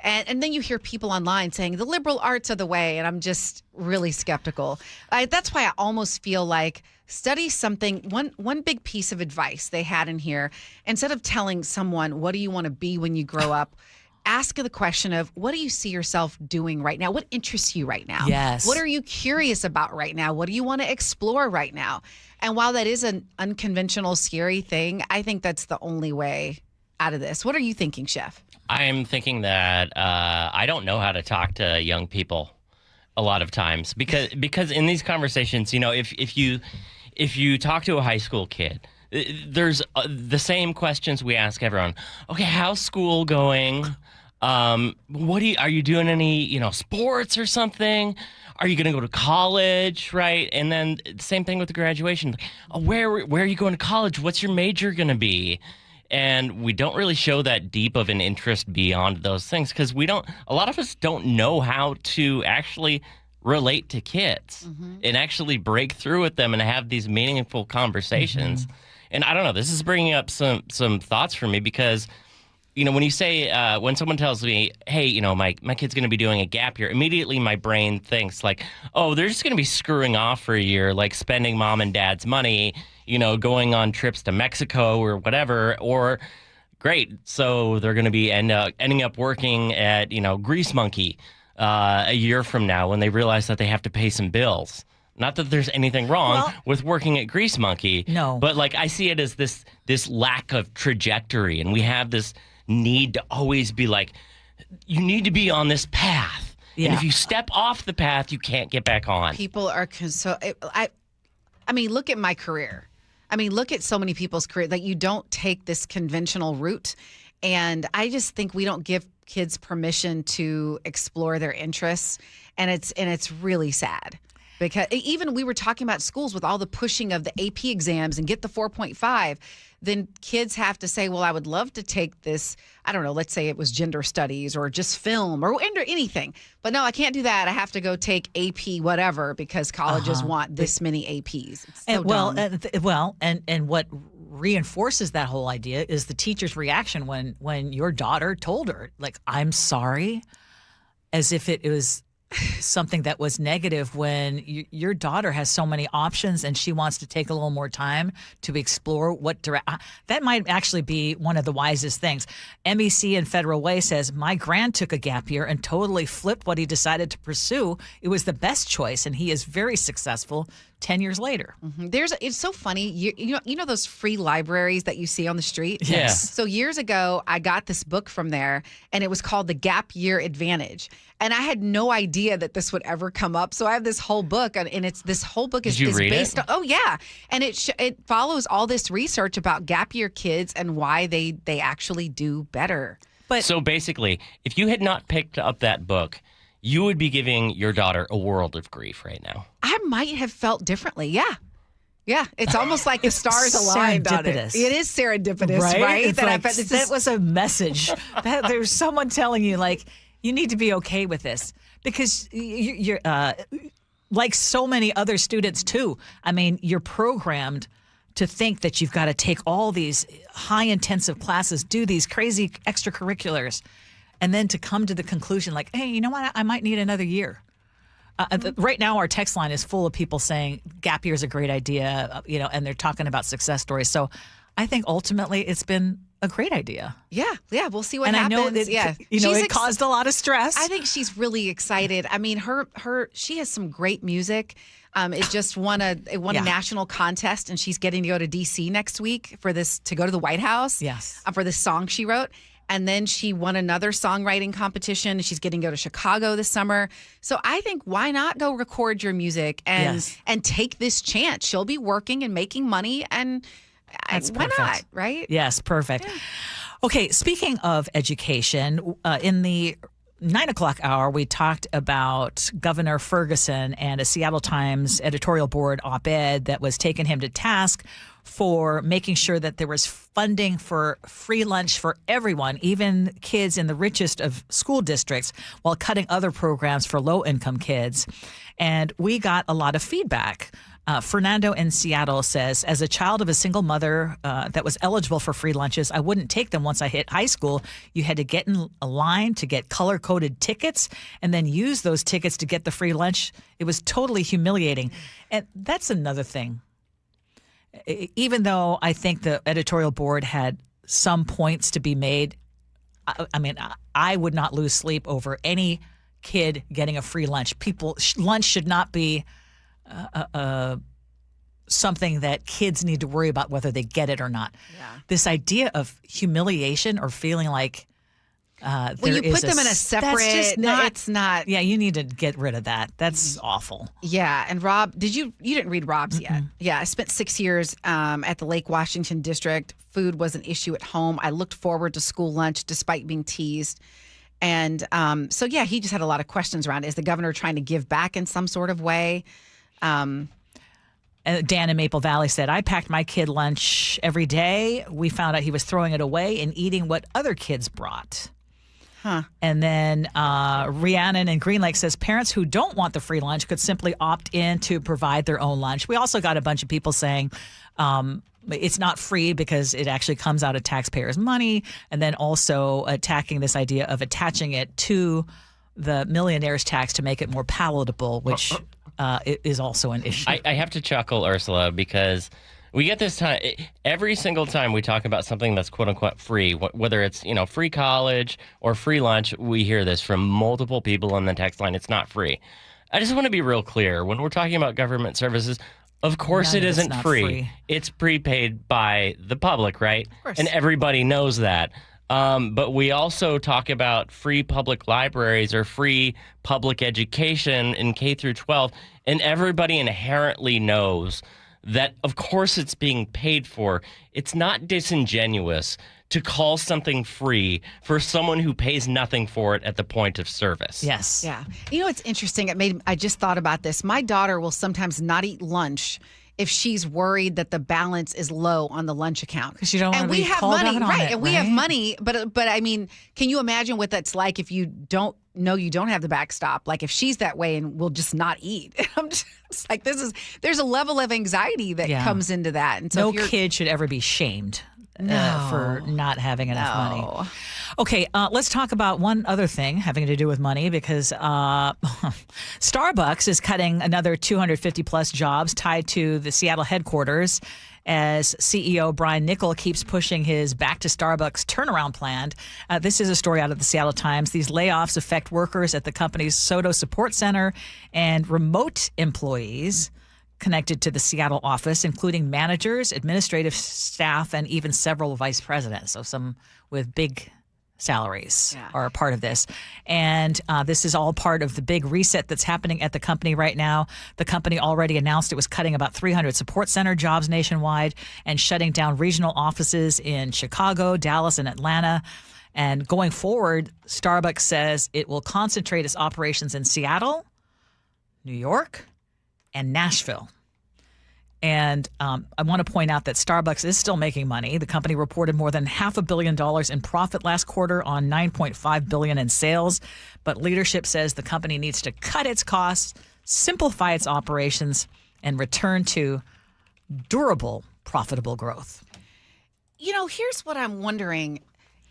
And then you hear people online saying the liberal arts are the way, and I'm just really skeptical. That's why I almost feel like study something. One big piece of advice they had in here, instead of telling someone, what do you want to be when you grow up, ask the question of, what do you see yourself doing right now? What interests you right now? Yes. What are you curious about right now? What do you want to explore right now? And while that is an unconventional, scary thing, I think that's the only way out of this. What are you thinking, Chef? I'm thinking that I don't know how to talk to young people a lot of times because in these conversations, if you talk to a high school kid, there's the same questions we ask everyone. Okay, how's school going? Are you doing any sports or something? Are you going to go to college, right? And then same thing with the graduation. Where are you going to college? What's your major going to be? And we don't really show that deep of an interest beyond those things because a lot of us don't know how to actually relate to kids and actually break through with them and have these meaningful conversations. And I don't know, this is bringing up some thoughts for me because, when you say, when someone tells me, hey, my kid's going to be doing a gap year, immediately my brain thinks like, oh, they're just going to be screwing off for a year, like spending mom and dad's money, going on trips to Mexico or whatever, or great. So they're going to be ending up working at, Grease Monkey a year from now when they realize that they have to pay some bills. Not that there's anything wrong with working at Grease Monkey. No. But like I see it as this lack of trajectory, and we have this need to always be like, you need to be on this path. Yeah. And if you step off the path, you can't get back on. People are I mean, look at my career. I mean, look at so many people's career that you don't take this conventional route. And I just think we don't give kids permission to explore their interests. And it's really sad. Because even we were talking about schools with all the pushing of the AP exams and get the 4.5, then kids have to say, well, I would love to take this, I don't know, let's say it was gender studies or just film or anything. But no, I can't do that. I have to go take AP whatever because colleges want this many APs. It's so dumb. And what reinforces that whole idea is the teacher's reaction when your daughter told her, like, I'm sorry, as if it was something that was negative when your daughter has so many options and she wants to take a little more time to explore what that might actually be one of the wisest things. MEC in Federal Way says, my grand took a gap year and totally flipped what he decided to pursue. It was the best choice and he is very successful 10 years later. It's so funny. You know those free libraries that you see on the street? Yes. So years ago, I got this book from there and it was called The Gap Year Advantage. And I had no idea that this would ever come up. So I have this whole book and this whole book is based on, oh yeah. And it follows all this research about gap year kids and why they actually do better. So basically, if you had not picked up that book, you would be giving your daughter a world of grief right now. I might have felt differently. Yeah. Yeah. It's almost like the stars aligned on it. It is serendipitous, right? That was a message. That there's someone telling you, like, you need to be okay with this because like so many other students too. I mean, you're programmed to think that you've got to take all these high intensive classes, do these crazy extracurriculars, and then to come to the conclusion like, hey, you know what? I might need another year. Right now, our text line is full of people saying gap year is a great idea, and they're talking about success stories. So I think ultimately it's been a great idea. Yeah. We'll see what and happens. I know that, it caused a lot of stress. I think she's really excited. I mean, she has some great music. It just won a national contest, and she's getting to go to D.C. next week to go to the White House. Yes. For this song she wrote. And then she won another songwriting competition. She's getting to go to Chicago this summer. So I think why not go record your music and take this chance? She'll be working and making money, and why not, right? Yes, perfect. Yeah. Okay, speaking of education, in the 9 o'clock hour, we talked about Governor Ferguson and a Seattle Times editorial board op-ed that was taking him to task for making sure that there was funding for free lunch for everyone, even kids in the richest of school districts, while cutting other programs for low-income kids. And we got a lot of feedback. Fernando in Seattle says, as a child of a single mother that was eligible for free lunches, I wouldn't take them once I hit high school. You had to get in a line to get color-coded tickets and then use those tickets to get the free lunch. It was totally humiliating. And that's another thing. Even though I think the editorial board had some points to be made, I mean, I would not lose sleep over any kid getting a free lunch. Lunch should not be something that kids need to worry about whether they get it or not. Yeah. This idea of humiliation or feeling like when you put them in a separate, it's not. Yeah, you need to get rid of that. That's awful. Yeah, and Rob, you didn't read Rob's yet? Yeah, I spent 6 years at the Lake Washington district. Food was an issue at home. I looked forward to school lunch despite being teased. And so, yeah, he just had a lot of questions around it. Is the governor trying to give back in some sort of way? And Dan in Maple Valley said, I packed my kid lunch every day. We found out he was throwing it away and eating what other kids brought. Huh. And then Rhiannon in Green Lake says parents who don't want the free lunch could simply opt in to provide their own lunch. We also got a bunch of people saying it's not free because it actually comes out of taxpayers' money, and then also attacking this idea of attaching it to the millionaire's tax to make it more palatable, which is also an issue. I have to chuckle, Ursula, because we get this time every single time we talk about something that's quote unquote free, whether it's free college or free lunch. We hear this from multiple people on the text line. It's not free. I just want to be real clear when we're talking about government services. Of course, it isn't free. It's prepaid by the public, right? Of course. And everybody knows that. But we also talk about free public libraries or free public education in K through 12, and everybody inherently knows that, of course, it's being paid for. It's not disingenuous to call something free for someone who pays nothing for it at the point of service. Yes. Yeah. It's interesting. I just thought about this. My daughter will sometimes not eat lunch if she's worried that the balance is low on the lunch account. Because you don't want to be have called money, out on right? it, And we have money, but I mean, can you imagine what that's like if you don't know you don't have the backstop? Like if she's that way and will just not eat. I'm just like, there's a level of anxiety that comes into that. And so no kid should ever be shamed for not having enough money. Okay, let's talk about one other thing having to do with money, because Starbucks is cutting another 250 plus jobs tied to the Seattle headquarters as CEO Brian Nickel keeps pushing his back to Starbucks turnaround plan. This is a story out of the Seattle Times. These layoffs affect workers at the company's Soto Support Center and remote employees connected to the Seattle office, including managers, administrative staff, and even several vice presidents. So some with big salaries are a part of this. And this is all part of the big reset that's happening at the company right now. The company already announced it was cutting about 300 support center jobs nationwide and shutting down regional offices in Chicago, Dallas, and Atlanta. And going forward, Starbucks says it will concentrate its operations in Seattle, New York, and Nashville. And I want to point out that Starbucks is still making money. The company reported more than $500 million in profit last quarter on $9.5 billion in sales. But leadership says the company needs to cut its costs simplify its operations, and return to durable, profitable growth. Here's what I'm wondering.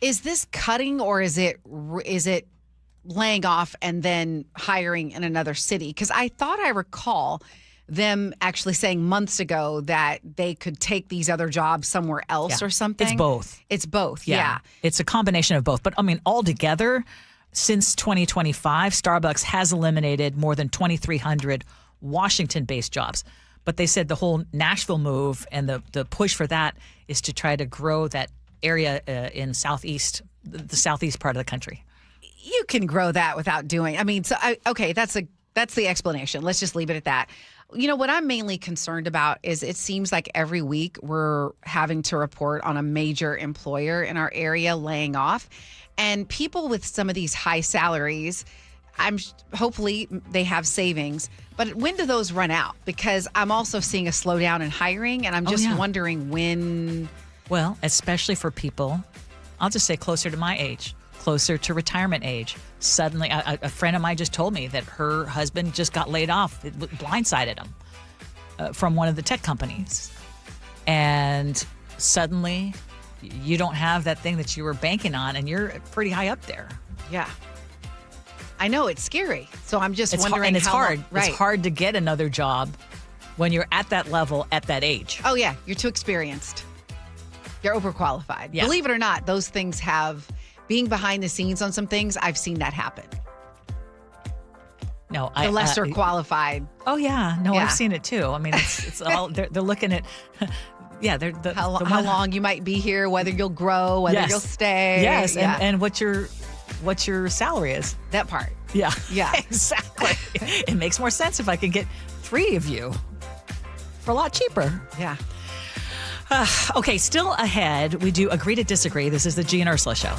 Is this cutting or is it laying off and then hiring in another city? Because I thought I recall them actually saying months ago that they could take these other jobs somewhere else or something. It's both. It's both, yeah. It's a combination of both. But, altogether, since 2025, Starbucks has eliminated more than 2,300 Washington-based jobs. But they said the whole Nashville move and the push for that is to try to grow that area in the southeast part of the country. You can grow that without doing. That's the explanation. Let's just leave it at that. What I'm mainly concerned about is it seems like every week we're having to report on a major employer in our area laying off, and people with some of these high salaries, hopefully they have savings. But when do those run out? Because I'm also seeing a slowdown in hiring, and I'm just wondering when. Well, especially for people, I'll just say closer to my age, closer to retirement age. Suddenly, a friend of mine just told me that her husband just got laid off. It blindsided him from one of the tech companies. And suddenly, you don't have that thing that you were banking on, and you're pretty high up there. Yeah. I know, it's scary. So I'm just wondering and it's how hard. long, right. It's hard to get another job when you're at that level at that age. Oh, yeah. You're too experienced. You're overqualified. Yeah. Believe it or not, those things being behind the scenes on some things, I've seen that happen. No, the lesser qualified. Oh, yeah. No, Yeah. I've seen it too. it's all, they're looking at, how long you might be here, whether you'll grow, whether you'll stay. Yes, Yeah. and what your salary is. That part. Yeah. Yeah. Exactly. It makes more sense if I can get 3 of you for a lot cheaper. Yeah. Okay, still ahead, we do Agree to Disagree. This is the Gee and Ursula Show.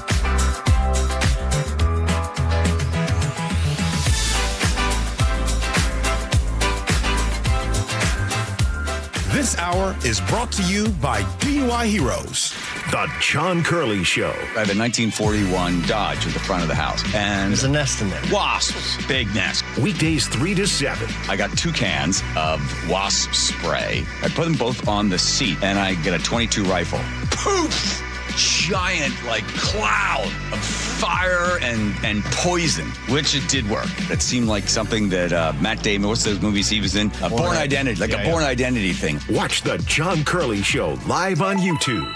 This hour is brought to you by DUI Heroes. The John Curley Show. I have a 1941 Dodge at the front of the house. And there's a nest in there. Wasps. Big nest. Weekdays 3 to 7. I got 2 cans of wasp spray. I put them both on the seat, and I get a .22 rifle. Poof! Giant, cloud of fire and poison, which it did work. It seemed like something that Matt Damon, what's those movies he was in? Born Identity, a Born Identity thing. Watch The John Curley Show live on YouTube.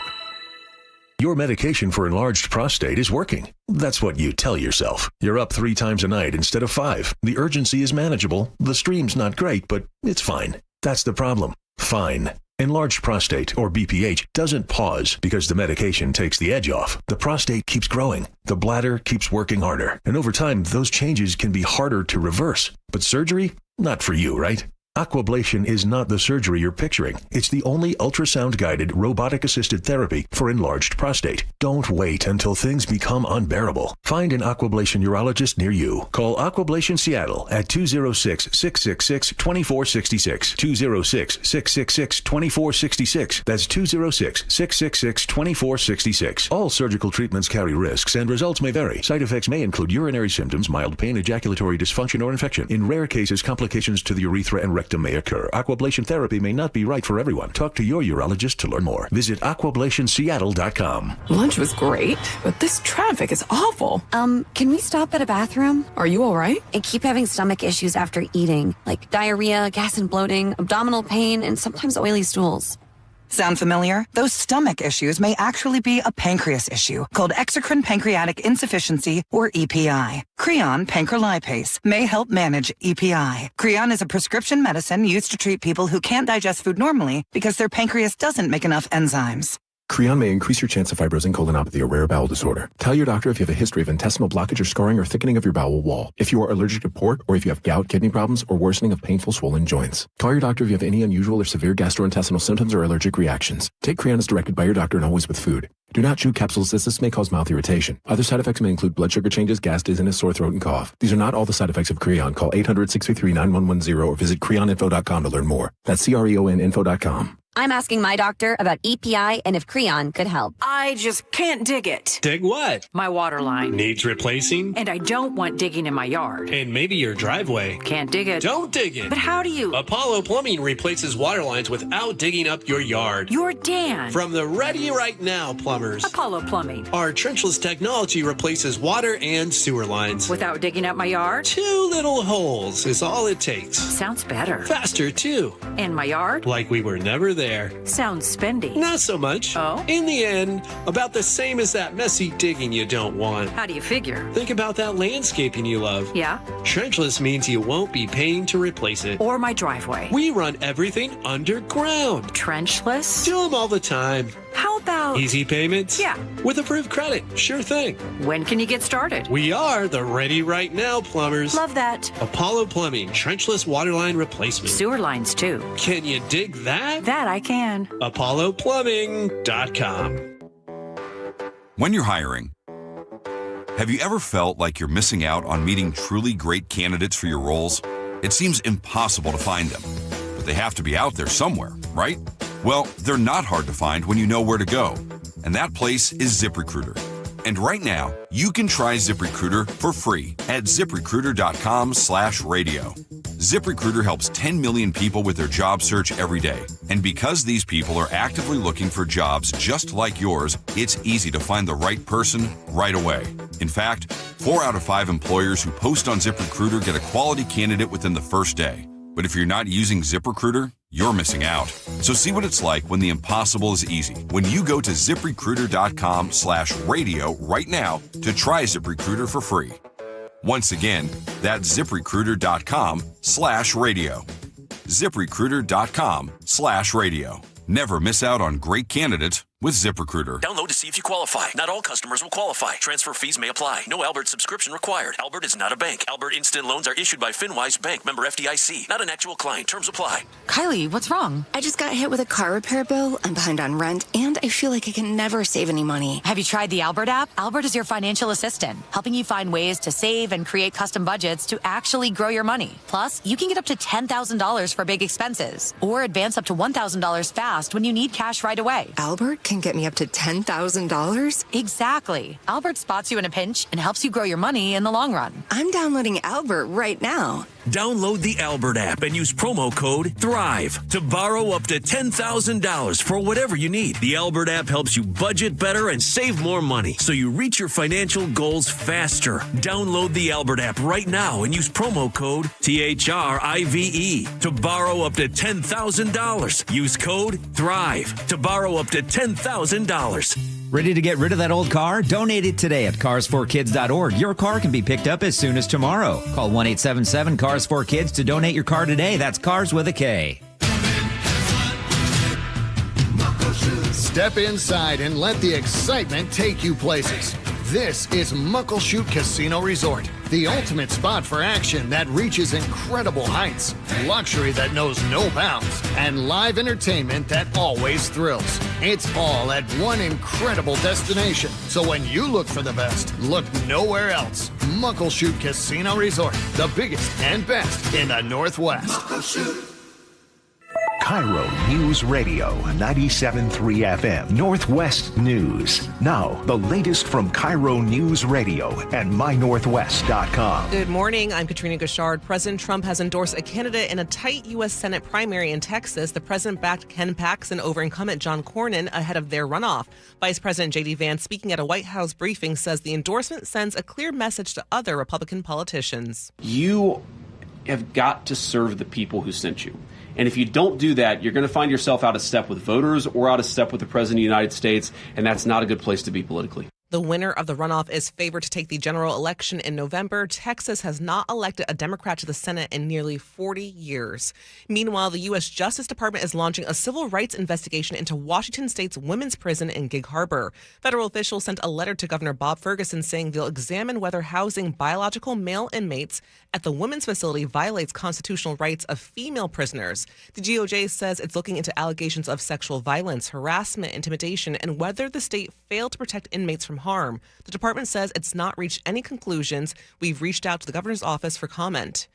Your medication for enlarged prostate is working. That's what you tell yourself. You're up 3 times a night instead of 5. The urgency is manageable. The stream's not great, but it's fine. That's the problem. Fine. Enlarged prostate, or BPH, doesn't pause because the medication takes the edge off. The prostate keeps growing. The bladder keeps working harder. And over time, those changes can be harder to reverse. But surgery? Not for you, right? Aquablation is not the surgery you're picturing. It's the only ultrasound-guided, robotic-assisted therapy for enlarged prostate. Don't wait until things become unbearable. Find an Aquablation urologist near you. Call Aquablation Seattle at 206-666-2466. 206-666-2466. That's 206-666-2466. All surgical treatments carry risks, and results may vary. Side effects may include urinary symptoms, mild pain, ejaculatory dysfunction, or infection. In rare cases, complications to the urethra and rectum may occur. Aquablation therapy may not be right for everyone. Talk to your urologist to learn more. Visit aquablationseattle.com. Lunch was great, but this traffic is awful. Can we stop at a bathroom? Are you all right? I keep having stomach issues after eating, like diarrhea, gas and bloating, abdominal pain, and sometimes oily stools. Sound familiar? Those stomach issues may actually be a pancreas issue called exocrine pancreatic insufficiency, or EPI. Creon pancrelipase may help manage EPI. Creon is a prescription medicine used to treat people who can't digest food normally because their pancreas doesn't make enough enzymes. Creon may increase your chance of fibrosing colonopathy, a rare bowel disorder. Tell your doctor if you have a history of intestinal blockage or scarring or thickening of your bowel wall. If you are allergic to pork, or if you have gout, kidney problems, or worsening of painful swollen joints. Call your doctor if you have any unusual or severe gastrointestinal symptoms or allergic reactions. Take Creon as directed by your doctor and always with food. Do not chew capsules as this may cause mouth irritation. Other side effects may include blood sugar changes, gas, dizziness, sore throat, and cough. These are not all the side effects of Creon. Call 800-633-9110 or visit creoninfo.com to learn more. That's CREON info.com. I'm asking my doctor about EPI and if Creon could help. I just can't dig it. Dig what? My water line. Needs replacing? And I don't want digging in my yard. And maybe your driveway. Can't dig it. Don't dig it. But how do you? Apollo Plumbing replaces water lines without digging up your yard. You're Dan. From the Ready Right Now plumbers. Apollo Plumbing. Our trenchless technology replaces water and sewer lines. Without digging up my yard? 2 little holes is all it takes. Sounds better. Faster, too. And my yard? Like we were never there. Sounds spendy. Not so much. Oh? In the end, about the same as that messy digging you don't want. How do you figure? Think about that landscaping you love. Yeah? Trenchless means you won't be paying to replace it. Or my driveway. We run everything underground. Trenchless? Do them all the time. How about... Easy payments? Yeah. With approved credit. Sure thing. When can you get started? We are the Ready Right Now plumbers. Love that. Apollo Plumbing, trenchless waterline replacement. Sewer lines, too. Can you dig that? That I can. ApolloPlumbing.com. When you're hiring, have you ever felt like you're missing out on meeting truly great candidates for your roles? It seems impossible to find them, but they have to be out there somewhere, right? Well, they're not hard to find when you know where to go, and that place is ZipRecruiter. And right now, you can try ZipRecruiter for free at ZipRecruiter.com/radio. ZipRecruiter helps 10 million people with their job search every day. And because these people are actively looking for jobs just like yours, it's easy to find the right person right away. In fact, 4 out of 5 employers who post on ZipRecruiter get a quality candidate within the first day. But if you're not using ZipRecruiter, you're missing out. So see what it's like when the impossible is easy. When you go to ZipRecruiter.com/radio right now to try ZipRecruiter for free. Once again, that's ZipRecruiter.com/radio. ZipRecruiter.com/radio. Never miss out on great candidates with ZipRecruiter. Download to see if you qualify. Not all customers will qualify. Transfer fees may apply. No Albert subscription required. Albert is not a bank. Albert Instant Loans are issued by FinWise Bank, member FDIC. Not an actual client. Terms apply. Kylie, what's wrong? I just got hit with a car repair bill. I'm behind on rent, and I feel like I can never save any money. Have you tried the Albert app? Albert is your financial assistant, helping you find ways to save and create custom budgets to actually grow your money. Plus, you can get up to $10,000 for big expenses, or advance up to $1,000 fast when you need cash right away. Albert can get me up to $10,000? Exactly. Albert spots you in a pinch and helps you grow your money in the long run. I'm downloading Albert right now. Download the Albert app and use promo code THRIVE to borrow up to $10,000 for whatever you need. The Albert app helps you budget better and save more money so you reach your financial goals faster. Download the Albert app right now and use promo code THRIVE to borrow up to $10,000. Use code THRIVE to borrow up to $10,000. Ready to get rid of that old car? Donate it today at carsforkids.org. Your car can be picked up as soon as tomorrow. Call 1-877-CARS4KIDS to donate your car today. That's Cars with a K. Step inside and let the excitement take you places. This is Muckleshoot Casino Resort, the ultimate spot for action that reaches incredible heights, luxury that knows no bounds, and live entertainment that always thrills. It's all at one incredible destination. So when you look for the best, look nowhere else. Muckleshoot Casino Resort, the biggest and best in the Northwest. Muckleshoot. KIRO Newsradio 97.3 FM Northwest News. Now, the latest from KIRO Newsradio and mynorthwest.com. Good morning. I'm Katrina Gouchard. President Trump has endorsed a candidate in a tight U.S. Senate primary in Texas. The president backed Ken Paxton over incumbent John Cornyn ahead of their runoff. Vice President J.D. Vance, speaking at a White House briefing, says the endorsement sends a clear message to other Republican politicians. You have got to serve the people who sent you. And if you don't do that, you're going to find yourself out of step with voters or out of step with the President of the United States, and that's not a good place to be politically. The winner of the runoff is favored to take the general election in November. Texas has not elected a Democrat to the Senate in nearly 40 years. Meanwhile, the U.S. Justice Department is launching a civil rights investigation into Washington State's women's prison in Gig Harbor. Federal officials sent a letter to Governor Bob Ferguson saying they'll examine whether housing biological male inmates at the women's facility violates constitutional rights of female prisoners. The DOJ says it's looking into allegations of sexual violence, harassment, intimidation, and whether the state failed to protect inmates from harm. The department says it's not reached any conclusions. We've reached out to the governor's office for comment.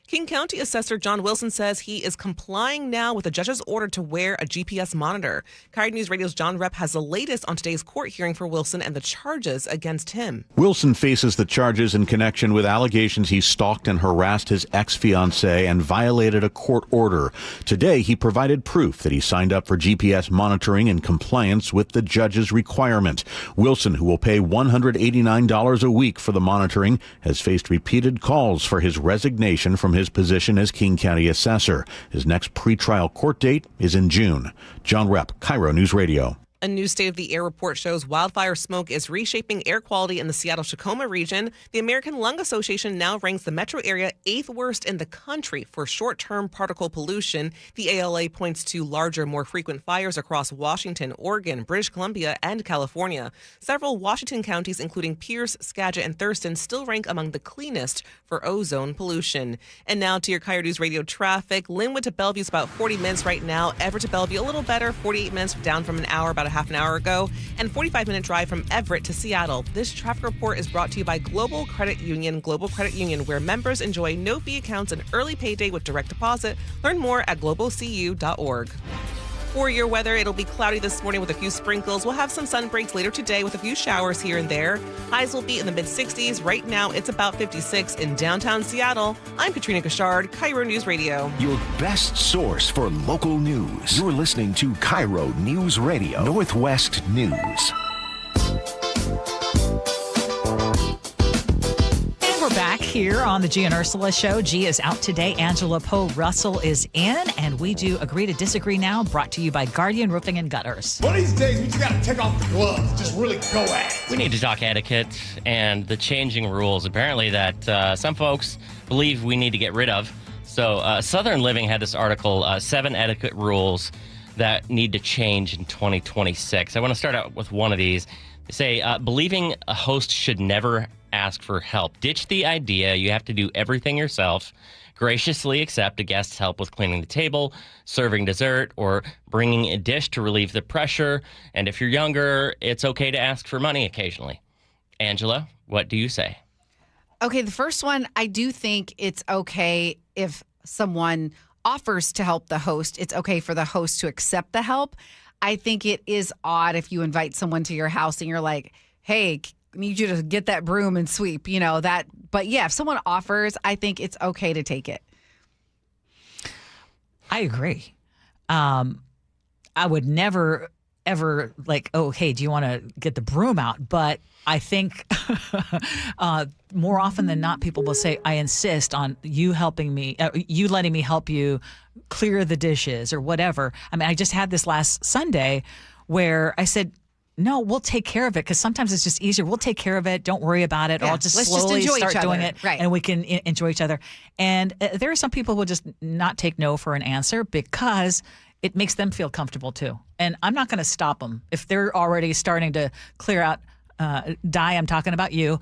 King County Assessor John Wilson says he is complying now with a judge's order to wear a GPS monitor. KIRO News Radio's John Repp has the latest on today's court hearing for Wilson and the charges against him. Wilson faces the charges in connection with allegations he stalked and harassed his ex-fiancée and violated a court order. Today, he provided proof that he signed up for GPS monitoring in compliance with the judge's requirement. Wilson, who will pay $189 a week for the monitoring, has faced repeated calls for his resignation from his position as King County Assessor. His next pretrial court date is in June. John Repp, KIRO News Radio. A new State of the Air report shows wildfire smoke is reshaping air quality in the Seattle-Tacoma region. The American Lung Association now ranks the metro area 8th worst in the country for short-term particle pollution. The ALA points to larger, more frequent fires across Washington, Oregon, British Columbia, and California. Several Washington counties, including Pierce, Skagit, and Thurston, still rank among the cleanest for ozone pollution. And now to your KIRO News Radio traffic. Linwood to Bellevue is about 40 minutes right now. Everett to Bellevue a little better, 48 minutes down from an hour, about a half an hour ago, and 45-minute drive from Everett to Seattle. This traffic report is brought to you by Global Credit Union. Global Credit Union, where members enjoy no-fee accounts and early payday with direct deposit. Learn more at globalcu.org. For your weather, it'll be cloudy this morning with a few sprinkles. We'll have some sun breaks later today with a few showers here and there. Highs will be in the mid-60s. Right now, it's about 56 in downtown Seattle. I'm Katrina Gashard, KIRO News Radio. Your best source for local news. You're listening to KIRO News Radio, Northwest News. Back here on the Gee and Ursula Show. Gee is out today. Angela Poe Russell is in, and we do Agree to Disagree now, brought to you by Guardian Roofing and Gutters. One of these days, we just got to take off the gloves, just really go at it. We need to talk etiquette and the changing rules, apparently, that some folks believe we need to get rid of. So Southern Living had this article, 7 etiquette rules that need to change in 2026. I want to start out with one of these. They say, believing a host should never ask for help. Ditch the idea you have to do everything yourself. Graciously accept a guest's help with cleaning the table, serving dessert, or bringing a dish to relieve the pressure. And if you're younger, it's okay to ask for money occasionally. Angela, what do you say? Okay, the first one, I do think it's okay if someone offers to help the host. It's okay for the host to accept the help. I think it is odd if you invite someone to your house and you're like, hey, I need you to get that broom and sweep, that. But yeah, if someone offers, I think it's okay to take it. I agree. I would never, ever oh, hey, do you want to get the broom out? But I think more often than not, people will say, I insist on you helping me, you letting me help you clear the dishes or whatever. I mean, I just had this last Sunday where I said, no, we'll take care of it, because sometimes it's just easier. We'll take care of it. Don't worry about it. Yeah, or I'll just slowly start doing it, right, and we can enjoy each other. And there are some people who will just not take no for an answer because it makes them feel comfortable too. And I'm not going to stop them if they're already starting to clear out. Di, I'm talking about you.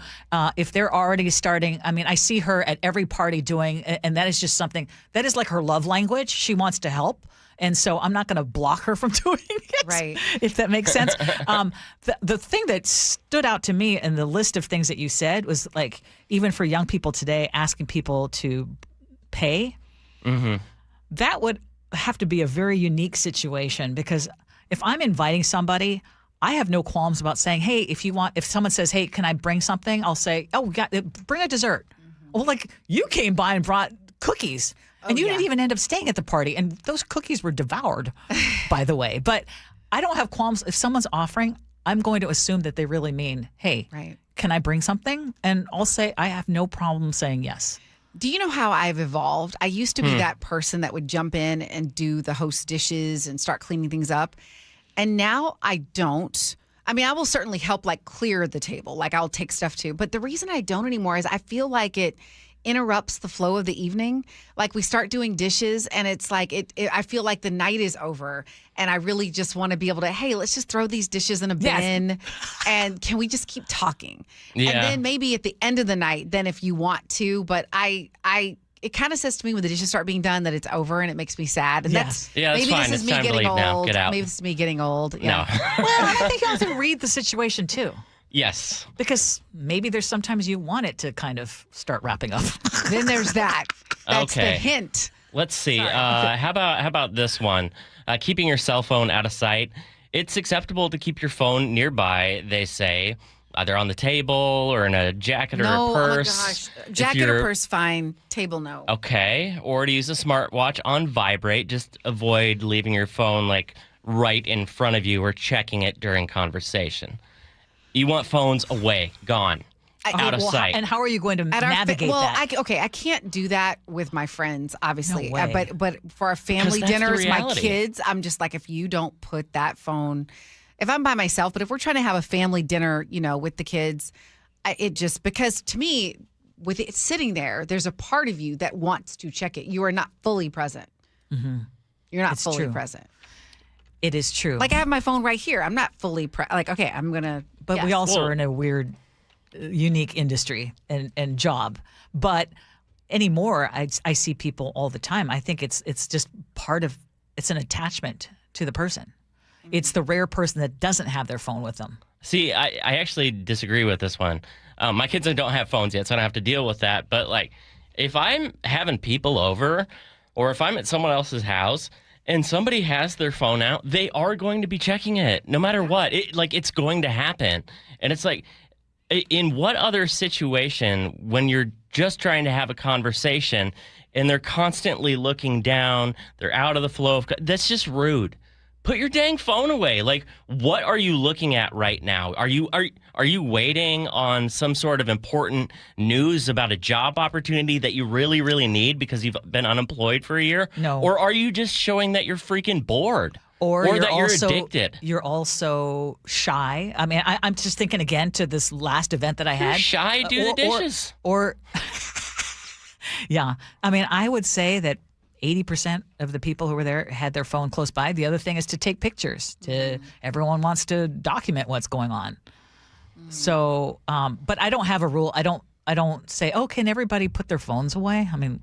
If they're already starting, I mean, I see her at every party doing, and that is just something that is like her love language. She wants to help. And so I'm not going to block her from doing it, right? If that makes sense. The thing that stood out to me in the list of things that you said was like, even for young people today, asking people to pay. Mm-hmm. That would have to be a very unique situation, because if I'm inviting somebody, I have no qualms about saying, hey, if someone says, hey, can I bring something? I'll say, oh, bring a dessert. Mm-hmm. Well, like you came by and brought cookies. And you didn't even end up staying at the party. And those cookies were devoured, by the way. But I don't have qualms. If someone's offering, I'm going to assume that they really mean, hey, can I bring something? And I'll say, I have no problem saying yes. Do you know how I've evolved? I used to be that person that would jump in and do the host dishes and start cleaning things up. And now I don't. I mean, I will certainly help clear the table. I'll take stuff too. But the reason I don't anymore is I feel like it interrupts the flow of the evening. We start doing dishes and it's I feel like the night is over and I really just want to be able to, hey, let's just throw these dishes in a bin and can we just keep talking? Yeah. And then maybe at the end of the night, then if you want to, but it kind of says to me when the dishes start being done that it's over and it makes me sad. And that's maybe fine. This is it's me getting old. Now. Get out. Maybe this is me getting old. Yeah. No. Well, I think you have to read the situation too. Yes. Because maybe there's sometimes you want it to kind of start wrapping up. Then there's that. That's the Okay. hint. Let's see. How about this one? Keeping your cell phone out of sight. It's acceptable to keep your phone nearby, they say, either on the table or in a jacket or No, a purse. oh my gosh. Jacket or purse, fine. Table, no. Okay. Or to use a smartwatch on vibrate. Just avoid leaving your phone like right in front of you or checking it during conversation. You want phones away, gone, out of sight. And how are you going to navigate that? I can't do that with my friends, obviously. No way. But for our family 'Cause that's the dinners, my reality. kids, I'm just like, if you don't put that phone, if I'm by myself, but if we're trying to have a family dinner, with the kids, because to me, with it sitting there, there's a part of you that wants to check it. You are not fully present. Mm-hmm. You're not It's fully true. present. It is true. Like I have my phone right here. I'm not fully okay, I'm going to. But we also are in a weird, unique industry and job. But anymore, I see people all the time. I think it's just it's an attachment to the person. It's the rare person that doesn't have their phone with them. See, I actually disagree with this one. My kids don't have phones yet, so I don't have to deal with that. But like, if I'm having people over or if I'm at someone else's house and somebody has their phone out, they are going to be checking it no matter what. It's going to happen. And it's like, in what other situation when you're just trying to have a conversation and they're constantly looking down, they're out of the flow of, that's just rude. Put your dang phone away. Like, what are you looking at right now? Are you waiting on some sort of important news about a job opportunity that you really, really need because you've been unemployed for a year? No. Or are you just showing that you're freaking bored? Or that you're addicted? You're also shy. I mean, I'm just thinking again to this last event that I had. You're shy, do the dishes. Yeah. I mean, I would say that 80% of the people who were there had their phone close by. The other thing is to take pictures. Everyone wants to document what's going on. So, but I don't have a rule. I don't say, oh, can everybody put their phones away? I mean,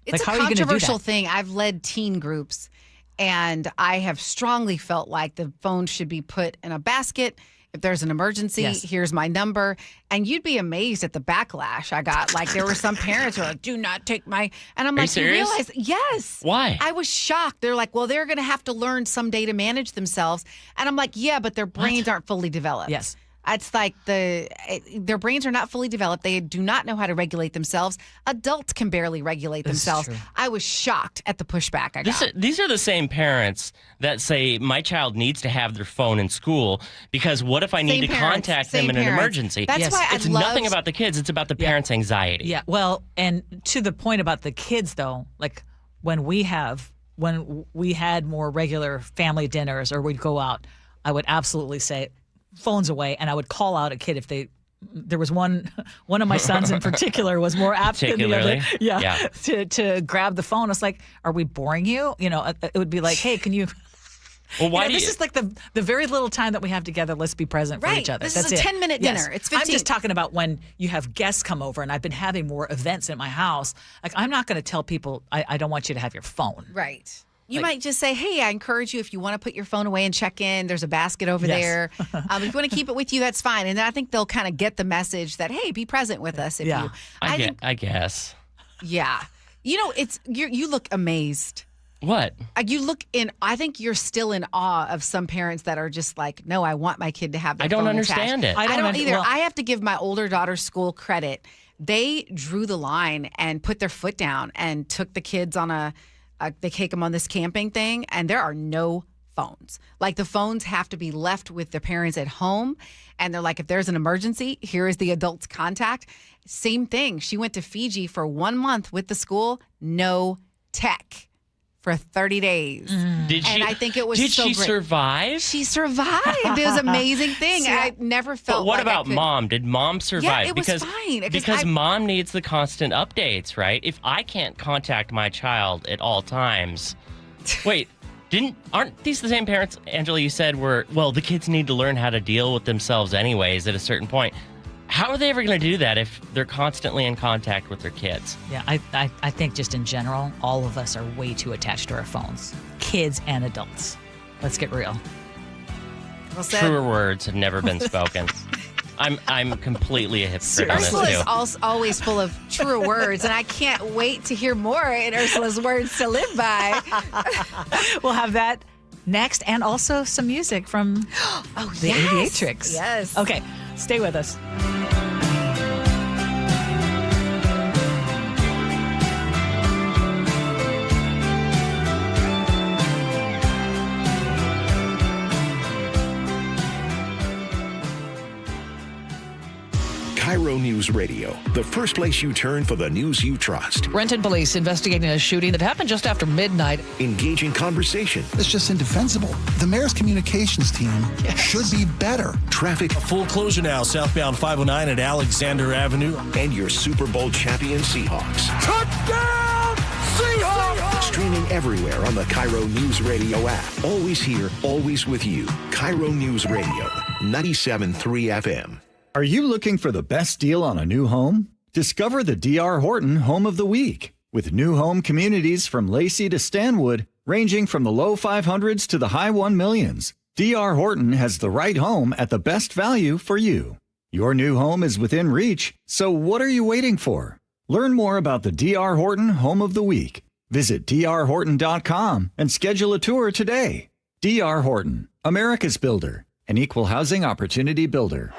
It's how a are you gonna do controversial that? thing. I've led teen groups, and I have strongly felt like the phone should be put in a basket. If there's an emergency, Yes. here's my number. And you'd be amazed at the backlash I got. Like, there were some parents who were like, do not take my... And I'm Are you like, serious? realize... Yes. Why? I was shocked. They're like, well, they're going to have to learn someday to manage themselves. And I'm like, yeah, but their brains aren't fully developed. Yes. It's like their brains are not fully developed. They do not know how to regulate themselves. Adults can barely regulate This is themselves. true. I was shocked at the pushback I got. These are the same parents that say my child needs to have their phone in school because what if I need Same to parents, contact them same in an parents. emergency? That's why I it's loved- nothing about the kids. It's about the parents' anxiety. Yeah, well, and to the point about the kids, though, like when we had more regular family dinners or we'd go out, I would absolutely say phones away, and I would call out a kid if there was one of my sons in particular was more apt than the other. Particularly? To grab the phone. It's like, are we boring you? It would be like, hey, can you... Well, why this is like the very little time that we have together. Let's be present for Right. each other. This That's is a it. 10-minute Yes. dinner. It's I'm 15. just talking about when you have guests come over, and I've been having more events at my house. Like, I'm not going to tell people I don't want you to have your phone. Right. You Like- might just say, hey, I encourage you if you want to put your phone away and check in. There's a basket over Yes. there. If you want to keep it with you, that's fine. And then I think they'll kind of get the message that, hey, be present with us. If you. I guess. Yeah. You look amazed. What? You look in. I think you're still in awe of some parents that are just like, no, I want my kid to have their I don't phone understand attached. it. I don't either. well- I have to give my older daughter's school credit. They drew the line and put their foot down and took the kids on they take them on this camping thing, and there are no phones. Like, the phones have to be left with the parents at home. And they're like, if there's an emergency, here is the adult's contact. Same thing. She went to Fiji for 1 month with the school, no tech for 30 days. Did I think it was Did so she great. survive? She survived. It was an amazing thing. See, I never felt But what like I about could- mom? Did mom survive? it was fine, Because I- mom needs the constant updates, right? If I can't contact my child at all times, wait, aren't these the same parents, Angela? You said the kids need to learn how to deal with themselves anyways at a certain point. How are they ever going to do that if they're constantly in contact with their kids? Yeah, I think just in general, all of us are way too attached to our phones, kids and adults. Let's get real. Well said. Truer words have never been spoken. I'm completely a hypocrite on this Ursula too. is always full of true words, and I can't wait to hear more in Ursula's words to live by. We'll have that next, and also some music from the Aviatrix. Yes. Okay, stay with us. KIRO Newsradio, the first place you turn for the news you trust. Renton police investigating a shooting that happened just after midnight. Engaging conversation. It's just indefensible. The mayor's communications team should be better. Traffic. A full closure now, southbound 509 at Alexander Avenue. And your Super Bowl champion Seahawks. Touchdown, Seahawks! Streaming everywhere on the KIRO Newsradio app. Always here, always with you. KIRO Newsradio, 97.3 FM. Are you looking for the best deal on a new home? Discover the D.R. Horton Home of the Week. With new home communities from Lacey to Stanwood, ranging from the low 500s to the high 1 millions, D.R. Horton has the right home at the best value for you. Your new home is within reach, so what are you waiting for? Learn more about the D.R. Horton Home of the Week. Visit drhorton.com and schedule a tour today. D.R. Horton, America's builder, an equal housing opportunity builder.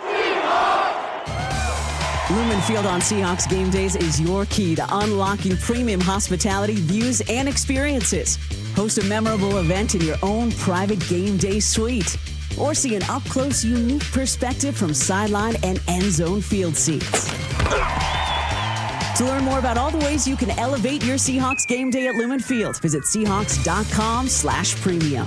Lumen Field on Seahawks game days is your key to unlocking premium hospitality, views, and experiences. Host a memorable event in your own private game day suite. Or see an up-close, unique perspective from sideline and end zone field seats. To learn more about all the ways you can elevate your Seahawks game day at Lumen Field, visit Seahawks.com/premium.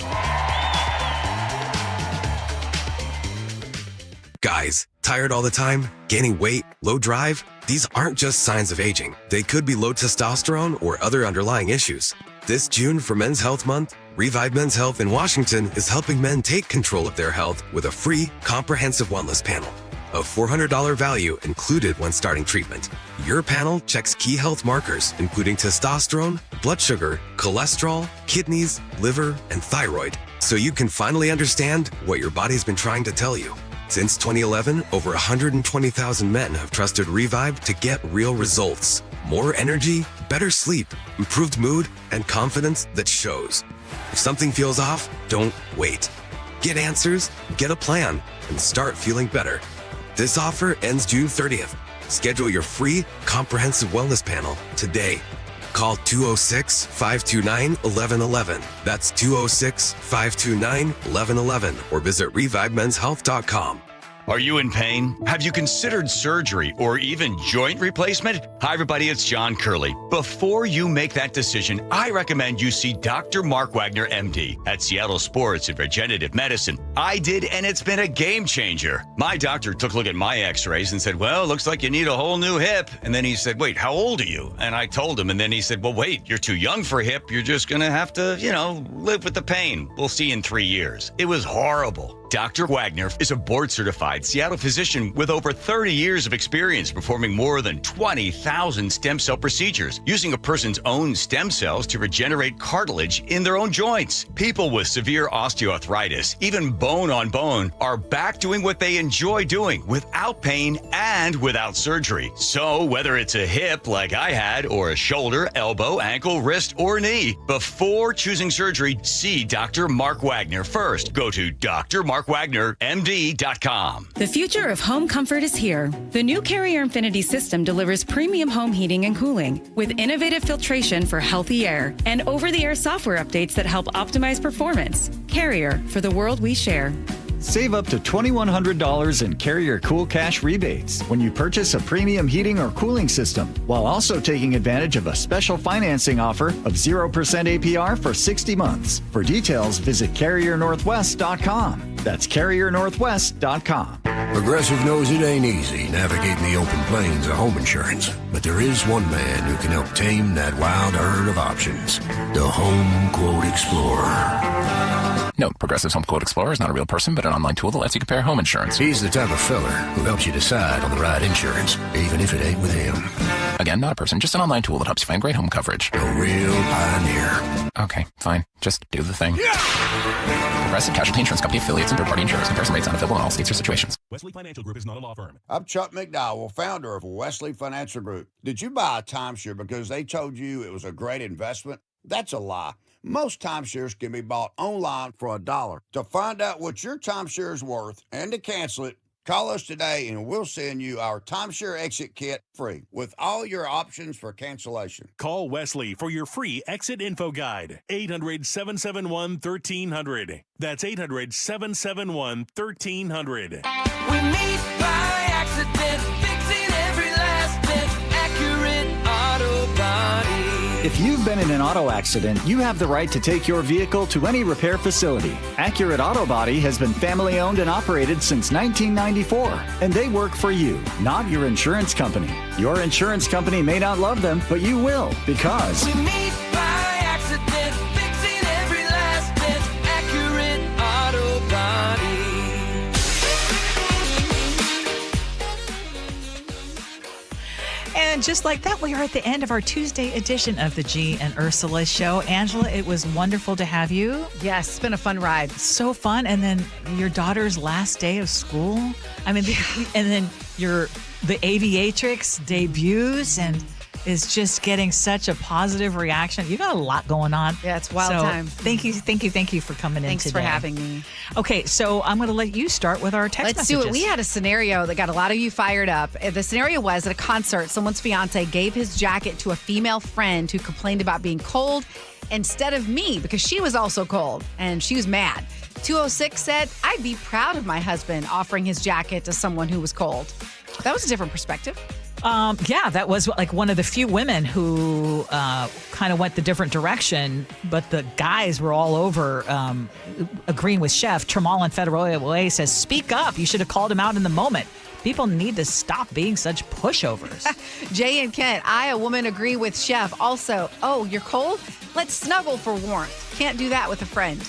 Guys, tired all the time? Gaining weight? Low drive? These aren't just signs of aging. They could be low testosterone or other underlying issues. This June for Men's Health Month, Revive Men's Health in Washington is helping men take control of their health with a free, comprehensive wellness panel. A $400 value included when starting treatment. Your panel checks key health markers, including testosterone, blood sugar, cholesterol, kidneys, liver, and thyroid, so you can finally understand what your body's been trying to tell you. Since 2011, over 120,000 men have trusted Revive to get real results. More energy, better sleep, improved mood, and confidence that shows. If something feels off, don't wait. Get answers, get a plan, and start feeling better. This offer ends June 30th. Schedule your free, comprehensive wellness panel today. Call 206-529-1111. That's 206-529-1111 or visit ReviveMen'sHealth.com. Are you in pain? Have you considered surgery or even joint replacement? Hi, everybody. It's John Curley. Before you make that decision, I recommend you see Dr. Mark Wagner, MD, at Seattle Sports and Regenerative Medicine. I did, and it's been a game changer. My doctor took a look at my x-rays and said, well, looks like you need a whole new hip. And then he said, wait, how old are you? And I told him, and then he said, well, wait, you're too young for a hip. You're just going to have to, live with the pain. We'll see you in 3 years. It was horrible. Dr. Wagner is a board-certified Seattle physician with over 30 years of experience performing more than 20,000 stem cell procedures, using a person's own stem cells to regenerate cartilage in their own joints. People with severe osteoarthritis, even bone on bone, are back doing what they enjoy doing without pain and without surgery. So whether it's a hip like I had, or a shoulder, elbow, ankle, wrist, or knee, before choosing surgery, see Dr. Mark Wagner first. Go to drmarkwagnermd.com. The future of home comfort is here. The new Carrier Infinity system delivers premium home heating and cooling with innovative filtration for healthy air and over-the-air software updates that help optimize performance. Carrier, for the world we share. Save up to $2,100 in Carrier Cool Cash rebates when you purchase a premium heating or cooling system, while also taking advantage of a special financing offer of 0% APR for 60 months. For details, visit CarrierNorthwest.com. That's CarrierNorthwest.com. Progressive knows it ain't easy navigating the open plains of home insurance, but there is one man who can help tame that wild herd of options. The Home Quote Explorer. Note, Progressive's Home Quote Explorer is not a real person, but an online tool that lets you compare home insurance. He's the type of feller who helps you decide on the right insurance, even if it ain't with him. Again, not a person, just an online tool that helps you find great home coverage. A real pioneer. Okay, fine. Just do the thing. Progressive Casualty Insurance Company affiliates and third-party insurers. Comparison rates not available in all states or situations. Wesley Financial Group is not a law firm. I'm Chuck McDowell, founder of Wesley Financial Group. Did you buy a timeshare because they told you it was a great investment? That's a lie. Most timeshares can be bought online for $1. To find out what your timeshare is worth and to cancel it, call us today and we'll send you our timeshare exit kit free with all your options for cancellation. Call Wesley for your free exit info guide. 800-771-1300. That's 800-771-1300. We meet by accident, fixing every last bit. Accurate Auto Body. If you've been in an auto accident, you have the right to take your vehicle to any repair facility. Accurate Auto Body has been family owned and operated since 1994, and they work for you, not your insurance company. Your insurance company may not love them, but you will, because We meet by accident, fixing every last bit. Accurate Auto Body. And just like that, we are at the end of our Tuesday edition of the Gee and Ursula Show. Angela, it was wonderful to have you. Yes, it's been a fun ride. So fun. And then your daughter's last day of school. I mean, and then the aviatrix debuts and is just getting such a positive reaction. You got a lot going on. Yeah, it's wild time. Thank you for coming in today. Thanks for having me. Okay, so I'm going to let you start with our text Let's messages. do it. We had a scenario that got a lot of you fired up. The scenario was at a concert, someone's fiance gave his jacket to a female friend who complained about being cold instead of me because she was also cold and she was mad. 206 said, I'd be proud of my husband offering his jacket to someone who was cold. That was a different perspective. Yeah, that was like one of the few women who kind of went the different direction, but the guys were all over agreeing with Chef. Tremal and Federal Way says, speak up. You should have called him out in the moment. People need to stop being such pushovers. Jay and Kent, I, a woman, agree with Chef. Also, oh, you're cold? Let's snuggle for warmth. Can't do that with a friend.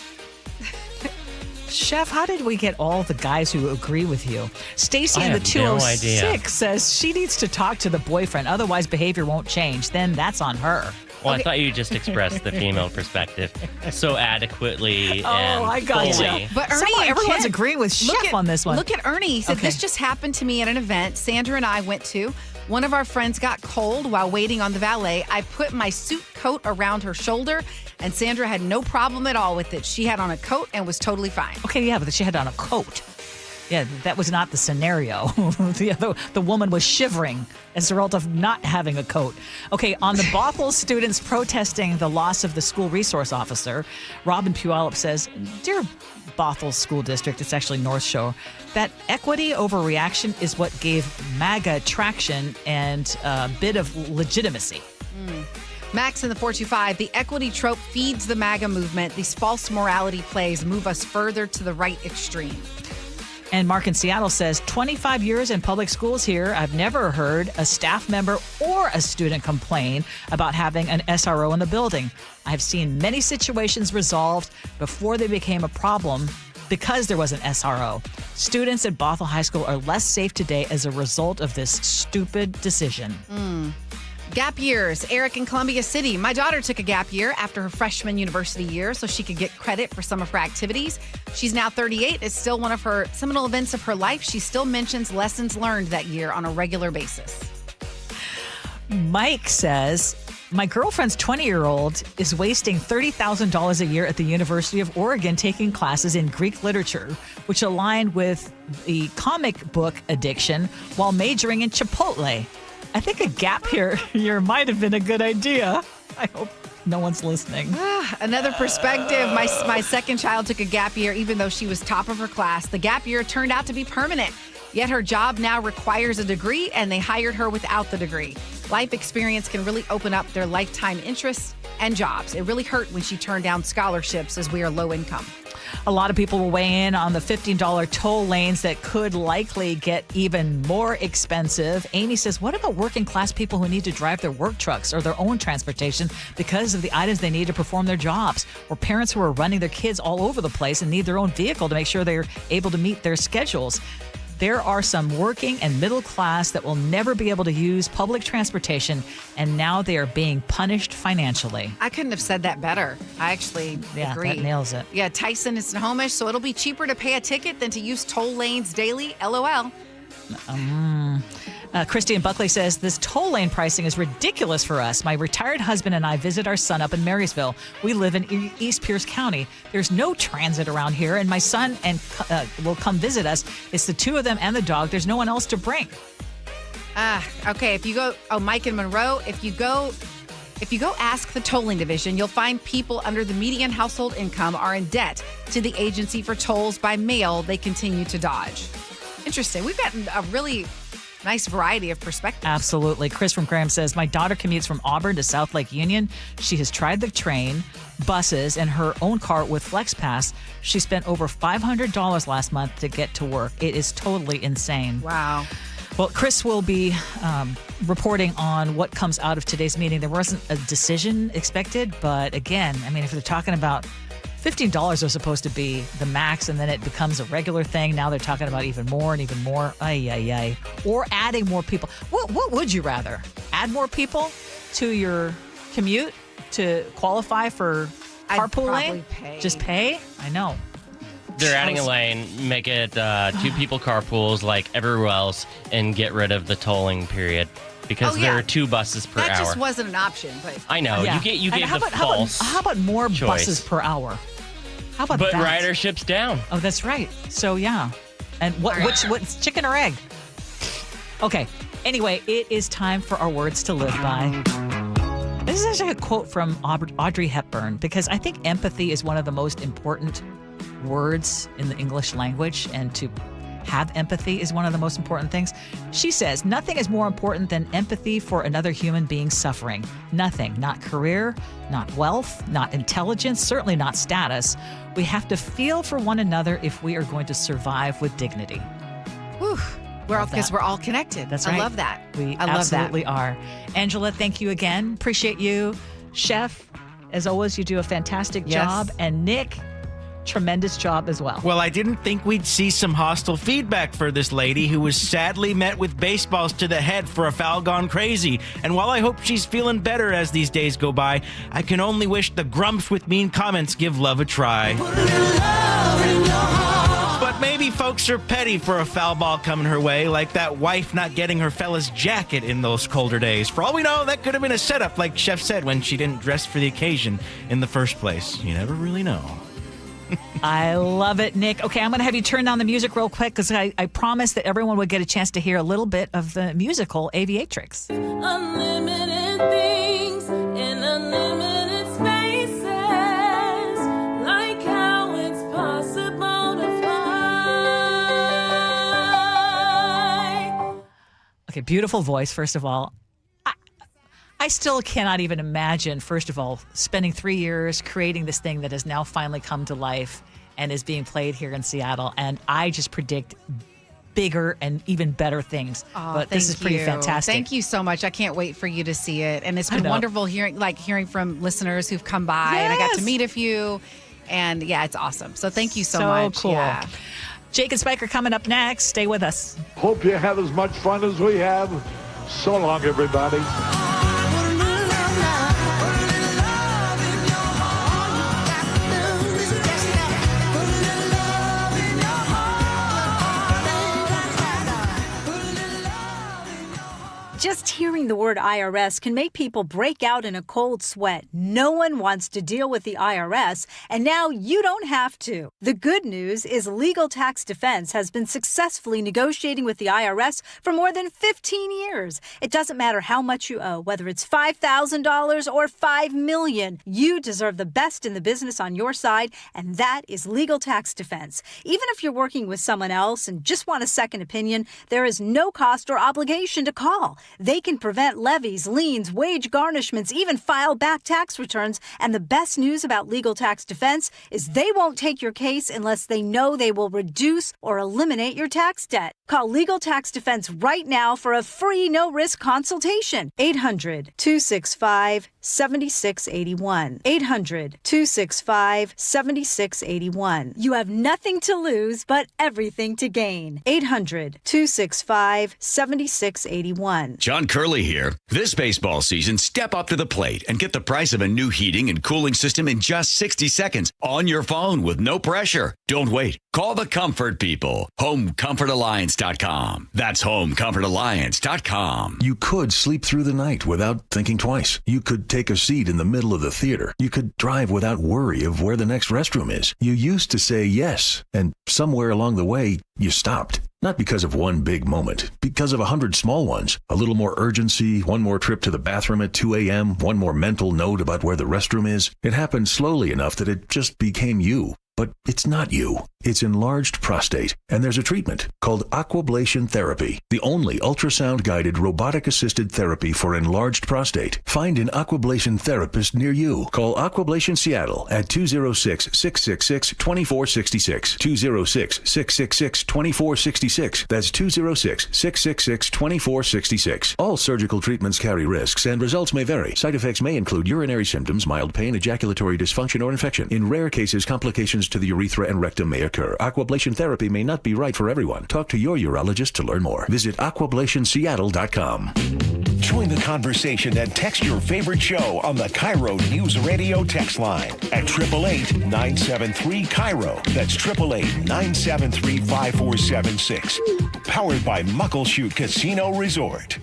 Chef, how did we get all the guys who agree with you? Stacy in the 206 says she needs to talk to the boyfriend, otherwise behavior won't change. Then that's on her. Well, I thought you just expressed the female perspective so adequately and I got fully. you. But Ernie, everyone's agreeing with Chef on this one. Look at Ernie. He said, This just happened to me at an event Sandra and I went to. One of our friends got cold while waiting on the valet. I put my suit coat around her shoulder, and Sandra had no problem at all with it. She had on a coat and was totally fine. Okay, yeah, but she had on a coat. Yeah, that was not the scenario. The woman was shivering as a result of not having a coat. Okay, on the Bothell students protesting the loss of the school resource officer, Robin Puyallup says, Dear Bothell School District, it's actually North Shore, that equity over reaction is what gave MAGA traction and a bit of legitimacy. Max in the 425, the equity trope feeds the MAGA movement. These false morality plays move us further to the right extreme. And Mark in Seattle says, 25 years in public schools here, I've never heard a staff member or a student complain about having an SRO in the building. I've seen many situations resolved before they became a problem because there was an SRO. Students at Bothell High School are less safe today as a result of this stupid decision. Gap years. Eric in Columbia City. My daughter took a gap year after her freshman university year so she could get credit for some of her activities. She's now 38. It's still one of her seminal events of her life. She still mentions lessons learned that year on a regular basis. Mike says, my girlfriend's 20-year-old is wasting $30,000 a year at the University of Oregon taking classes in Greek literature, which aligned with the comic book addiction while majoring in Chipotle. I think a gap here might have been a good idea. I hope no one's listening. Another perspective. My second child took a gap year even though she was top of her class. The gap year turned out to be permanent. Yet her job now requires a degree and they hired her without the degree. Life experience can really open up their lifetime interests and jobs. It really hurt when she turned down scholarships as we are low income. A lot of people will weigh in on the $15 toll lanes that could likely get even more expensive. Amy says, what about working class people who need to drive their work trucks or their own transportation because of the items they need to perform their jobs? Or parents who are running their kids all over the place and need their own vehicle to make sure they're able to meet their schedules? There are some working and middle class that will never be able to use public transportation, and now they are being punished financially. I couldn't have said that better. I actually agree. That nails it. Yeah, Tyson is Snohomish, so it'll be cheaper to pay a ticket than to use toll lanes daily. LOL. Christy in Buckley says, this toll lane pricing is ridiculous for us. My retired husband and I visit our son up in Marysville. We live in East Pierce County. There's no transit around here, and my son will come visit us. It's the two of them and the dog. There's no one else to bring. Okay, if you go, Mike in Monroe, if you go ask the tolling division, you'll find people under the median household income are in debt to the agency for tolls by mail they continue to dodge. Interesting. We've gotten a really nice variety of perspectives. Absolutely. Chris from Graham says, my daughter commutes from Auburn to South Lake Union. She has tried the train, buses, and her own car with FlexPass. She spent over $500 last month to get to work. It is totally insane. Wow. Well, Chris will be reporting on what comes out of today's meeting. There wasn't a decision expected, but again, I mean, if they're talking about $15 was supposed to be the max, and then it becomes a regular thing. Now they're talking about even more and even more. Ay. Or adding more people. What would you rather? Add more people to your commute to qualify for carpooling? Just pay? I know. They're adding a lane, make it 2 people carpools like everywhere else, and get rid of the tolling period. Because there are 2 buses per hour. That just wasn't an option. But I know. Yeah. You gave the false How about more choice. buses per hour? How about but that? ridership's down. Oh, that's right. So, yeah. And what's chicken or egg? Okay. Anyway, it is time for our words to live by. This is actually a quote from Audrey Hepburn, because I think empathy is one of the most important words in the English language, and to have empathy is one of the most important things. She says, nothing is more important than empathy for another human being's suffering. Nothing, not career, not wealth, not intelligence, certainly not status. We have to feel for one another if we are going to survive with dignity. Whew. Because we're all connected. That's right. I love that. We I love absolutely that. are. Angela, thank you again. Appreciate you. Chef, as always, you do a fantastic job. And Nick, tremendous job as well. Well, I didn't think we'd see some hostile feedback for this lady who was sadly met with baseballs to the head for a foul gone crazy. And while I hope she's feeling better as these days go by, I can only wish the grumps with mean comments give love a try. But maybe folks are petty for a foul ball coming her way, like that wife not getting her fella's jacket in those colder days. For all we know, that could have been a setup, like Chef said, when she didn't dress for the occasion in the first place. You never really know. I love it, Nick. Okay, I'm going to have you turn down the music real quick, because I promised that everyone would get a chance to hear a little bit of the musical Aviatrix. Unlimited things in unlimited spaces, like how it's possible to fly. Okay, beautiful voice, first of all. I still cannot even imagine, first of all, spending 3 years creating this thing that has now finally come to life and is being played here in Seattle. And I just predict bigger and even better things. But this is pretty fantastic. Thank you so much. I can't wait for you to see it. And it's been wonderful hearing from listeners who've come by, and I got to meet a few. And yeah, it's awesome. So thank you so much. Cool. Yeah. Jake and Spike are coming up next. Stay with us. Hope you have as much fun as we have. So long, everybody. Just hearing the word IRS can make people break out in a cold sweat. No one wants to deal with the IRS, and now you don't have to. The good news is Legal Tax Defense has been successfully negotiating with the IRS for more than 15 years. It doesn't matter how much you owe, whether it's $5,000 or $5 million. You deserve the best in the business on your side, and that is Legal Tax Defense. Even if you're working with someone else and just want a second opinion, there is no cost or obligation to call. They can prevent levies, liens, wage garnishments, even file back tax returns. And the best news about Legal Tax Defense is they won't take your case unless they know they will reduce or eliminate your tax debt. Call Legal Tax Defense right now for a free no-risk consultation. 800-265 800-265-7681. 800-265-7681. You have nothing to lose, but everything to gain. 800-265-7681. John Curley here. This baseball season, step up to the plate and get the price of a new heating and cooling system in just 60 seconds on your phone with no pressure. Don't wait. Call the comfort people. HomeComfortAlliance.com. That's HomeComfortAlliance.com. You could sleep through the night without thinking twice. You could take a seat in the middle of the theater. You could drive without worry of where the next restroom is. You used to say yes, and somewhere along the way, you stopped. Not because of one big moment, because of 100 small ones. A little more urgency, one more trip to the bathroom at 2 a.m., one more mental note about where the restroom is. It happened slowly enough that it just became you. But it's not you. It's enlarged prostate, and there's a treatment called aquablation therapy, the only ultrasound-guided robotic-assisted therapy for enlarged prostate. Find an aquablation therapist near you. Call Aquablation Seattle at 206-666-2466, 206-666-2466. That's 206-666-2466. All surgical treatments carry risks, and results may vary. Side effects may include urinary symptoms, mild pain, ejaculatory dysfunction, or infection. In rare cases, complications to the urethra and rectum may occur. Aquablation therapy may not be right for everyone. Talk to your urologist to learn more. Visit aquablationseattle.com. Join the conversation and text your favorite show on the KIRO News Radio text line at 888-973-KIRO. That's 888-973-5476. Powered by Muckleshoot Casino Resort.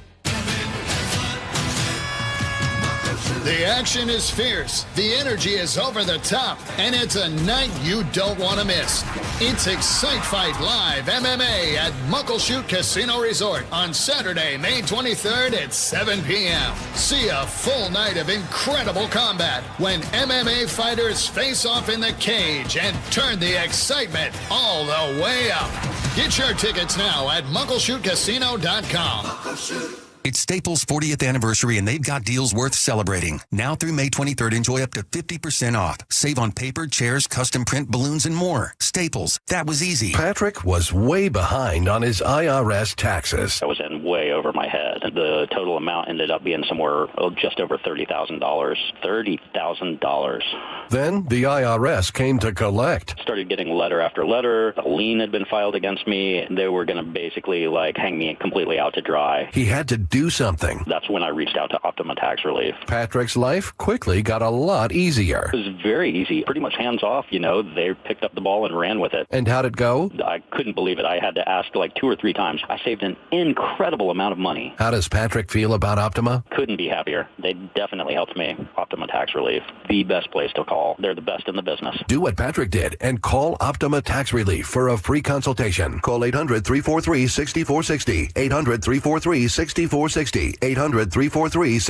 The action is fierce, the energy is over the top, and it's a night you don't want to miss. It's Excite Fight Live MMA at Muckleshoot Casino Resort on Saturday, May 23rd at 7 p.m. See a full night of incredible combat when MMA fighters face off in the cage and turn the excitement all the way up. Get your tickets now at muckleshootcasino.com. It's Staples' 40th anniversary, and they've got deals worth celebrating. Now through May 23rd, enjoy up to 50% off. Save on paper, chairs, custom print, balloons, and more. Staples, that was easy. Patrick was way behind on his IRS taxes. I was in way over my head. The total amount ended up being somewhere just over $30,000. $30,000. Then the IRS came to collect. Started getting letter after letter. A lien had been filed against me. They were going to basically hang me completely out to dry. He had to do something. That's when I reached out to Optima Tax Relief. Patrick's life quickly got a lot easier. It was very easy, pretty much hands off. They picked up the ball and ran with it. And how'd it go? I couldn't believe it. I had to ask 2 or 3 times. I saved an incredible amount of money. How does Patrick feel about Optima? Couldn't be happier. They definitely helped me. Optima Tax Relief, the best place to call. They're the best in the business. Do what Patrick did and call Optima Tax Relief for a free consultation. Call 800-343-6460. 800-343-6460. 800-343-6460.